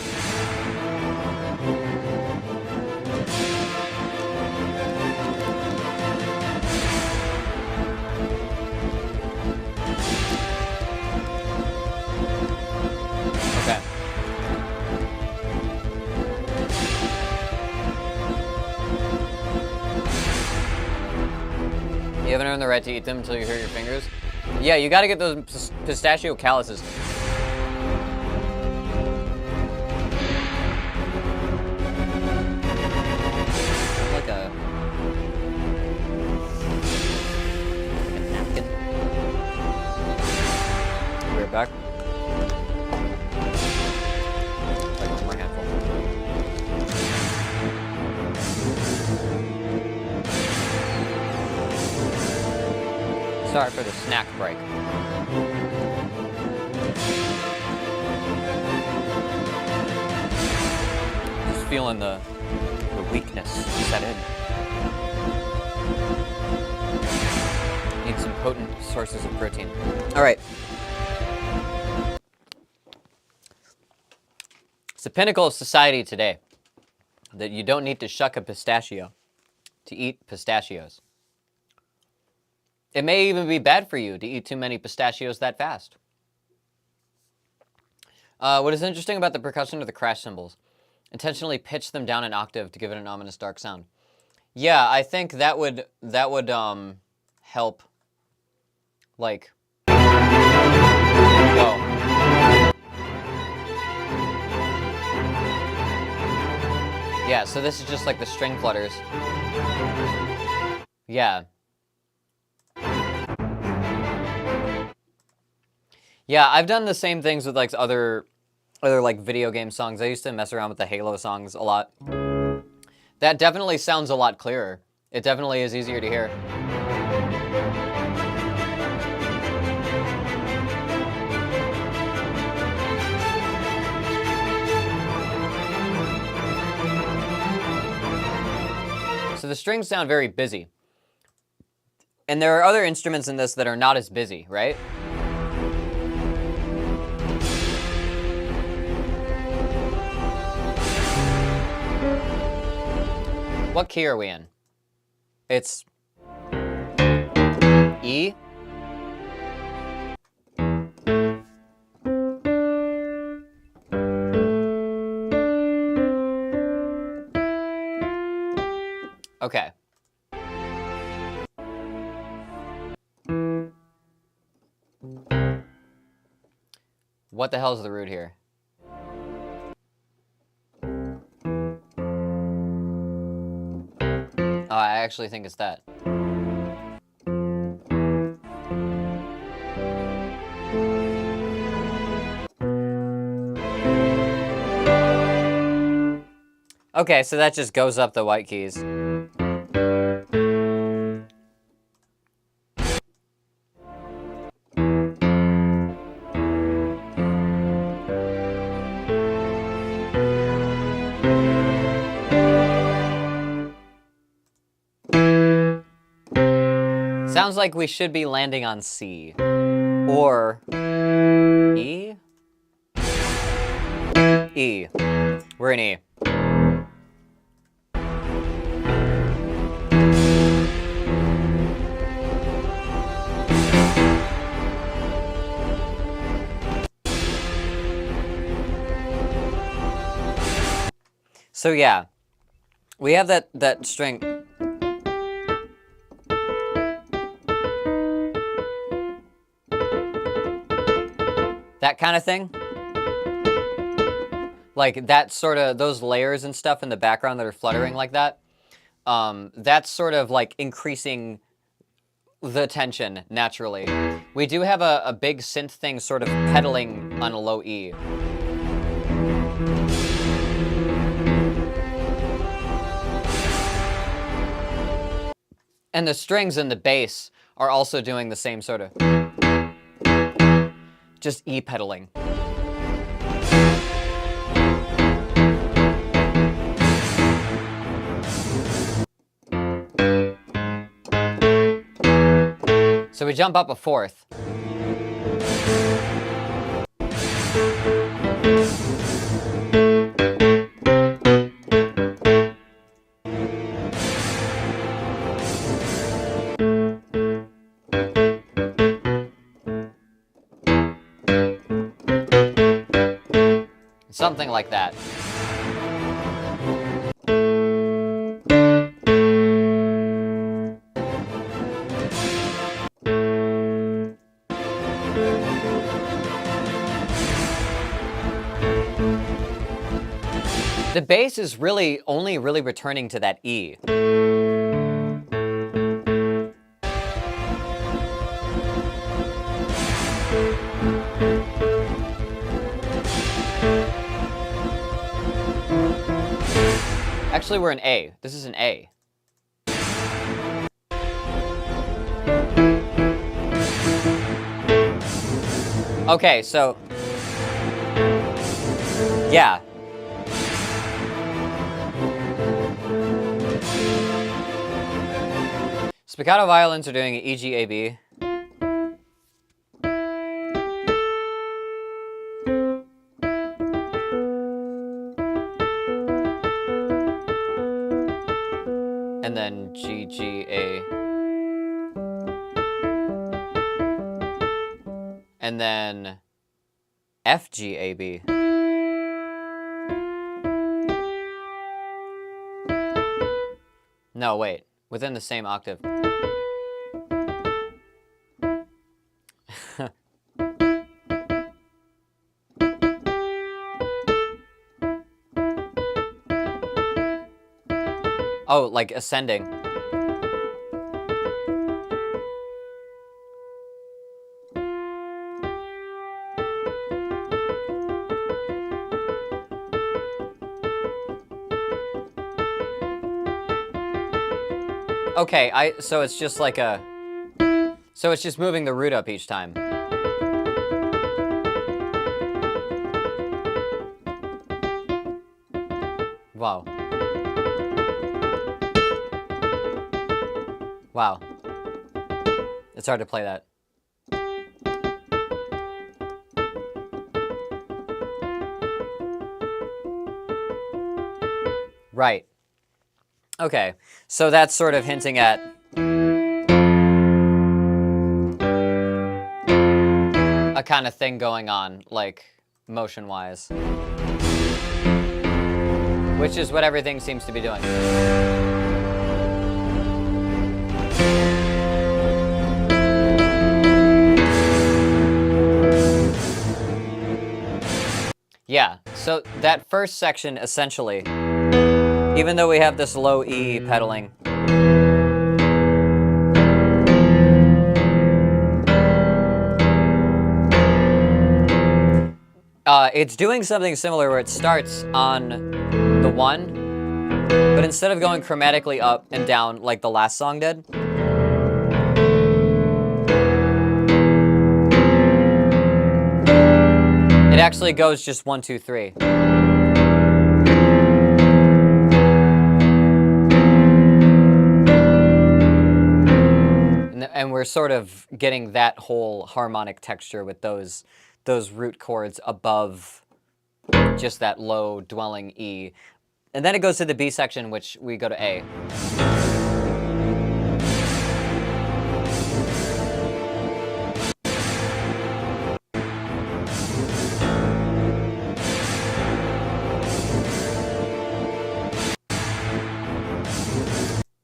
Okay. You haven't earned the right to eat them until you hurt your fingers? Yeah, you gotta get those pistachio calluses. Like a napkin. We're back. Like one more handful. Sorry for the snack break. Just feeling the weakness set in. Need some potent sources of protein. All right. the pinnacle of society today, that you don't need to shuck a pistachio to eat pistachios. It may even be bad for you to eat too many pistachios that fast. What is interesting about the percussion are the crash cymbals. Intentionally pitch them down an octave to give it an ominous dark sound. Yeah, I think that would help. Like, whoa. Yeah, so this is just like the string flutters. Yeah. Yeah, I've done the same things with like other like video game songs. I used to mess around with the Halo songs a lot. That definitely sounds a lot clearer. It definitely is easier to hear. So the strings sound very busy. And there are other instruments in this that are not as busy, right? What key are we in? It's E. Okay. What the hell is the root here? Oh, I actually think it's that. Okay, so that just goes up the white keys. Sounds like we should be landing on C. Or E? E. We're in E. So yeah, we have that string. That kind of thing. Like that sort of, those layers and stuff in the background that are fluttering like that. That's sort of like increasing the tension naturally. We do have a big synth thing sort of pedaling on a low E. And the strings and the bass are also doing the same sort of, just E pedaling. So we jump up a fourth. Something like that. The bass is really only returning to that E. Actually, we're in A. This is an A. Okay, so yeah. Spiccato violins are doing an E, G, A, B. then G, G, A. And then F, G, A, B. No, wait. Within the same octave. Oh, like ascending. Okay, so it's just like a... So it's just moving the root up each time. Wow. Wow. It's hard to play that. Right. Okay, so that's sort of hinting at a kind of thing going on, like, motion-wise. Which is what everything seems to be doing. Yeah, so that first section, essentially, even though we have this low E pedaling, it's doing something similar where it starts on the 1, but instead of going chromatically up and down like the last song did, it actually goes just 1, 2, 3. And we're sort of getting that whole harmonic texture with those root chords above just that low dwelling E. And then it goes to the B section, which we go to A.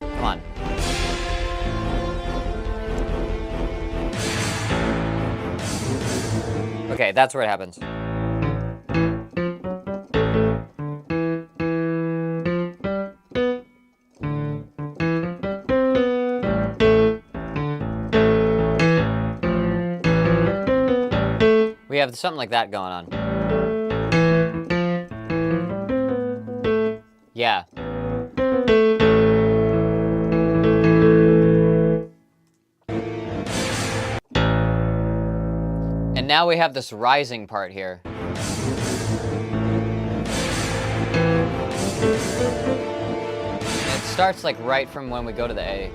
Come on. Okay, that's where it happens. We have something like that going on. Yeah. And now we have this rising part here. And it starts like right from when we go to the A.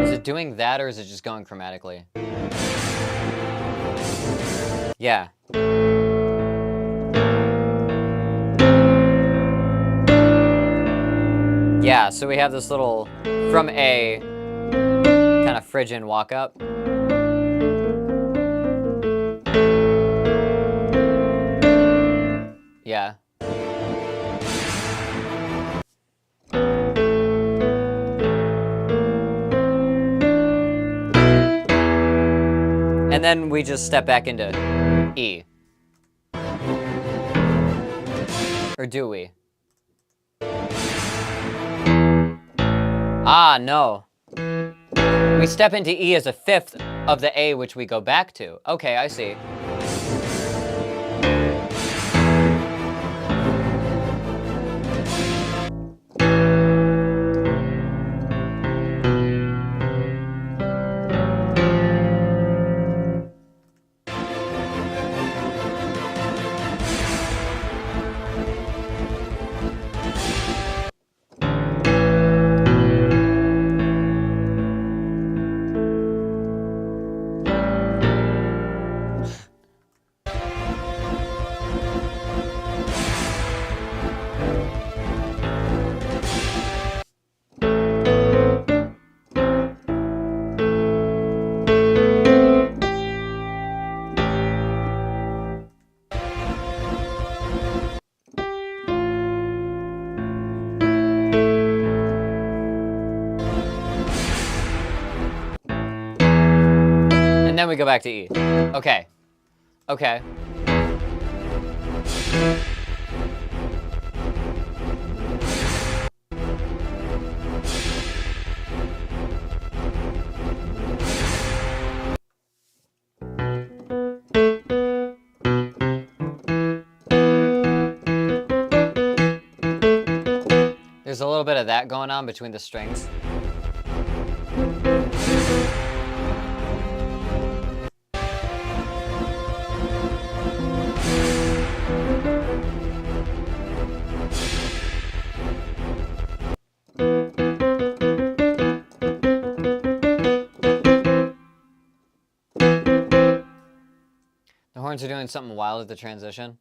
Is it doing that or is it just going chromatically? Yeah. Yeah, so we have this little, from A, kind of Phrygian walk up. Yeah. And then we just step back into E. Or do we? Ah, no. We step into E as a fifth of the A, which we go back to. Okay, I see. then we go back to E. Okay. Okay. There's a little bit of that going on between the strings. The horns are doing something wild at the transition.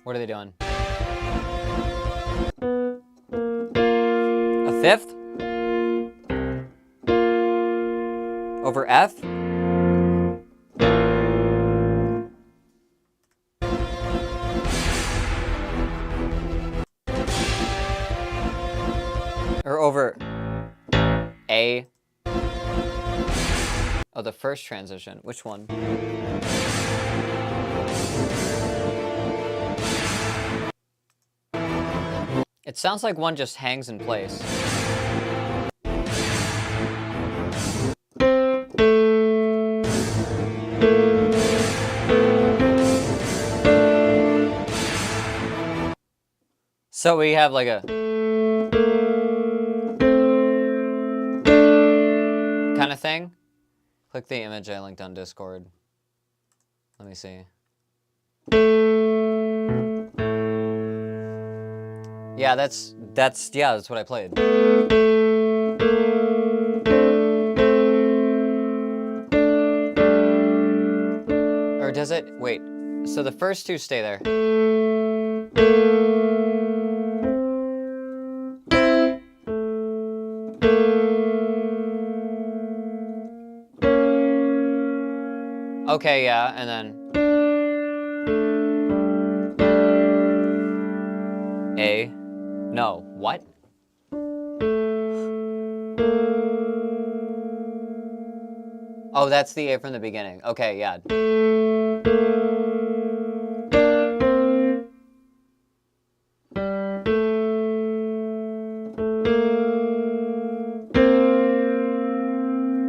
What are they doing? A fifth? Over F? Or over A? Oh, the first transition. Which one? It sounds like one just hangs in place. So we have like a kind of thing. Click the image I linked on Discord. Let me see. Yeah, that's what I played. Or does it? Wait. So the first two stay there. Okay, yeah, and then A. No, what? Oh, that's the A from the beginning. Okay, yeah.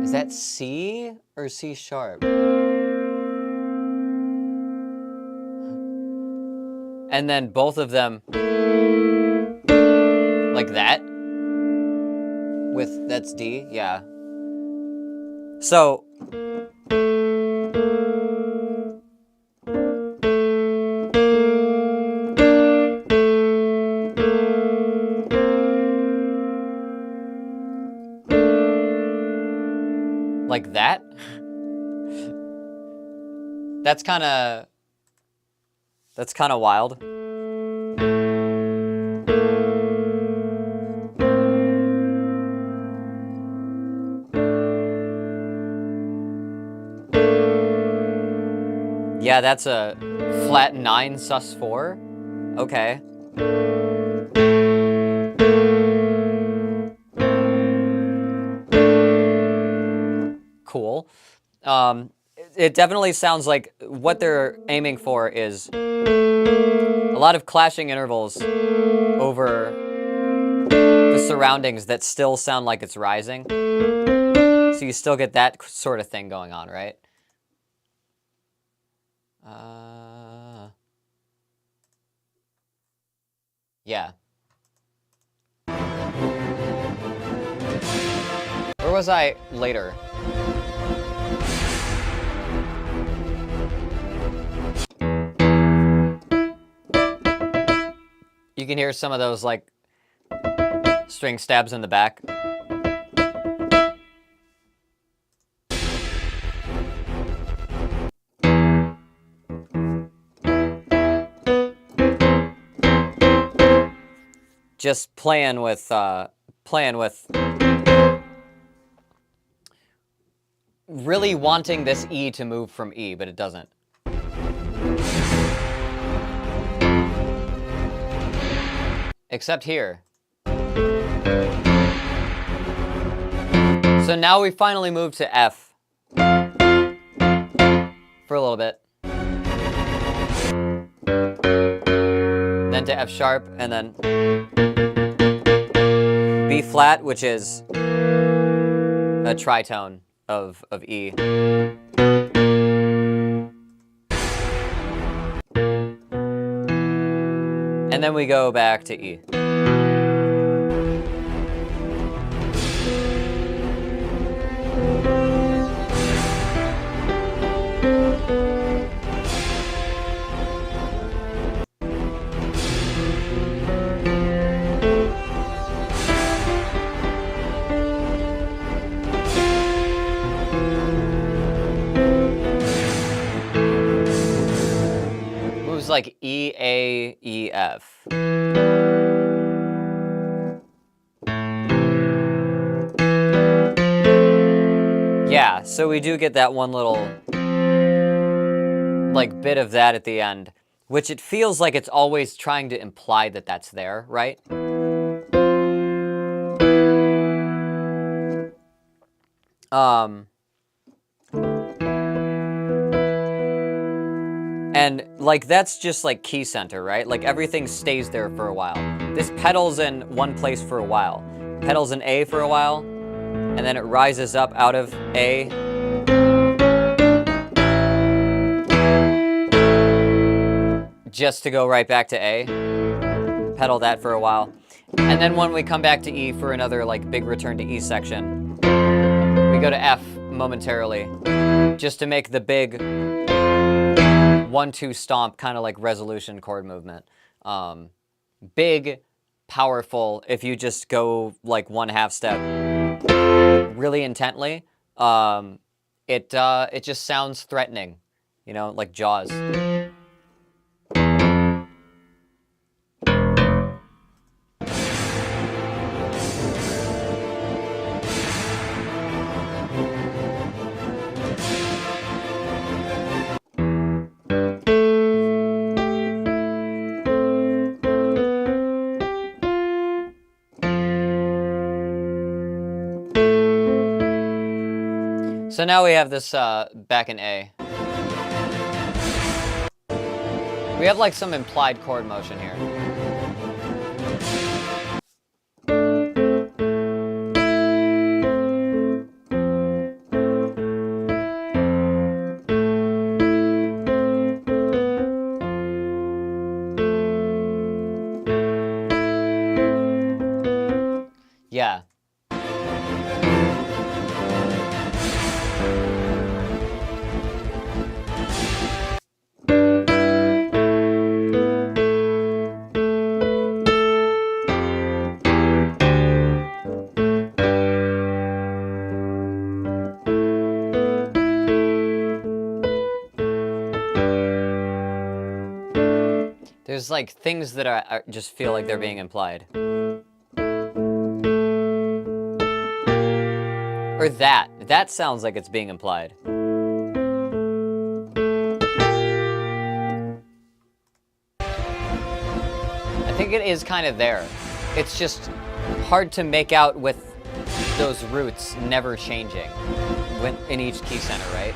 Is that C or C sharp? And then both of them like that? With, that's D? Yeah. So, like that? That's kind of wild. Yeah, that's a flat 9 sus4. Okay. Cool. It definitely sounds like what they're aiming for is a lot of clashing intervals over the surroundings that still sound like it's rising. So you still get that sort of thing going on, right? Yeah. Where was I later? You can hear some of those, like, string stabs in the back. Just playing with really wanting this E to move from E, but it doesn't. except here. So now we finally move to F for a little bit. Then to F sharp, and then B flat, which is a tritone of E. And then we go back to E. Moves like E, A, E, F. Yeah, so we do get that one little, like, bit of that at the end, which it feels like it's always trying to imply that that's there, right? And, like, that's just, like, key center, right? Like, everything stays there for a while. This pedal's in one place for a while. Pedal's in A for a while, and then it rises up out of A. Just to go right back to A. Pedal that for a while. And then when we come back to E for another, like, big return to E section, we go to F momentarily, just to make the big 1-2 stomp, kind of like resolution chord movement. Big, powerful, if you just go like 1/2 step really intently, it just sounds threatening, you know, like Jaws. So now we have this back in A. We have like some implied chord motion here. Yeah. There's like things that are just feel like they're being implied. Or that sounds like it's being implied. I think it is kind of there. It's just hard to make out with those roots never changing in each key center, right?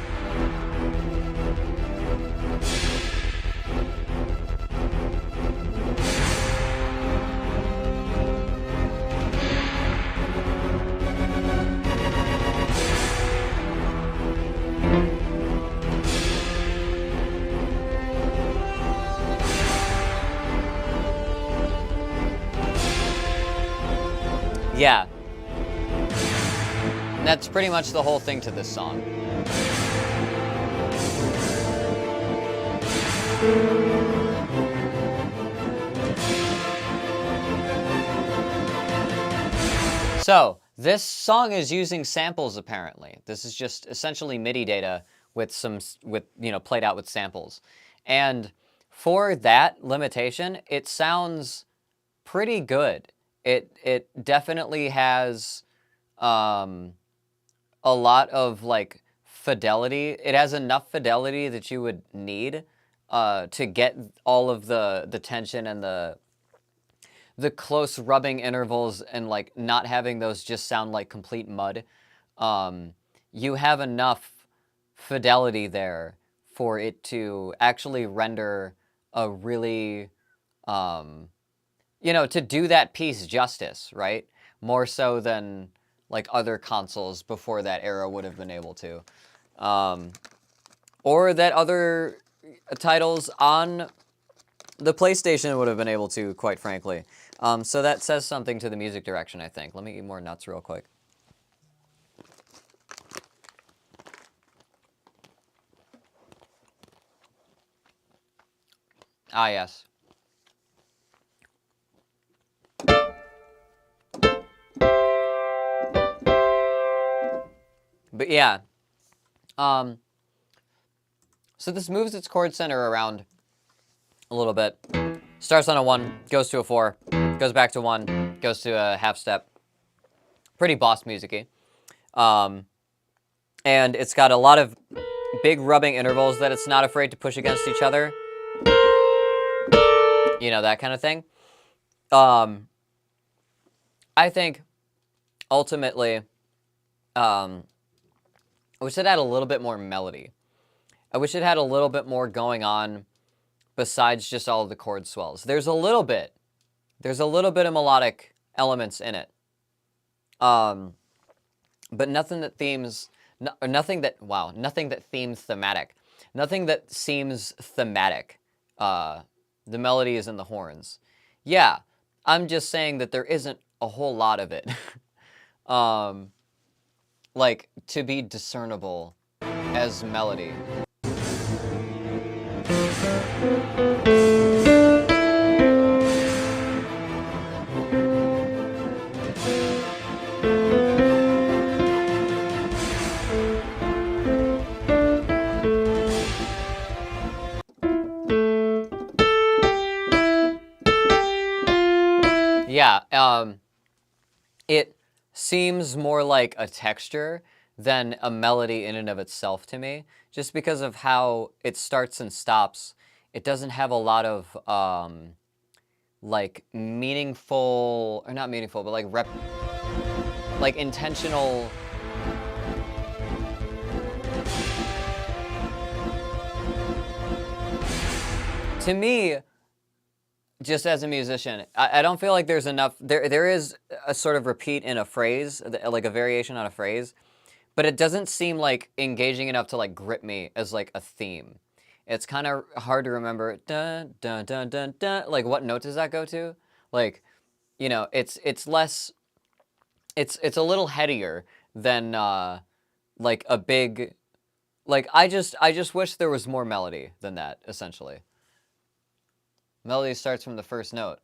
Yeah. And that's pretty much the whole thing to this song. So, this song is using samples apparently. This is just essentially MIDI data with played out with samples. And for that limitation, it sounds pretty good. It definitely has a lot of like fidelity. It has enough fidelity that you would need to get all of the tension and the close rubbing intervals and like not having those just sound like complete mud, you have enough fidelity there for it to actually render a really, you know, to do that piece justice, right? More so than like other consoles before that era would have been able to. Or that other titles on the PlayStation would have been able to, quite frankly. So that says something to the music direction, I think. Let me eat more nuts real quick. Ah, yes. But yeah. So this moves its chord center around a little bit. Starts on a 1, goes to a 4, goes back to 1, goes to a half step. Pretty boss music-y. And it's got a lot of big rubbing intervals that it's not afraid to push against each other. You know, that kind of thing. I think, ultimately, I wish it had a little bit more melody. I wish it had a little bit more going on besides just all of the chord swells. There's a little bit. There's a little bit of melodic elements in it. But nothing that themes... nothing that themes thematic. Nothing that seems thematic. The melody is in the horns. Yeah, I'm just saying that there isn't a whole lot of it. Like, to be discernible as melody. Yeah, it seems more like a texture than a melody in and of itself to me, just because of how it starts and stops. It doesn't have a lot of, like, meaningful, or not meaningful, but like intentional... To me, just as a musician, I don't feel like there's enough... There is a sort of repeat in a phrase, like a variation on a phrase, but it doesn't seem like engaging enough to like grip me as like a theme. It's kind of hard to remember. Dun, dun, dun, dun, dun. Like, what note does that go to? Like, you know, it's less... It's a little headier than like a big... Like, I just wish there was more melody than that, essentially. Melody starts from the first note.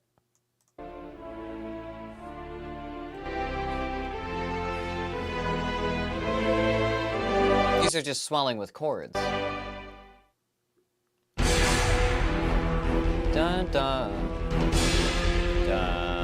These are just swelling with chords. Dun dun. Dun.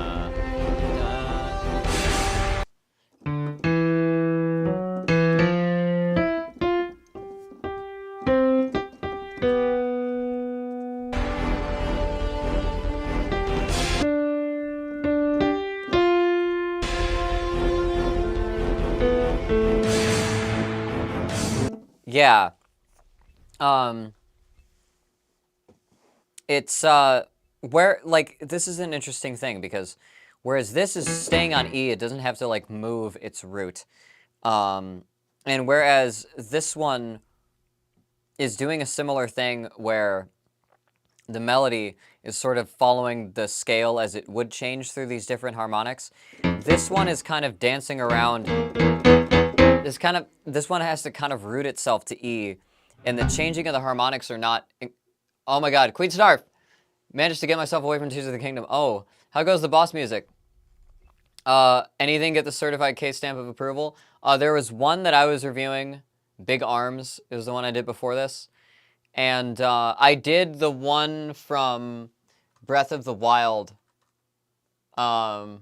Yeah. It's, where, like, this is an interesting thing, because whereas this is staying on E, it doesn't have to, like, move its root. And whereas this one is doing a similar thing where the melody is sort of following the scale as it would change through these different harmonics, this one is kind of dancing around... This one has to kind of root itself to E, and the changing of the harmonics are not... Oh my god, Queen Snarf! Managed to get myself away from Tears of the Kingdom. Oh, how goes the boss music? Anything get the certified K stamp of approval? There was one that I was reviewing, Big Arms, is the one I did before this. And I did the one from Breath of the Wild. I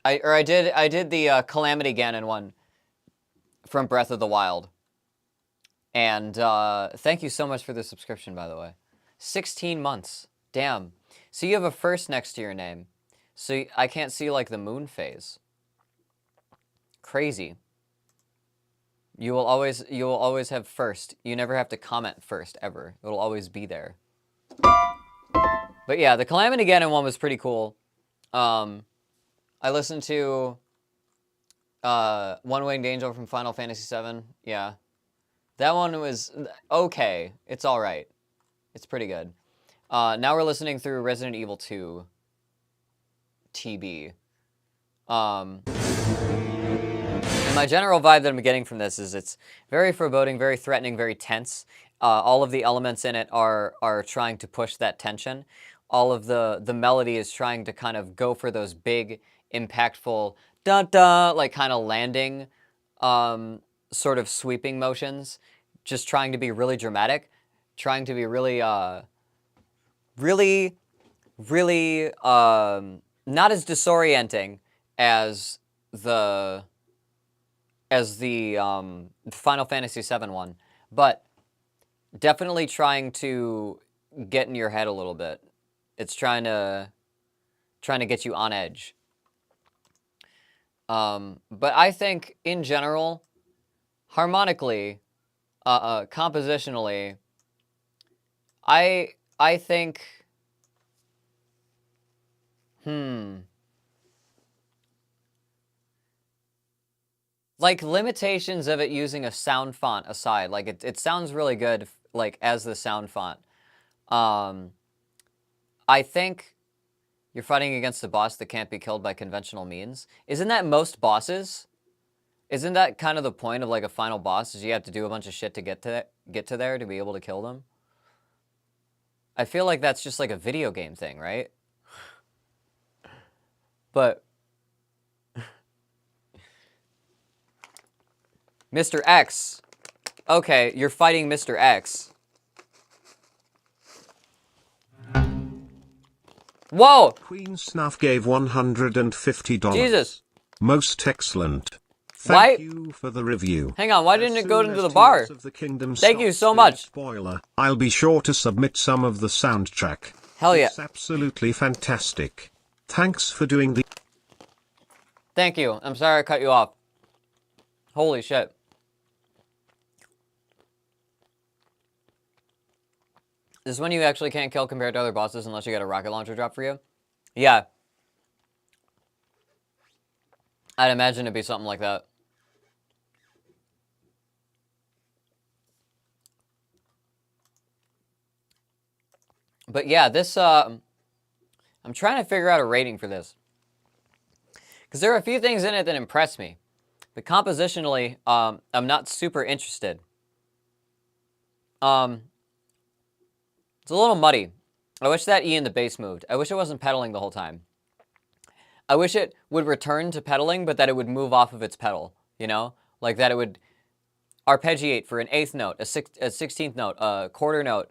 did the Calamity Ganon one from Breath of the Wild. And thank you so much for the subscription, by the way. 16 months. Damn. So you have a first next to your name. So I can't see, like, the moon phase. Crazy. You will always have first. You never have to comment first, ever. It'll always be there. But yeah, the Calamity Ganon one was pretty cool. I listened to One Winged Angel from Final Fantasy VII. Yeah. That one was okay. It's all right. It's pretty good. Now we're listening through Resident Evil 2 TB. And my general vibe that I'm getting from this is it's very foreboding, very threatening, very tense. All of the elements in it are trying to push that tension. All of the melody is trying to kind of go for those big, impactful, da-da, like kind of landing, sort of sweeping motions. Just trying to be really dramatic. Trying to be really, really, not as disorienting as the Final Fantasy VII one, but definitely trying to get in your head a little bit. It's trying to get you on edge. But I think in general, harmonically, compositionally, I think, like, limitations of it using a sound font aside, like, it sounds really good, like, as the sound font. I think you're fighting against a boss that can't be killed by conventional means. Isn't that most bosses? Isn't that kind of the point of, like, a final boss, is you have to do a bunch of shit to get to there to be able to kill them? I feel like that's just, like, a video game thing, right? But Mr. X. Okay, you're fighting Mr. X. Whoa! Queen Snuff gave $150. Jesus. Most excellent. Why- Thank you for the review. Hang on, why As didn't it go soon into as the bar? Tears of the Kingdom Thank you stops so being much. a spoiler, I'll be sure to submit some of the soundtrack. Hell yeah. It's absolutely fantastic. Thanks for doing the... Thank you. I'm sorry I cut you off. Holy shit. This is when you actually can't kill compared to other bosses unless you get a rocket launcher drop for you? Yeah. I'd imagine it'd be something like that. But yeah, this, I'm trying to figure out a rating for this. Because there are a few things in it that impress me. But compositionally, I'm not super interested. It's a little muddy. I wish that E in the bass moved. I wish it wasn't pedaling the whole time. I wish it would return to pedaling, but that it would move off of its pedal, you know? Like that it would arpeggiate for an eighth note, a 16th note, a quarter note,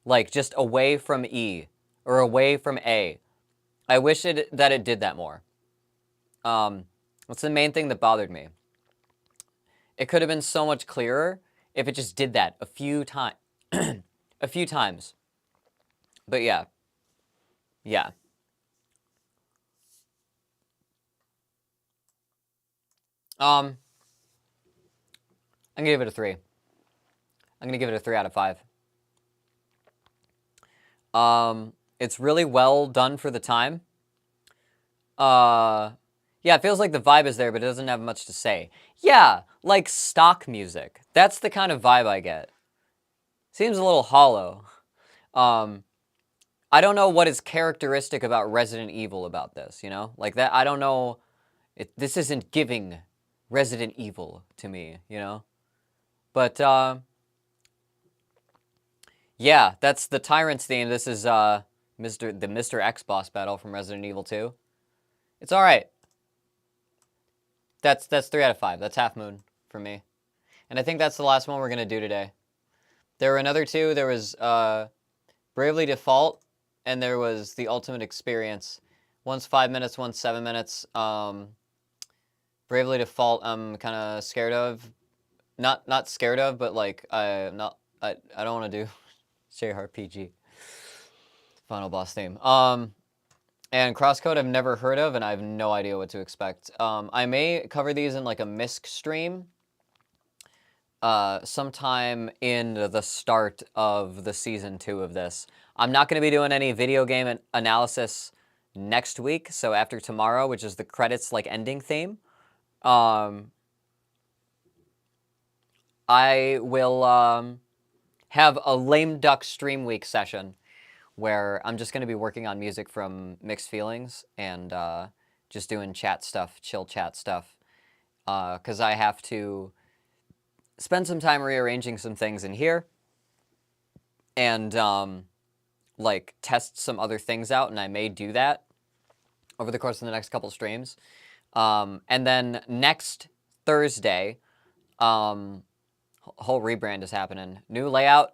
like just away from E or away from A. I wish that it did that more. That's the main thing that bothered me. It could have been so much clearer if it just did that a few times. A few times. But yeah. Yeah. I'm gonna give it a 3. I'm gonna give it a 3 out of 5. It's really well done for the time. Yeah, it feels like the vibe is there, but it doesn't have much to say. Yeah, like stock music. That's the kind of vibe I get. Seems a little hollow. I don't know what is characteristic about Resident Evil about this, you know? Like that, I don't know. This isn't giving Resident Evil to me, you know? But, yeah, that's the Tyrant's theme. This is, the Mr. X boss battle from Resident Evil 2. It's alright. That's 3 out of 5. That's Half Moon for me. And I think that's the last one we're gonna do today. There were another 2. There was, Bravely Default, and there was The Ultimate Experience. One's 5 minutes, one's 7 minutes. Bravely Default, I'm kind of scared of. Not scared of, but like I don't want to do JRPG. Final boss theme. And Crosscode I've never heard of, and I have no idea what to expect. I may cover these in like a MISC stream sometime in the start of the season 2 of this. I'm not going to be doing any video game analysis next week, so after tomorrow, which is the credits like ending theme, I will have a lame duck stream week session where I'm just going to be working on music from Mixed Feelings and just doing chat stuff, chill chat stuff, because I have to spend some time rearranging some things in here and like test some other things out, and I may do that over the course of the next couple streams. And then next Thursday, whole rebrand is happening. New layout.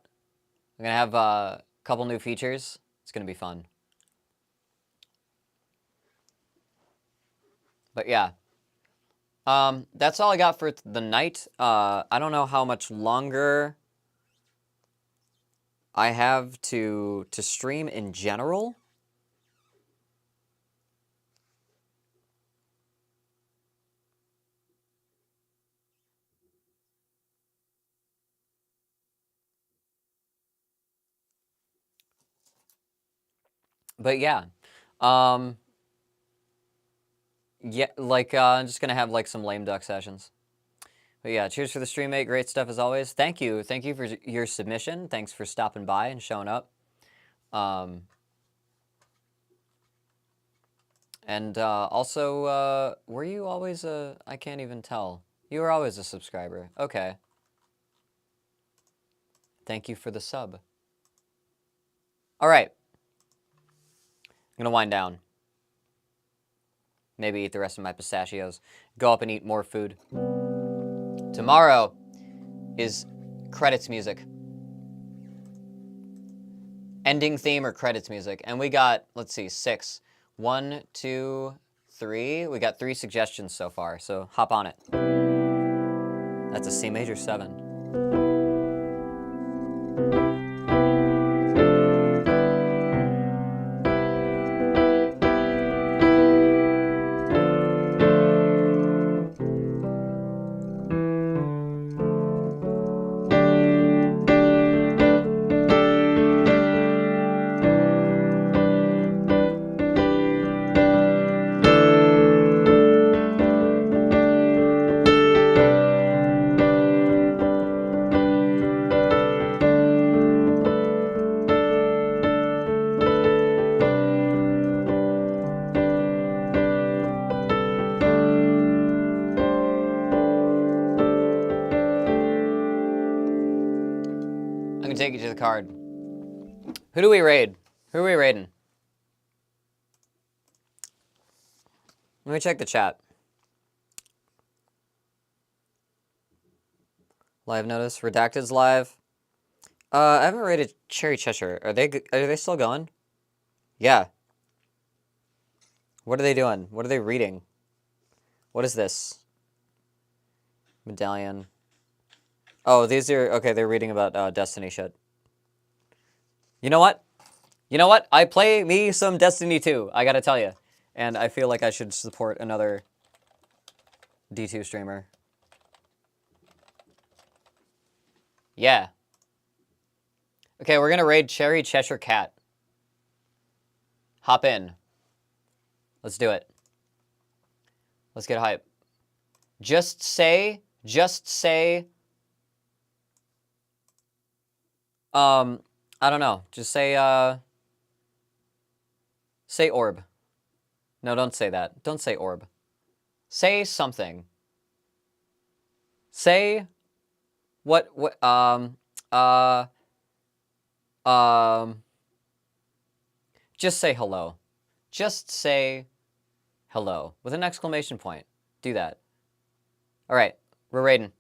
I'm going to have a couple new features. It's going to be fun. But yeah. That's all I got for the night. I don't know how much longer I have to stream in general. But yeah. Yeah, like, I'm just gonna have, like, some lame duck sessions. But yeah, cheers for the stream, mate. Great stuff as always. Thank you. Thank you for your submission. Thanks for stopping by and showing up. And also, were you always a... I can't even tell. You were always a subscriber. Okay. Thank you for the sub. All right. I'm gonna wind down. Maybe eat the rest of my pistachios. Go up and eat more food. Tomorrow is credits music. Ending theme or credits music. And we got, let's see, 6. 1, 2, 3. We got 3 suggestions so far, so hop on it. That's a C major 7. Take you to the card. Who do we raid? Who are we raiding? Let me check the chat. Live notice. Redacted's live. I haven't raided Cherry Cheshire. Are they still going? Yeah. What are they doing? What are they reading? What is this? Medallion. Oh, these are... Okay, they're reading about Destiny shit. You know what? You know what? I play me some Destiny 2, I gotta tell you. And I feel like I should support another D2 streamer. Yeah. Okay, we're gonna raid Cherry Cheshire Cat. Hop in. Let's do it. Let's get hype. Just say... I don't know. Just say orb. No, don't say that. Don't say orb. Say something. Say what just say hello. Just say hello with an exclamation point. Do that. All right, we're raiding.